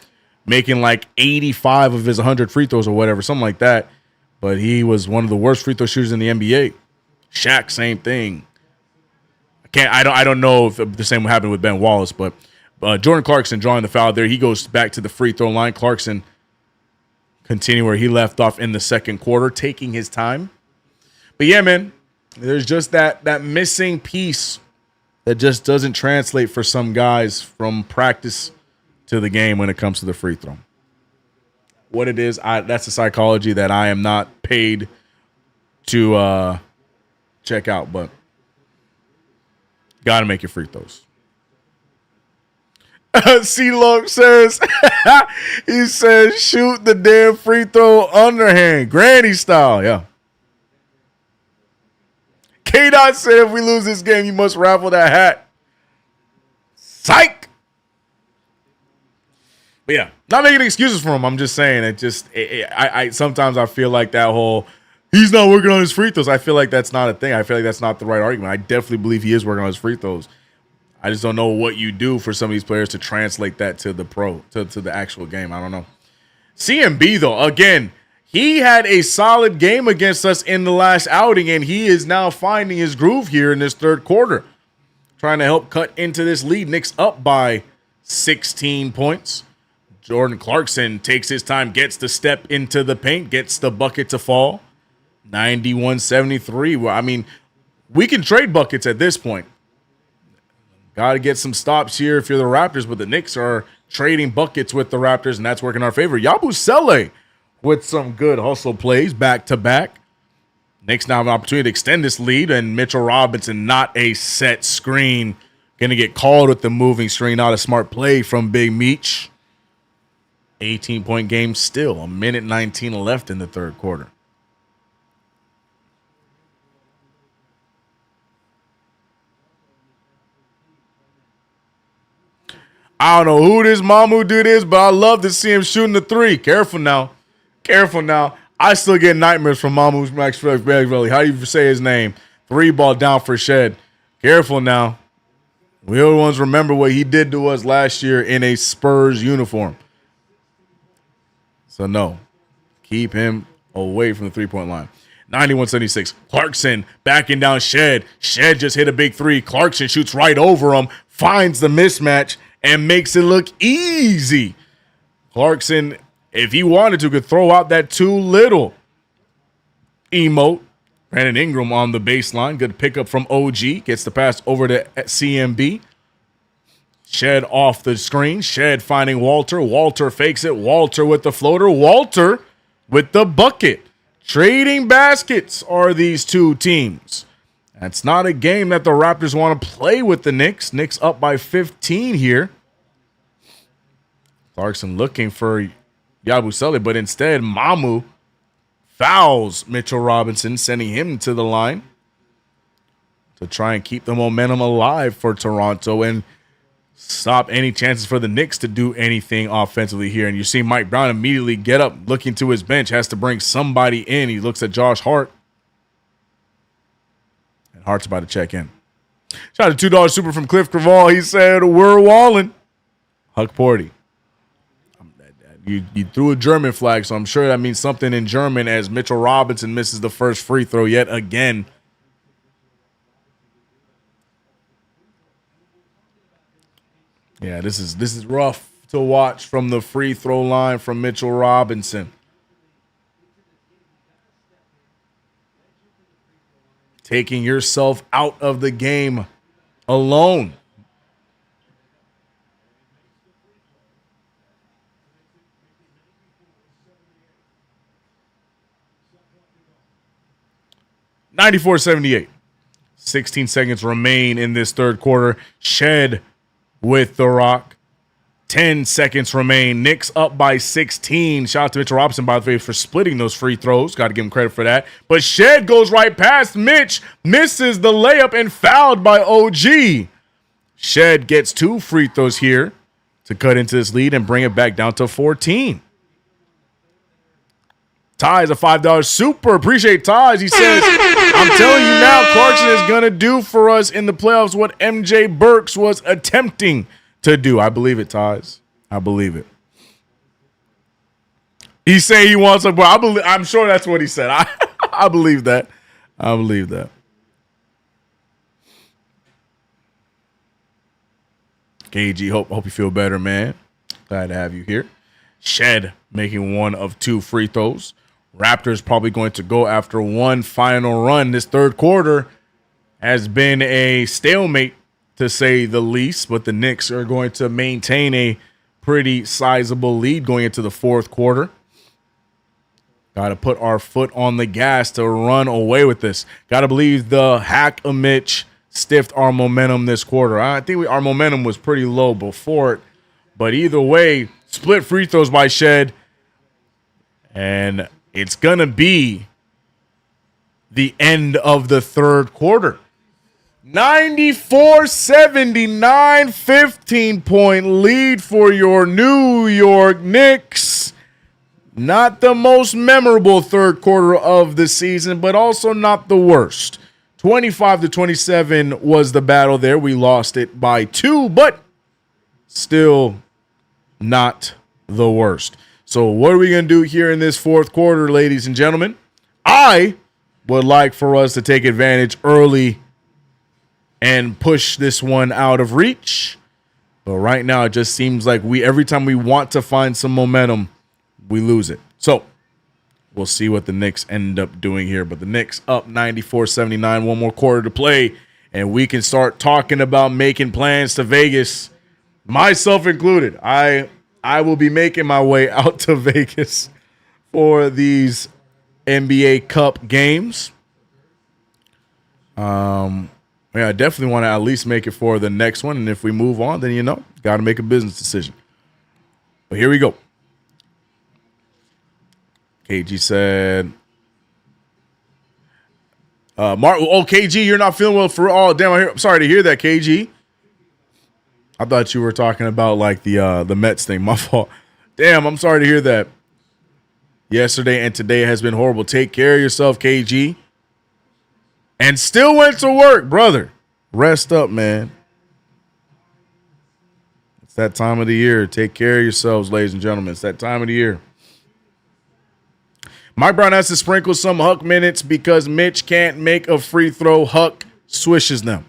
making like 85 of his 100 free throws or whatever, something like that. But he was one of the worst free throw shooters in the NBA. Shaq, same thing. I don't know if the same happened with Ben Wallace, but Jordan Clarkson drawing the foul there. He goes back to the free throw line. Clarkson continue where he left off in the second quarter, taking his time. But yeah, man, there's just that missing piece that just doesn't translate for some guys from practice to the game when it comes to the free throw. What it is, that's a psychology that I am not paid to check out, but got to make your free throws. C-Log says, he says, shoot the damn free throw underhand, granny style. Yeah. K-Dot said, if we lose this game, you must raffle that hat. Psych. But yeah, not making excuses for him. I'm just saying I sometimes I feel like that whole, he's not working on his free throws. I feel like that's not a thing. I feel like that's not the right argument. I definitely believe he is working on his free throws. I just don't know what you do for some of these players to translate that to the to the actual game. I don't know. CMB, though, again, he had a solid game against us in the last outing, and he is now finding his groove here in this third quarter, trying to help cut into this lead. Knicks up by 16 points. Jordan Clarkson takes his time, gets the step into the paint, gets the bucket to fall. 91-73. Well, I mean, we can trade buckets at this point. Got to get some stops here if you're the Raptors, but the Knicks are trading buckets with the Raptors, and that's working in our favor. Yabusele with some good hustle plays back-to-back. Knicks now have an opportunity to extend this lead, and Mitchell Robinson, not a set screen. Going to get called with the moving screen. Not a smart play from Big Meech. 18-point game still. 1:19 left in the third quarter. I don't know who this Mamu dude is, but I love to see him shooting the three. Careful now. Careful now. I still get nightmares from Mamu Maxwell. How do you say his name? 3-ball down for Shed. Careful now. We the ones remember what he did to us last year in a Spurs uniform. So, no. Keep him away from the three-point line. 91-76. Clarkson backing down Shed. Shed just hit a big three. Clarkson shoots right over him, finds the mismatch, and makes it look easy. Clarkson, if he wanted to, could throw out that too little emote. Brandon Ingram on the baseline. Good pickup from OG. Gets the pass over to CMB. Shed off the screen. Shed finding Walter. Walter fakes it. Walter with the floater. Walter with the bucket. Trading baskets are these two teams. That's not a game that the Raptors want to play with the Knicks. Knicks up by 15 here. Clarkson looking for Yabusele, but instead Mamu fouls Mitchell Robinson, sending him to the line to try and keep the momentum alive for Toronto and stop any chances for the Knicks to do anything offensively here. And you see Mike Brown immediately get up, looking to his bench, has to bring somebody in. He looks at Josh Hart. Hart's about to check in. Shout out to $2 super from Cliff Craval. He said, we're walling. Huck Porty. You threw a German flag, so I'm sure that means something in German as Mitchell Robinson misses the first free throw yet again. Yeah, this is rough to watch from the free throw line from Mitchell Robinson. Taking yourself out of the game alone. $94-78. 16 seconds remain in this third quarter. Shed with the rock. 10 seconds remain. Knicks up by 16. Shout out to Mitchell Robinson, by the way, for splitting those free throws. Got to give him credit for that. But Shed goes right past Mitch, misses the layup, and fouled by OG. Shed gets 2 free throws here to cut into this lead and bring it back down to 14. Ty's a $5 super. Appreciate Ty's. He says, I'm telling you now, Clarkson is going to do for us in the playoffs what MJ Burks was attempting to do. I believe it, Ty's. I believe it. He's saying he wants a boy. I'm sure that's what he said. I believe that. I believe that. KG, hope you feel better, man. Glad to have you here. Shed making 1 of 2 free throws. Raptors probably going to go after one final run. This third quarter has been a stalemate, to say the least, but the Knicks are going to maintain a pretty sizable lead going into the fourth quarter. Got to put our foot on the gas to run away with this. Got to believe the hack of Mitch stiffed our momentum this quarter. I think our momentum was pretty low before it, but either way, split free throws by Shed, and it's going to be the end of the third quarter. 94-79, 15-point lead for your New York Knicks. Not the most memorable third quarter of the season, but also not the worst. 25-27 was the battle there. We lost it by 2, but still not the worst. So what are we going to do here in this fourth quarter, ladies and gentlemen? I would like for us to take advantage early and push this one out of reach. But right now, it just seems like every time we want to find some momentum, we lose it. So we'll see what the Knicks end up doing here. But the Knicks up 94-79, 1 more quarter to play, and we can start talking about making plans to Vegas, myself included. I will be making my way out to Vegas for these NBA Cup games. Yeah, I definitely want to at least make it for the next one. And if we move on, then, got to make a business decision. But here we go. KG said, KG, you're not feeling well for all. Damn, I'm sorry to hear that, KG. I thought you were talking about like the Mets thing. My fault. Damn, I'm sorry to hear that. Yesterday and today has been horrible. Take care of yourself, KG. And still went to work, brother. Rest up, man. It's that time of the year. Take care of yourselves, ladies and gentlemen. It's that time of the year. Mike Brown has to sprinkle some Huck minutes because Mitch can't make a free throw. Huck swishes them.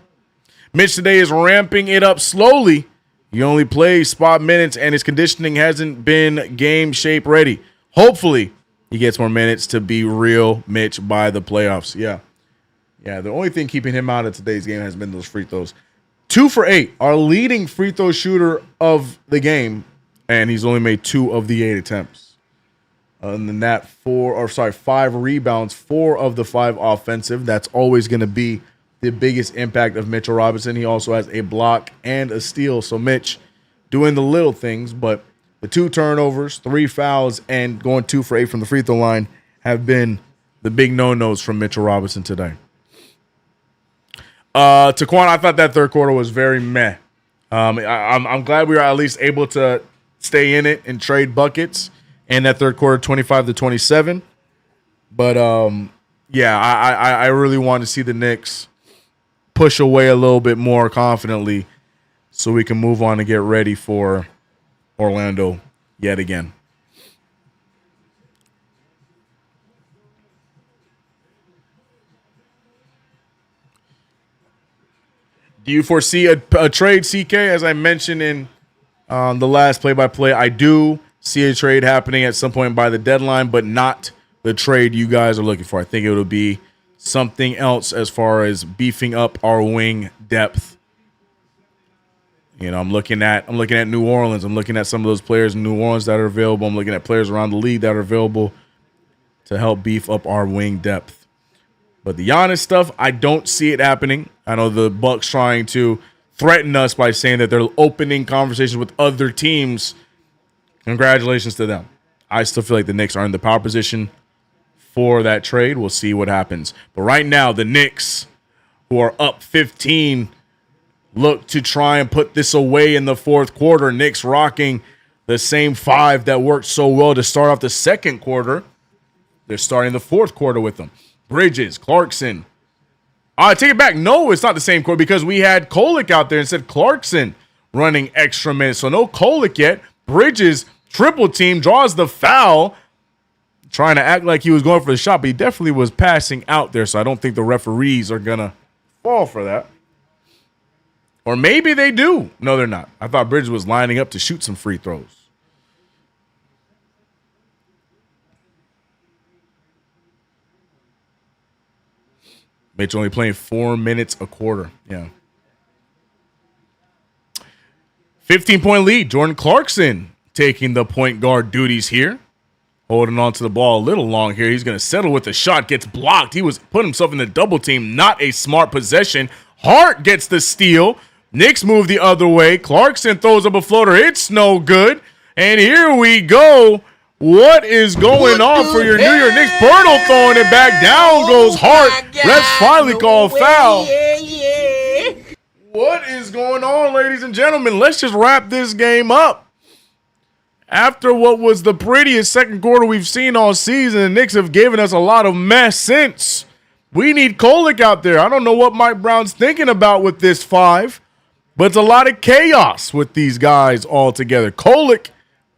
Mitch today is ramping it up slowly. He only plays spot minutes, and his conditioning hasn't been game shape ready. Hopefully, he gets more minutes to be real Mitch by the playoffs. Yeah, the only thing keeping him out of today's game has been those free throws. 2 for 8, our leading free throw shooter of the game, and he's only made 2 of the 8 attempts. Other than that, 5 rebounds, 4 of the 5 offensive. That's always going to be the biggest impact of Mitchell Robinson. He also has a block and a steal. So Mitch doing the little things, but the 2 turnovers, 3 fouls, and going 2 for 8 from the free throw line have been the big no-nos from Mitchell Robinson today. Taquan, I thought that third quarter was very meh. I'm glad we were at least able to stay in it and trade buckets in that third quarter, 25-27. But I really want to see the Knicks push away a little bit more confidently so we can move on and get ready for Orlando yet again. Do you foresee a trade, CK? As I mentioned in the last play-by-play, I do see a trade happening at some point by the deadline, but not the trade you guys are looking for. I think it'll be something else as far as beefing up our wing depth. I'm looking at New Orleans. I'm looking at some of those players in New Orleans that are available. I'm looking at players around the league that are available to help beef up our wing depth. But the Giannis stuff, I don't see it happening. I know the Bucks trying to threaten us by saying that they're opening conversations with other teams, congratulations to them. I still feel like the Knicks are in the power position for that trade. We'll see what happens. But right now, the Knicks, who are up 15, look to try and put this away in the fourth quarter. Knicks rocking the same five that worked so well to start off the second quarter. They're starting the fourth quarter with them. Bridges, Clarkson. I take it back. No, it's not the same quarter because we had Kolek out there instead. Clarkson running extra minutes. So no Kolek yet. Bridges, triple team, draws the foul. Trying to act like he was going for the shot, but he definitely was passing out there. So I don't think the referees are going to fall for that. Or maybe they do. No, they're not. I thought Bridges was lining up to shoot some free throws. Mitch only playing 4 minutes a quarter. Yeah. 15-point lead. Jordan Clarkson taking the point guard duties here. Holding on to the ball a little long here. He's going to settle with the shot. Gets blocked. He was put himself in the double team. Not a smart possession. Hart gets the steal. Knicks move the other way. Clarkson throws up a floater. It's no good. And here we go. What is going on for your New York Knicks? Pirtle throwing it back. Down goes Hart. Refs finally call foul. What is going on, ladies and gentlemen? Let's just wrap this game up. After what was the prettiest second quarter we've seen all season, the Knicks have given us a lot of mess since. We need Kolek out there. I don't know what Mike Brown's thinking about with this five. But it's a lot of chaos with these guys all together. Kolek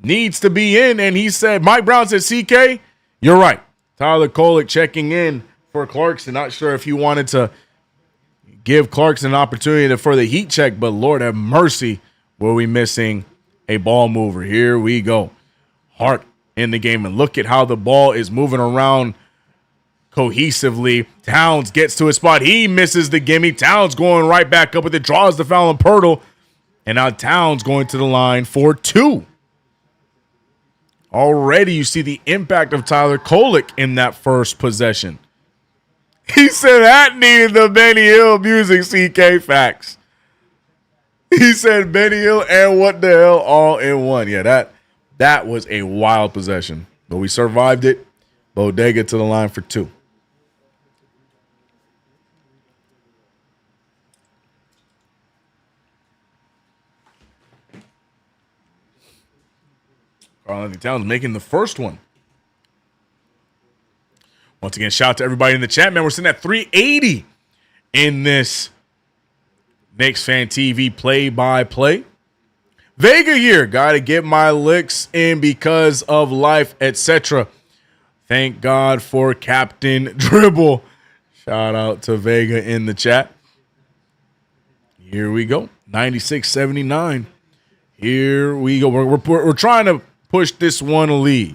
needs to be in, and he said, Mike Brown said, CK, you're right. Tyler Kolek checking in for Clarkson. Not sure if he wanted to give Clarkson an opportunity for the heat check, but Lord have mercy, were we missing a ball mover. Here we go. Hart in the game, and look at how the ball is moving around cohesively. Towns gets to his spot. He misses the gimme. Towns going right back up with it. Draws the foul on Pirtle. And now Towns going to the line for two. Already you see the impact of Tyler Kolek in that first possession. He said that needed the Benny Hill music, CK facts. He said Benny Hill and what the hell all in one. Yeah, that was a wild possession. But we survived it. Bodega to the line for two. Karl-Anthony Towns making the first one. Once again, shout out to everybody in the chat, man. We're sitting at 380 in this KnicksFanTV play-by-play. Vega here. Got to get my licks in because of life, etc. Thank God for Captain Dribble. Shout out to Vega in the chat. Here we go. 96-79. Here we go. We're trying to push this one away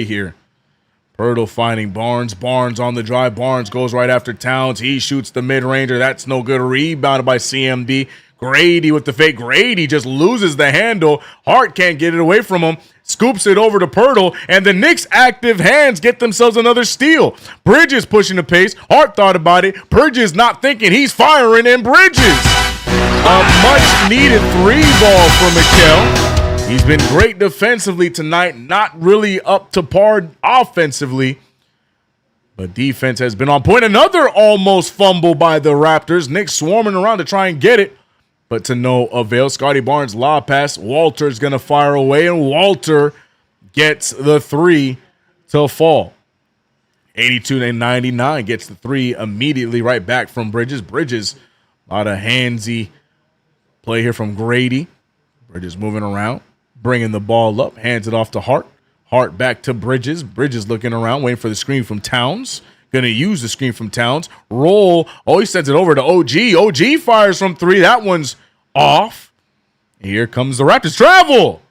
here. Pirtle finding Barnes. Barnes on the drive. Barnes goes right after Towns. He shoots the mid-ranger. That's no good. Rebounded by CMD. Grady with the fake. Grady just loses the handle. Hart can't get it away from him. Scoops it over to Pirtle. And the Knicks' active hands get themselves another steal. Bridges pushing the pace. Hart thought about it. Bridges not thinking. He's firing, and Bridges. A much-needed three ball for Mikal. He's been great defensively tonight. Not really up to par offensively. But defense has been on point. Another almost fumble by the Raptors. Knicks swarming around to try and get it. But to no avail. Scotty Barnes lob pass. Walter's going to fire away. And Walter gets the three to fall. 82-99 gets the three immediately right back from Bridges. Bridges, a lot of handsy play here from Grady. Bridges moving around. Bringing the ball up. Hands it off to Hart. Hart back to Bridges. Bridges looking around, waiting for the screen from Towns. Going to use the screen from Towns. Roll. Oh, he sends it over to OG. OG fires from three. That one's off. Here comes the Raptors. Travel.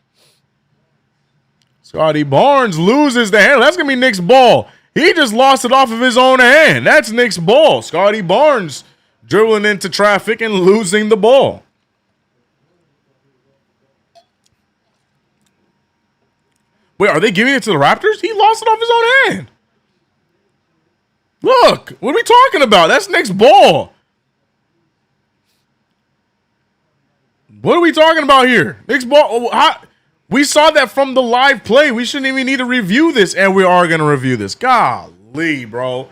Scotty Barnes loses the handle. That's going to be Knicks' ball. He just lost it off of his own hand. That's Knicks' ball. Scotty Barnes dribbling into traffic and losing the ball. Wait, are they giving it to the Raptors? He lost it off his own hand. Look, what are we talking about? That's Knicks' ball. What are we talking about here? Knicks ball. We saw that from the live play. We shouldn't even need to review this, and we are going to review this. Golly, bro.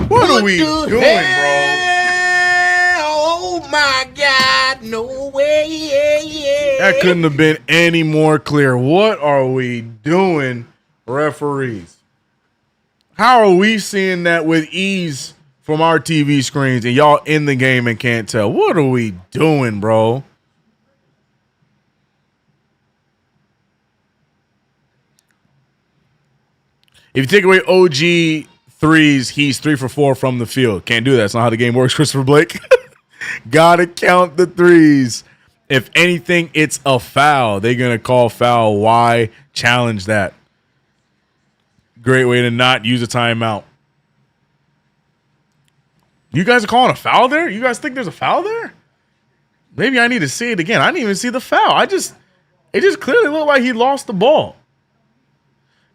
What are we doing, bro? Oh, my God. No way. That couldn't have been any more clear. What are we doing, referees? How are we seeing that with ease from our TV screens and y'all in the game and can't tell? What are we doing, bro? If you take away OG threes, he's 3 for 4 from the field. Can't do that. That's not how the game works, Christopher Blake. Gotta count the threes. If anything, it's a foul. They're going to call foul. Why? Challenge that. Great way to not use a timeout. You guys are calling a foul there? You guys think there's a foul there? Maybe I need to see it again. I didn't even see the foul. It just clearly looked like he lost the ball.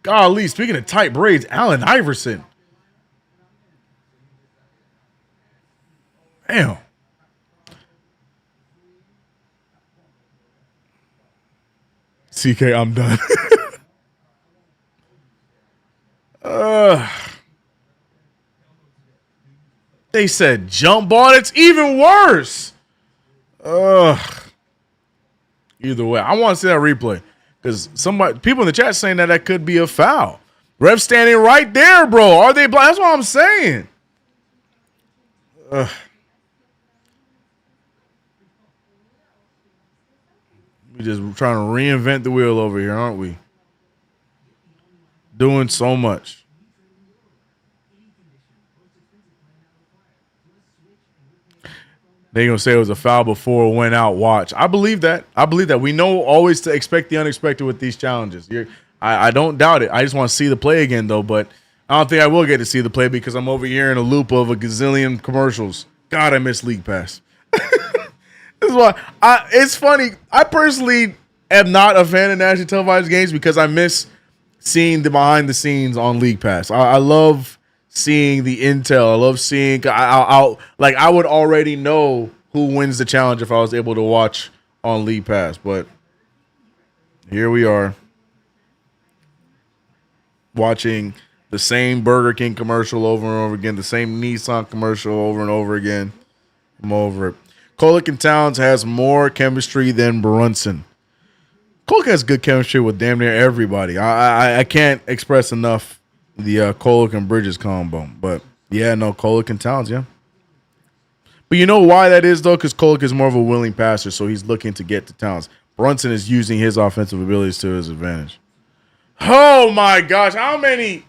Golly, speaking of tight braids, Allen Iverson. Damn. CK, I'm done. They said jump ball. It's even worse. Either way, I want to see that replay because people in the chat saying that could be a foul. Ref standing right there, bro. Are they blind? That's what I'm saying. We're just trying to reinvent the wheel over here, aren't we? Doing so much. They're going to say it was a foul before it went out. Watch. I believe that. We know always to expect the unexpected with these challenges. I don't doubt it. I just want to see the play again, though. But I don't think I will get to see the play because I'm over here in a loop of a gazillion commercials. God, I miss League Pass. This is why. It's funny. I personally am not a fan of nationally televised games because I miss seeing the behind the scenes on League Pass. I love seeing the intel. I love seeing. I would already know who wins the challenge if I was able to watch on League Pass. But here we are watching the same Burger King commercial over and over again, the same Nissan commercial over and over again. I'm over it. Kolek and Towns has more chemistry than Brunson. Kolek has good chemistry with damn near everybody. I can't express enough the Kolek and Bridges combo. But, yeah, no, Kolek and Towns, yeah. But you know why that is, though? Because Kolek is more of a willing passer, so he's looking to get to Towns. Brunson is using his offensive abilities to his advantage. Oh, my gosh. How many...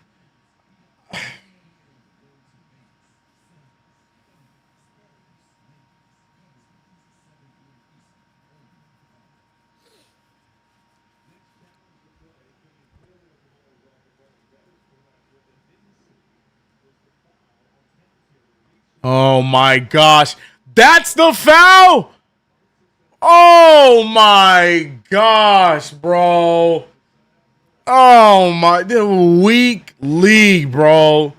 Oh, my gosh. That's the foul? Oh, my gosh, bro. Oh, my. Weak league, bro.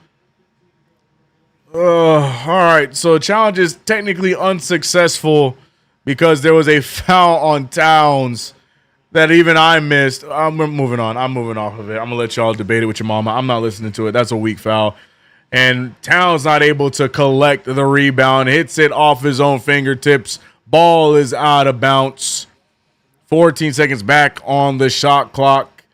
All right. So, challenge is technically unsuccessful because there was a foul on Towns that even I missed. I'm moving on. I'm moving off of it. I'm going to let y'all debate it with your mama. I'm not listening to it. That's a weak foul. And Towns not able to collect the rebound. Hits it off his own fingertips. Ball is out of bounds. 14 seconds back on the shot clock.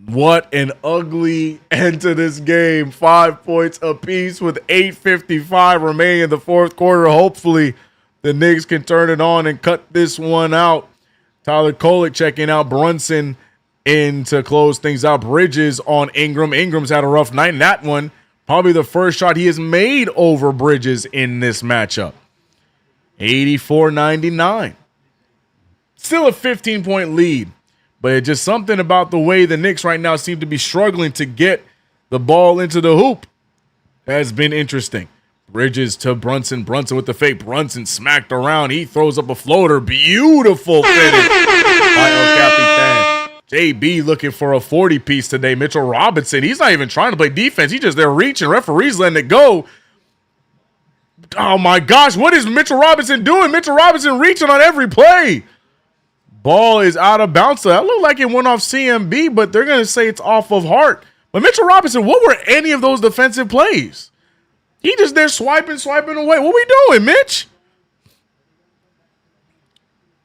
What an ugly end to this game. 5 points apiece with 8:55 remaining in the fourth quarter. Hopefully the Knicks can turn it on and cut this one out. Tyler Kolek checking out Brunson in to close things out. Bridges on Ingram. Ingram's had a rough night in that one. Probably the first shot he has made over Bridges in this matchup. 84-99. Still a 15-point lead, but it's just something about the way the Knicks right now seem to be struggling to get the ball into the hoop has been interesting. Bridges to Brunson. Brunson with the fake. Brunson smacked around. He throws up a floater. Beautiful finish by El Capitan. JB looking for a 40-piece today. Mitchell Robinson, he's not even trying to play defense. He's just there reaching. Referee's letting it go. Oh my gosh, what is Mitchell Robinson doing? Mitchell Robinson reaching on every play. Ball is out of bounds. That looked like it went off CMB, but they're going to say it's off of Hart. But Mitchell Robinson, what were any of those defensive plays? He just there swiping away. What we doing, Mitch?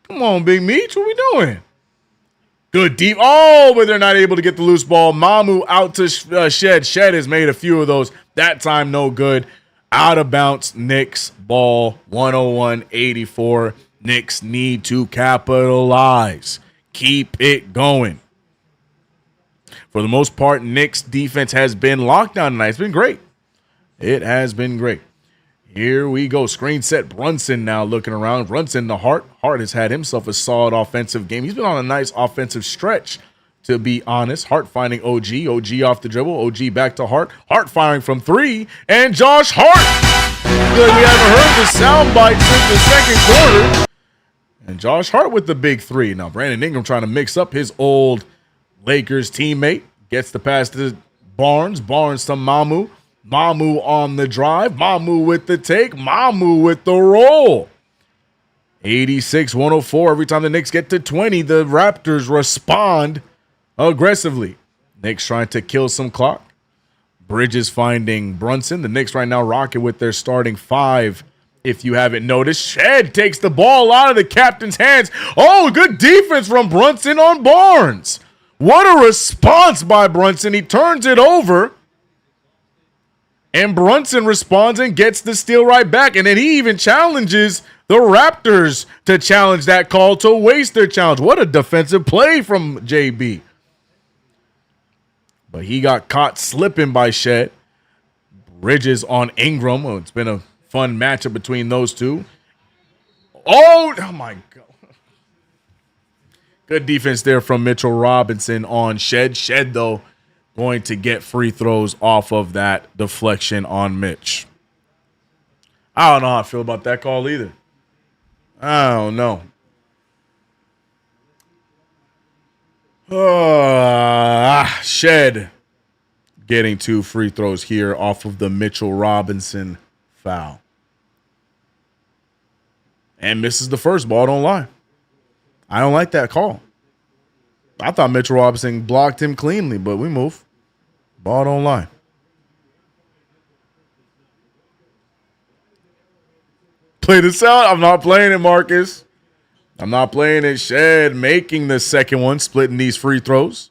Come on, Big Meech. What we doing? Good deep. Oh, but they're not able to get the loose ball. Mamu out to Shed. Shed has made a few of those. That time, no good. Out of bounds. Knicks ball 101-84. Knicks need to capitalize. Keep it going. For the most part, Knicks defense has been locked down tonight. It's been great. It has been great. Here we go. Screen set. Brunson now looking around. Brunson to Hart. Hart has had himself a solid offensive game. He's been on a nice offensive stretch, to be honest. Hart finding OG. OG off the dribble. OG back to Hart. Hart firing from three. And Josh Hart. Good. We haven't heard the sound bite since the second quarter. And Josh Hart with the big three. Now Brandon Ingram trying to mix up his old Lakers teammate. Gets the pass to Barnes. Barnes to Mamu. Mamu on the drive. Mamu with the take. Mamu with the roll. 86-104. Every time the Knicks get to 20, the Raptors respond aggressively. Knicks trying to kill some clock. Bridges finding Brunson. The Knicks right now rocking with their starting five. If you haven't noticed, Shed takes the ball out of the captain's hands. Oh, good defense from Brunson on Barnes. What a response by Brunson. He turns it over. And Brunson responds and gets the steal right back. And then he even challenges the Raptors to challenge that call, to waste their challenge. What a defensive play from JB. But he got caught slipping by Shed. Bridges on Ingram. Oh, it's been a fun matchup between those two. Oh my God. Good defense there from Mitchell Robinson on Shed. Shed, though, going to get free throws off of that deflection on Mitch. I don't know how I feel about that call either. I don't know. Shed getting 2 free throws here off of the Mitchell Robinson foul. And misses the first ball, don't lie. I don't like that call. I thought Mitchell Robinson blocked him cleanly, but we move. Ball don't lie. Play this out. I'm not playing it, Marcus. I'm not playing it. Shed making the second one, splitting these free throws.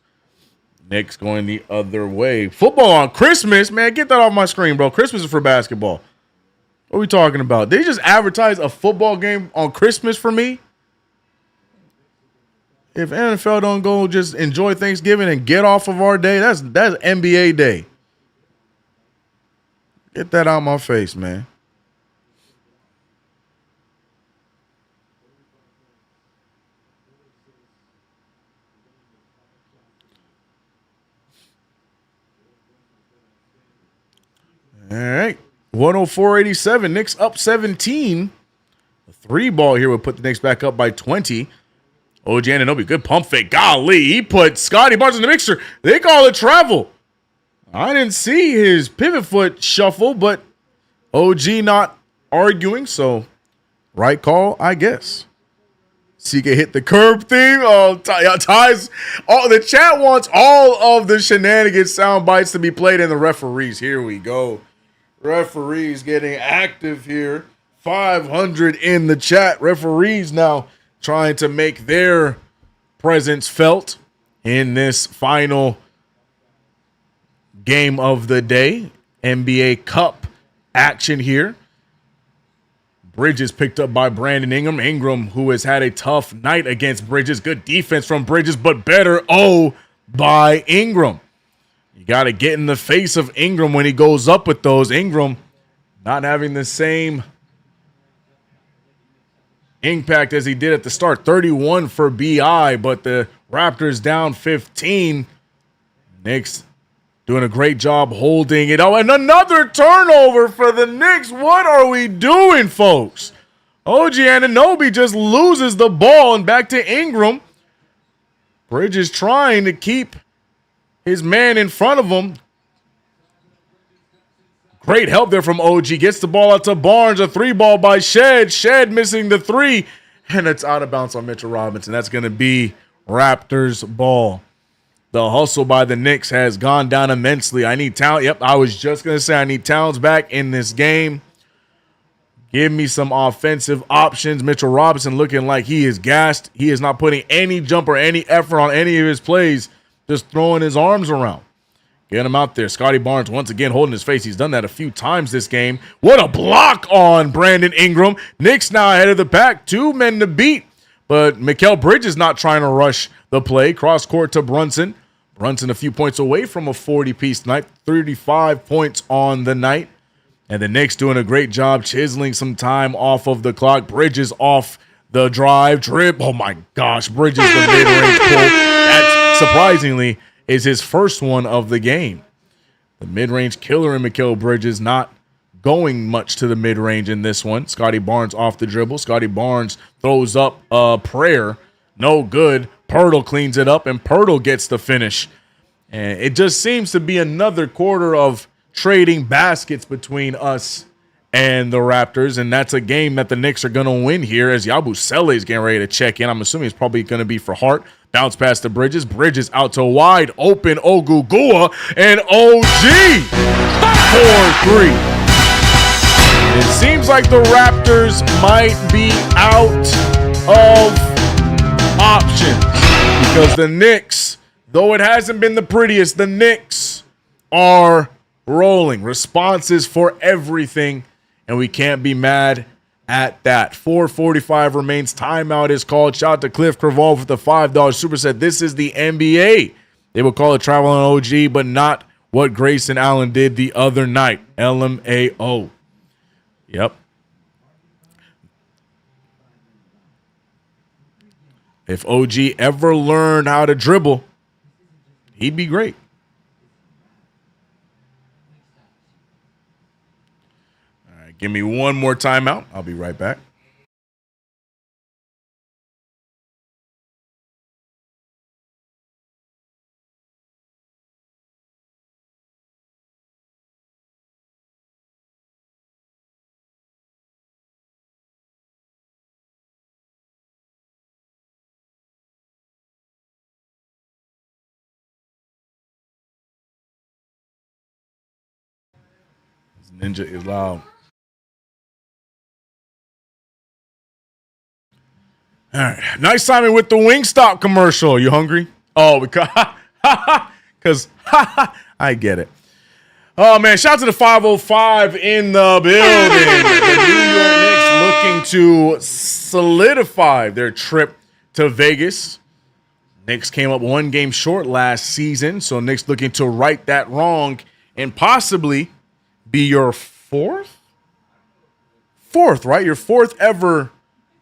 Knicks going the other way. Football on Christmas, man. Get that off my screen, bro. Christmas is for basketball. What are we talking about? They just advertise a football game on Christmas for me? If NFL don't go just enjoy Thanksgiving and get off of our day, that's NBA day. Get that out of my face, man. All right. 104-87. Knicks up 17. The 3 ball here would put the Knicks back up by 20. OG Anunoby, good pump fake. Golly, he put Scotty Barnes in the mixture. They call it travel. I didn't see his pivot foot shuffle, but OG not arguing, so right call, I guess. CK hit the curb thing. Oh, ties. Oh, the chat wants all of the shenanigans sound bites to be played in the referees. Here we go. Referees getting active here. 500 in the chat. Referees now trying to make their presence felt in this final game of the day. NBA Cup action here. Bridges picked up by Brandon Ingram. Ingram, who has had a tough night against Bridges. Good defense from Bridges, but better by Ingram. You got to get in the face of Ingram when he goes up with those. Ingram not having the same impact as he did at the start. 31 for BI, but the Raptors down 15. Knicks doing a great job holding it. Oh, and another turnover for the Knicks. What are we doing, folks? OG Anunoby just loses the ball and back to Ingram. Bridges trying to keep his man in front of him. Great help there from OG. Gets the ball out to Barnes. A 3-ball by Shed. Shed missing the 3. And it's out of bounds on Mitchell Robinson. That's going to be Raptors ball. The hustle by the Knicks has gone down immensely. I need talent. Yep, I was just going to say I need Towns back in this game. Give me some offensive options. Mitchell Robinson looking like he is gassed. He is not putting any jump or any effort on any of his plays. Just throwing his arms around. Get him out there. Scotty Barnes once again holding his face. He's done that a few times this game. What a block on Brandon Ingram. Knicks now ahead of the pack. 2 men to beat. But Mikal Bridges not trying to rush the play. Cross court to Brunson. Brunson a few points away from a 40-piece night. 35 points on the night. And the Knicks doing a great job chiseling some time off of the clock. Bridges off the drive. Drip. Oh my gosh. Bridges the mid-range pull. That surprisingly is his first one of the game. The mid-range killer in Mikal Bridges not going much to the mid-range in this one. Scotty Barnes off the dribble. Scotty Barnes throws up a prayer. No good. Pirtle cleans it up, and Pirtle gets the finish. And it just seems to be another quarter of trading baskets between us and the Raptors, and that's a game that the Knicks are going to win here as Yabusele is getting ready to check in. I'm assuming it's probably going to be for Hart. Bounce pass to Bridges. Bridges out to wide open Ogugua, and OG 4-3. It seems like the Raptors might be out of options because the Knicks, though it hasn't been the prettiest, the Knicks are rolling. Responses for everything, and we can't be mad at that. 4:45 remains. Timeout is called. Shout out to Cliff Craval with the $5 super set. This is the NBA. They would call it travel on OG, but not what Grayson Allen did the other night. LMAO. Yep. If OG ever learned how to dribble, he'd be great. All right, give me one more timeout. I'll be right back. Ninja is loud. All right. Nice timing with the Wingstop commercial. You hungry? Oh, because I get it. Oh, man. Shout out to the 505 in the building. The New York Knicks looking to solidify their trip to Vegas. Knicks came up 1 game short last season, so Knicks looking to right that wrong and possibly be your fourth, right? Your 4th ever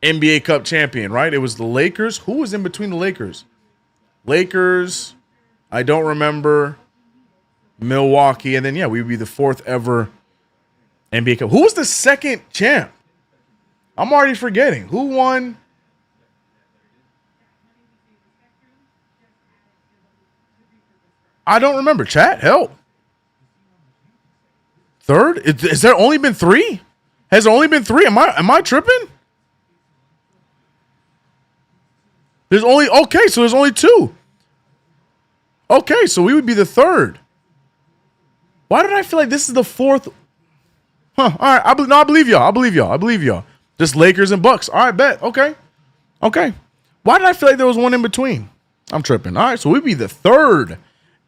NBA Cup champion, right? It was the Lakers. Who was in between the Lakers? Lakers, I don't remember. Milwaukee, and then, yeah, we'd be the 4th ever NBA Cup. Who was the 2nd champ? I'm already forgetting. Who won? I don't remember. Chat, help. 3rd? Has there only been 3? Has there only been 3? Am I tripping? There's only so there's only 2. Okay, so we would be the 3rd. Why did I feel like this is the 4th? Huh? All right, I believe y'all. Just Lakers and Bucks. All right, bet. Okay. Why did I feel like there was one in between? I'm tripping. All right, so we'd be the 3rd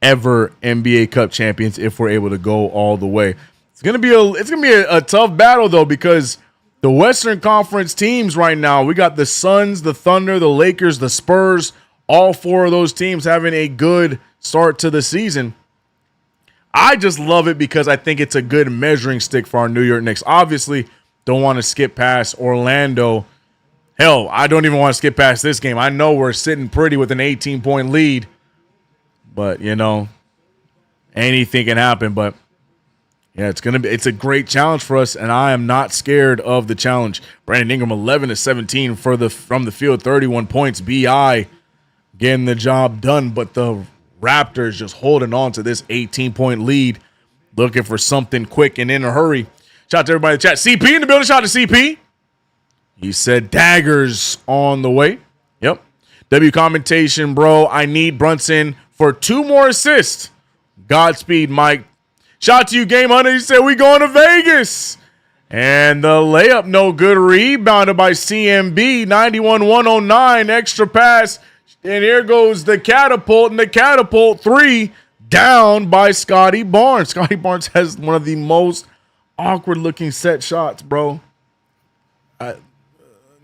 ever NBA Cup champions if we're able to go all the way. It's gonna be a tough battle though, because the Western Conference teams right now, we got the Suns, the Thunder, the Lakers, the Spurs, all 4 of those teams having a good start to the season. I just love it because I think it's a good measuring stick for our New York Knicks. Obviously, don't want to skip past Orlando. Hell, I don't even want to skip past this game. I know we're sitting pretty with an 18-point lead, but anything can happen. But yeah, it's a great challenge for us, and I am not scared of the challenge. Brandon Ingram 11-17 from the field, 31 points. BI getting the job done, but the Raptors just holding on to this 18-point lead. looking for something quick and in a hurry. Shout out to everybody in the chat. CP in the building. Shout out to CP. He said daggers on the way. Yep. W commentation, bro. I need Brunson for 2 more assists. Godspeed, Mike. Shout out to you, Game Hunter. He said we going to Vegas. And the layup, no good. Rebounded by CMB. 91-109. Extra pass. And here goes the catapult. And the catapult 3 down by Scotty Barnes. Scotty Barnes has one of the most awkward looking set shots, bro.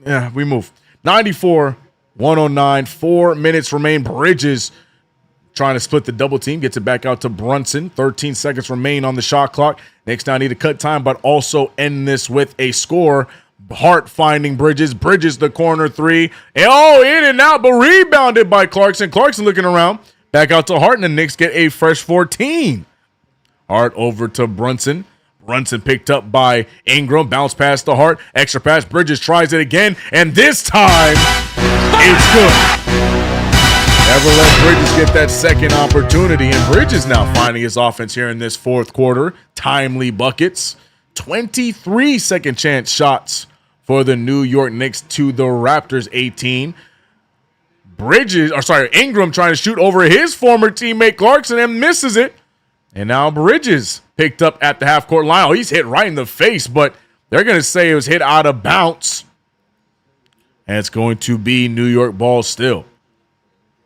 Yeah, we move. 94-109. 4 minutes remain. Bridges trying to split the double team. Gets it back out to Brunson. 13 seconds remain on the shot clock. Knicks now need to cut time, but also end this with a score. Hart finding Bridges. Bridges the corner 3. Oh, in and out, but rebounded by Clarkson. Clarkson looking around. Back out to Hart, and the Knicks get a fresh 14. Hart over to Brunson. Brunson picked up by Ingram. Bounce pass to Hart. Extra pass. Bridges tries it again, and this time it's good. Never let Bridges get that second opportunity, and Bridges now finding his offense here in this fourth quarter. Timely buckets. 23 second chance shots for the New York Knicks to the Raptors 18. Ingram trying to shoot over his former teammate Clarkson and misses it. And now Bridges picked up at the half-court line. Oh, he's hit right in the face, but they're going to say it was hit out of bounds. And it's going to be New York ball still.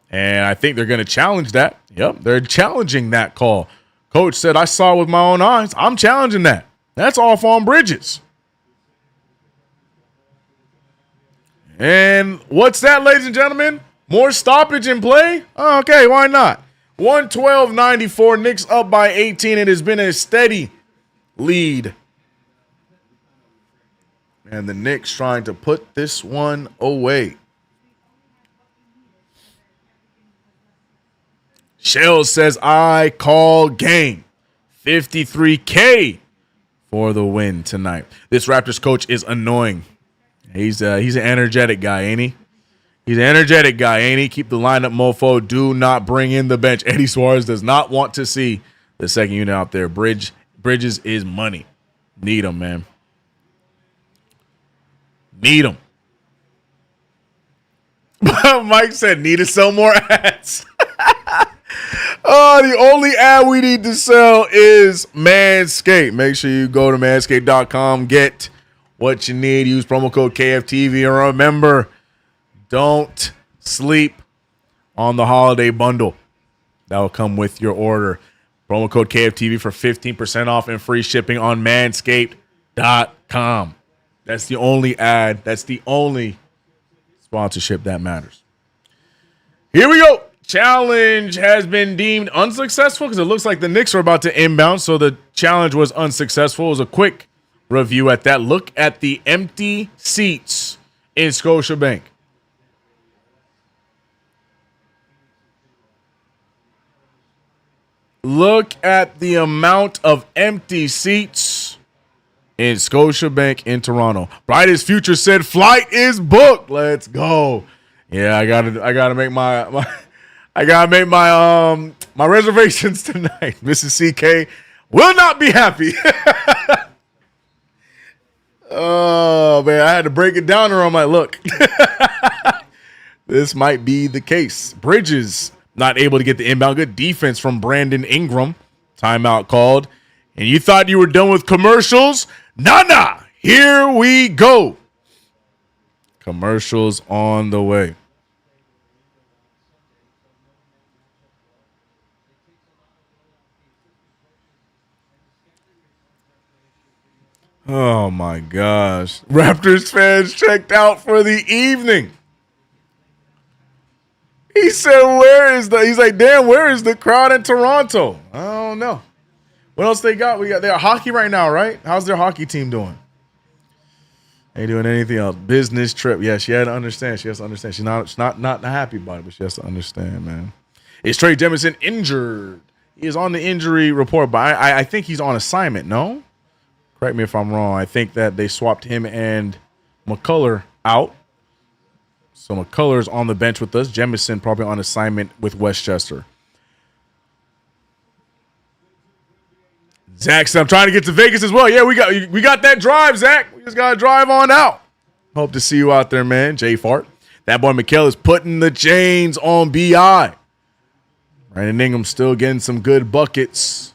And I think they're going to challenge that. Yep, they're challenging that call. Coach said, I saw it with my own eyes. I'm challenging that. That's off on Bridges. And what's that, ladies and gentlemen? More stoppage in play? Oh, okay, why not? 112-94, Knicks up by 18. It has been a steady lead. And the Knicks trying to put this one away. Shell says, I call game. 53K for the win tonight. This Raptors coach is annoying. He's an energetic guy, ain't he? He's an energetic guy, ain't he? Keep the lineup, mofo. Do not bring in the bench. Eddie Suarez does not want to see the second unit out there. Bridges is money. Need him, man. Need him. Mike said, need to sell more ads. Oh, the only ad we need to sell is Manscaped. Make sure you go to manscaped.com, get what you need. Use promo code KFTV. And remember, don't sleep on the holiday bundle. That will come with your order. Promo code KFTV for 15% off and free shipping on manscaped.com. That's the only ad. That's the only sponsorship that matters. Here we go. Challenge has been deemed unsuccessful because it looks like the Knicks are about to inbound, so the challenge was unsuccessful. It was a quick review at that. Look at the empty seats in Scotiabank. Look at the amount of empty seats in Scotiabank in Toronto. Brightest Future said flight is booked. Let's go. Yeah, I gotta make my my reservations tonight. Mrs. CK will not be happy. Oh man, I had to break it down to her. I'm like, look, this might be the case. Bridges not able to get the inbound. Good defense from Brandon Ingram. Timeout called. And you thought you were done with commercials? Nah. Here we go. Commercials on the way. Oh my gosh. Raptors fans checked out for the evening. He said, he's like, damn, where is the crowd in Toronto? I don't know. What else they got? They're hockey right now, right? How's their hockey team doing? Ain't doing anything else. Business trip. Yeah, she had to understand. She has to understand. She's not happy about it, but she has to understand, man. Is Trey Jemison injured? He is on the injury report, but I think he's on assignment, no? Correct me if I'm wrong. I think that they swapped him and McCullough out. So McCullough's on the bench with us. Jemison probably on assignment with Westchester. Zach said, I'm trying to get to Vegas as well. Yeah, we got that drive, Zach. We just got to drive on out. Hope to see you out there, man. J Fart. That boy Mikal is putting the chains on BI. Brandon Ingram still getting some good buckets.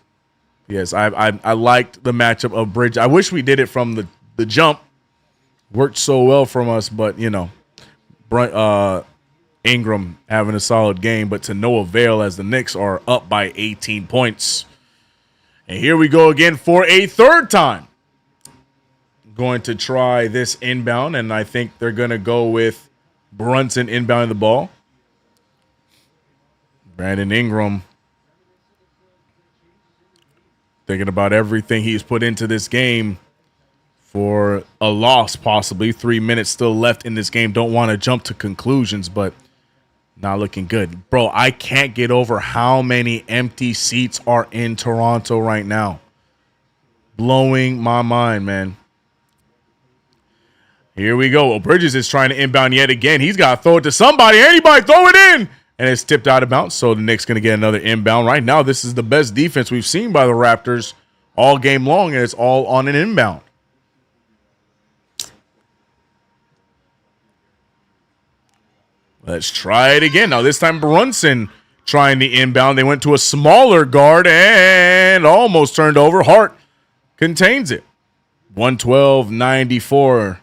Yes, I liked the matchup of Bridge. I wish we did it from the jump. Worked so well from us, but, you know, Ingram having a solid game, but to no avail as the Knicks are up by 18 points. And here we go again for a third time. Going to try this inbound, and I think they're going to go with Brunson inbounding the ball. Brandon Ingram thinking about everything he's put into this game for a loss, possibly. 3 minutes still left in this game. Don't want to jump to conclusions, but not looking good. Bro, I can't get over how many empty seats are in Toronto right now. Blowing my mind, man. Here we go. Well, Bridges is trying to inbound yet again. He's got to throw it to somebody. Anybody, throw it in. And it's tipped out of bounds, so the Knicks going to get another inbound. Right now, this is the best defense we've seen by the Raptors all game long, and it's all on an inbound. Let's try it again. Now, this time, Brunson trying the inbound. They went to a smaller guard and almost turned over. Hart contains it. 112-94.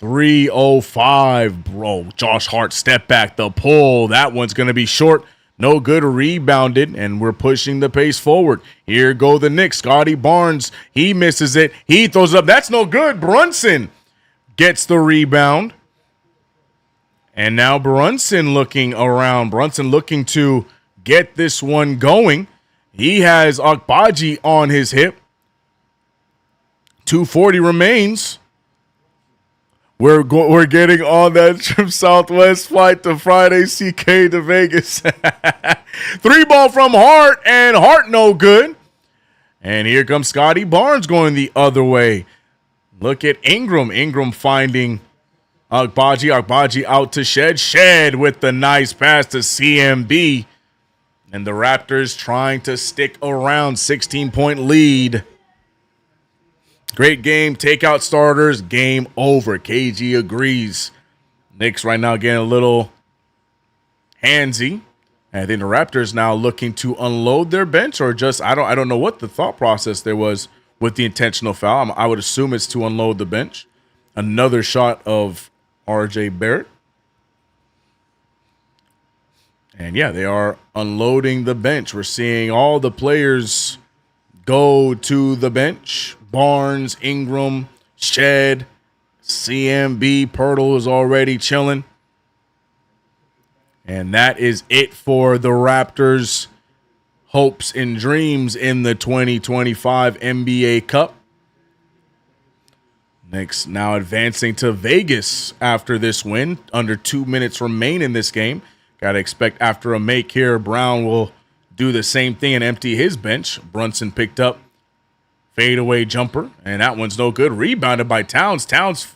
3:05, bro. Josh Hart, step back, the pull. That one's going to be short. No good, rebounded, and we're pushing the pace forward. Here go the Knicks. Scotty Barnes, he misses it. He throws it up. That's no good. Brunson gets the rebound. And now Brunson looking around. Brunson looking to get this one going. He has Akbaji on his hip. 2:40 remains. We're getting on that trip Southwest flight to Friday CK to Vegas. 3-ball from Hart, and Hart no good. And here comes Scotty Barnes going the other way. Look at Ingram. Ingram finding Akbaji. Akbaji out to Shed. Shed with the nice pass to CMB. And the Raptors trying to stick around. 16-point lead. Great game. Takeout starters. Game over. KG agrees. Knicks right now getting a little handsy. And I think the Raptors now looking to unload their bench, or just I don't know what the thought process there was with the intentional foul. I would assume it's to unload the bench. Another shot of RJ Barrett. And yeah, they are unloading the bench. We're seeing all the players go to the bench. Barnes, Ingram, Shed, CMB, Pirtle is already chilling. And that is it for the Raptors' hopes and dreams in the 2025 NBA Cup. Knicks now advancing to Vegas after this win. Under 2 minutes remain in this game. Got to expect after a make here, Brown will do the same thing and empty his bench. Brunson picked up fadeaway jumper, and that one's no good. Rebounded by Towns. Towns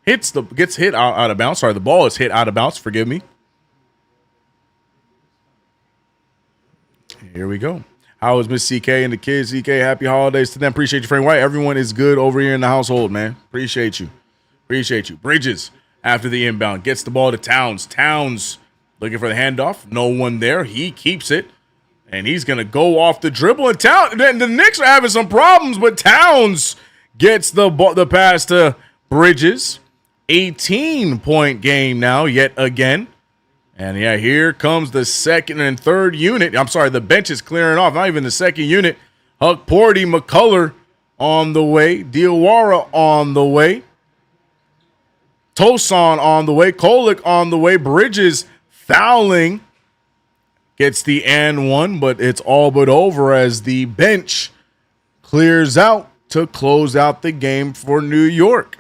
gets hit out of bounds. Sorry, the ball is hit out of bounds. Forgive me. Here we go. How is Miss CK and the kids? CK, happy holidays to them. Appreciate you, Frank White. Everyone is good over here in the household, man. Appreciate you. Appreciate you. Bridges after the inbound gets the ball to Towns. Towns looking for the handoff. No one there. He keeps it. And he's going to go off the dribble. And the Knicks are having some problems, but Towns gets the pass to Bridges. 18-point game now, yet again. And yeah, here comes the second and third unit. I'm sorry, the bench is clearing off. Not even the second unit. Huck Porty, McCullough on the way. Diawara on the way. Tosan on the way. Kolek on the way. Bridges fouling. Gets the and one, but it's all but over as the bench clears out to close out the game for New York.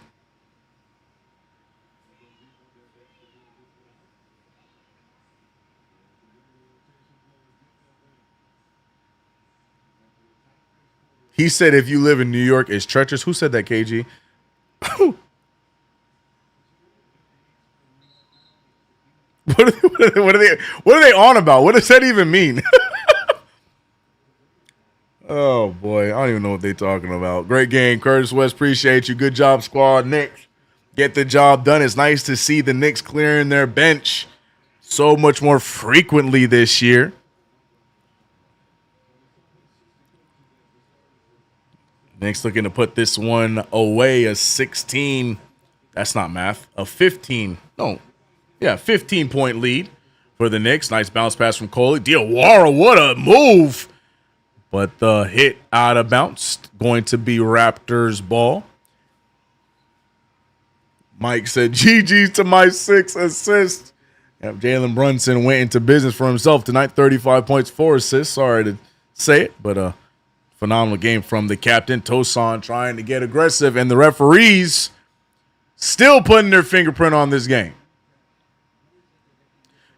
He said if you live in New York, it's treacherous. Who said that, KG? What are they on about? What does that even mean? Oh, boy. I don't even know what they're talking about. Great game. Curtis West, appreciate you. Good job, squad. Knicks, get the job done. It's nice to see the Knicks clearing their bench so much more frequently this year. Knicks looking to put this one away. A 16. That's not math. A 15. No. Yeah, 15-point lead for the Knicks. Nice bounce pass from Coley. Diawara, what a move. But the hit out of bounds, going to be Raptors ball. Mike said, GG's to my 6 assists. Yep, Jalen Brunson went into business for himself tonight. 35 points, 4 assists. Sorry to say it, but phenomenal game from the captain. Tosan trying to get aggressive, and the referees still putting their fingerprint on this game.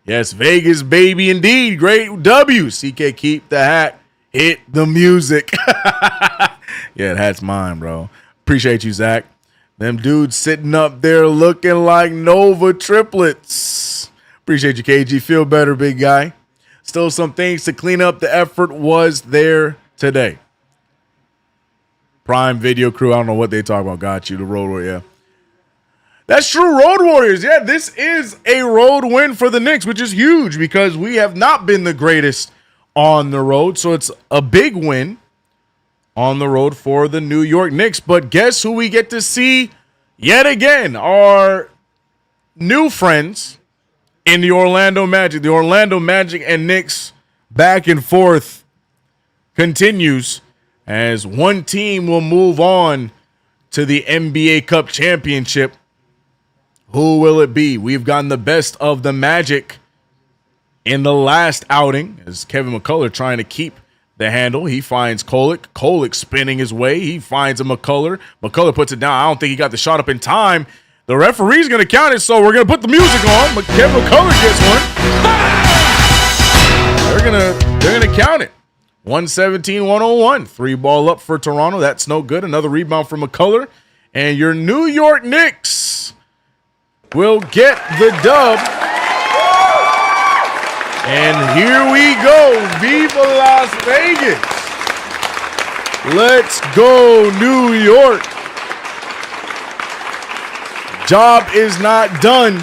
Yes, Vegas, baby, indeed. Great W. CK, keep the hat. Hit the music. Yeah, the hat's mine, bro. Appreciate you, Zach. Them dudes sitting up there looking like Nova triplets. Appreciate you, KG. Feel better, big guy. Still some things to clean up. The effort was there today. Prime Video Crew. I don't know what they talk about. Got you. The Road Warrior. Yeah. That's true. Road Warriors. Yeah, this is a road win for the Knicks, which is huge because we have not been the greatest on the road. So it's a big win on the road for the New York Knicks. But guess who we get to see yet again? Our new friends in the Orlando Magic. The Orlando Magic and Knicks back and forth continues as one team will move on to the NBA Cup Championship. Who will it be? We've gotten the best of the Magic in the last outing as Kevin McCullough trying to keep the handle. He finds Kolek. Kolek spinning his way. He finds a McCullough. McCullough puts it down. I don't think he got the shot up in time. The referee's going to count it, so we're going to put the music on. But Kevin McCullough gets one. They're going to count it. 117-101. 3 ball up for Toronto. That's no good. Another rebound from McCullough. And your New York Knicks will get the dub. And here we go. Viva Las Vegas. Let's go, New York. Job is not done.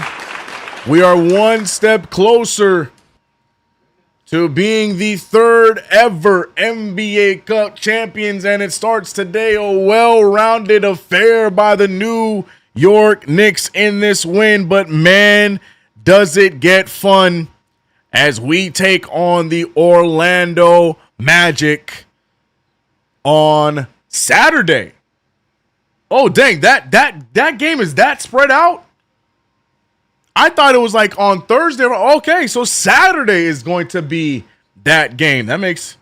We are one step closer to being the third ever NBA Cup champions, and it starts today. A well-rounded affair by the New York Knicks in this win, but man, does it get fun as we take on the Orlando Magic on Saturday. Oh, dang, that game is that spread out? I thought it was like on Thursday. Okay, so Saturday is going to be that game. That makes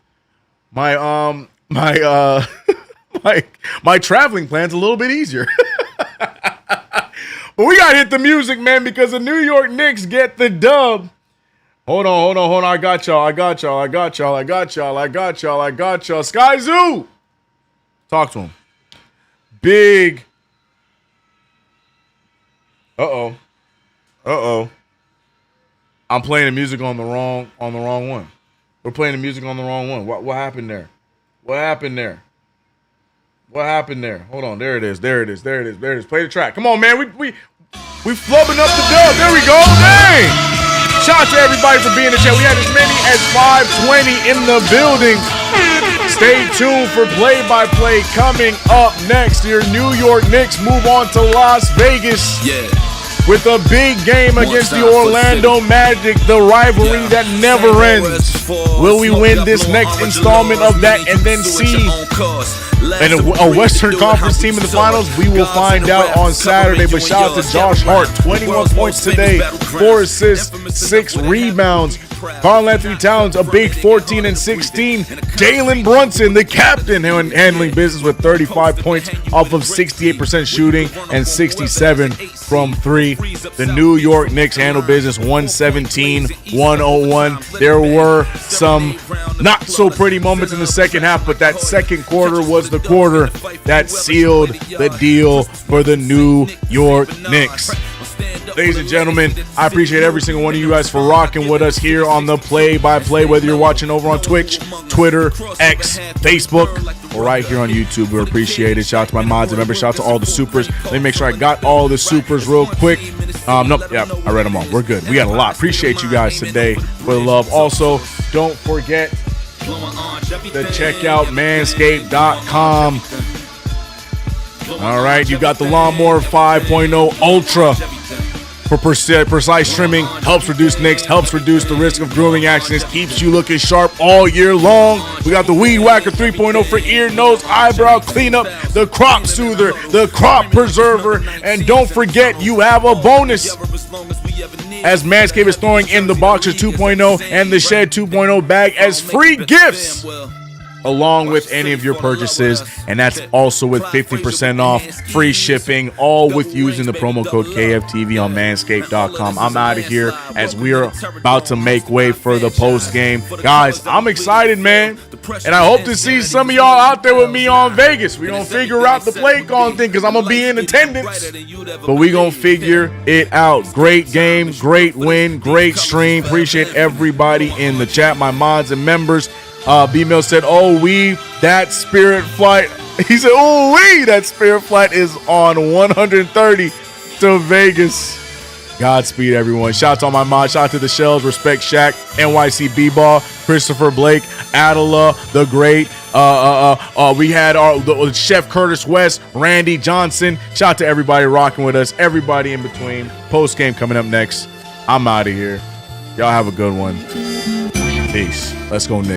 my my traveling plans a little bit easier. But we got to hit the music, man, because the New York Knicks get the dub. Hold on. I got y'all. Sky Zoo. Talk to him. Big. Uh-oh. I'm playing the music on the wrong one. We're playing the music on the wrong one. What happened there? What happened there? Hold on. There it is. Play the track. Come on, man. We flubbing up the dub. There we go. Dang. Shout out to everybody for being in the chat. We had as many as 520 in the building. Stay tuned for play-by-play coming up next. Your New York Knicks move on to Las Vegas. Yeah. With a big game against the Orlando Magic, the rivalry that never ends. Will we win this next installment of that and then see a Western Conference team in the finals? We will find out on Saturday. But shout out to Josh Hart, 21 points today, 4 assists, 6 rebounds. Karl-Anthony Towns, a big 14 and 16. Jalen Brunson, the captain, handling business with 35 points off of 68% shooting and 67 from 3. The New York Knicks handle business 117-101. There were some not so pretty moments in the second half, but that second quarter was the quarter that sealed the deal for the New York Knicks. Ladies and gentlemen, I appreciate every single one of you guys for rocking with us here on the play-by-play, whether you're watching over on Twitch, Twitter, X, Facebook, or right here on YouTube. We appreciate it. Shout out to my mods and members. Shout out to all the supers. Let me make sure I got all the supers real quick. Nope, yeah, I read them all. We're good. We got a lot. Appreciate you guys today for the love. Also, don't forget to check out manscaped.com. All right, you got the Lawnmower 5.0 Ultra for precise trimming, helps reduce nicks, helps reduce the risk of grooming accidents, keeps you looking sharp all year long. We got the Weed Whacker 3.0 for ear, nose, eyebrow cleanup, the Crop Soother, the Crop Preserver, and don't forget you have a bonus as Manscaped is throwing in the Boxer 2.0 and the Shed 2.0 bag as free gifts along with any of your purchases, and that's also with 50% off, free shipping, all with using the promo code KFTV on manscaped.com. I'm out of here as we are about to make way for the post game. Guys, I'm excited, man, and I hope to see some of y'all out there with me on Vegas. We're going to figure out the play calling thing because I'm going to be in attendance, but we're going to figure it out. Great game, great win, great stream. Appreciate everybody in the chat, my mods and members. B-Mill said, that Spirit flight. He said, that Spirit flight is on 130 to Vegas. Godspeed, everyone. Shout out to all my mods. Shout out to the Shells, Respect Shaq, NYC B-Ball, Christopher Blake, Adela, the Great. We had our Chef Curtis West, Randy Johnson. Shout out to everybody rocking with us, everybody in between. Post game coming up next. I'm out of here. Y'all have a good one. Peace. Let's go, Knicks.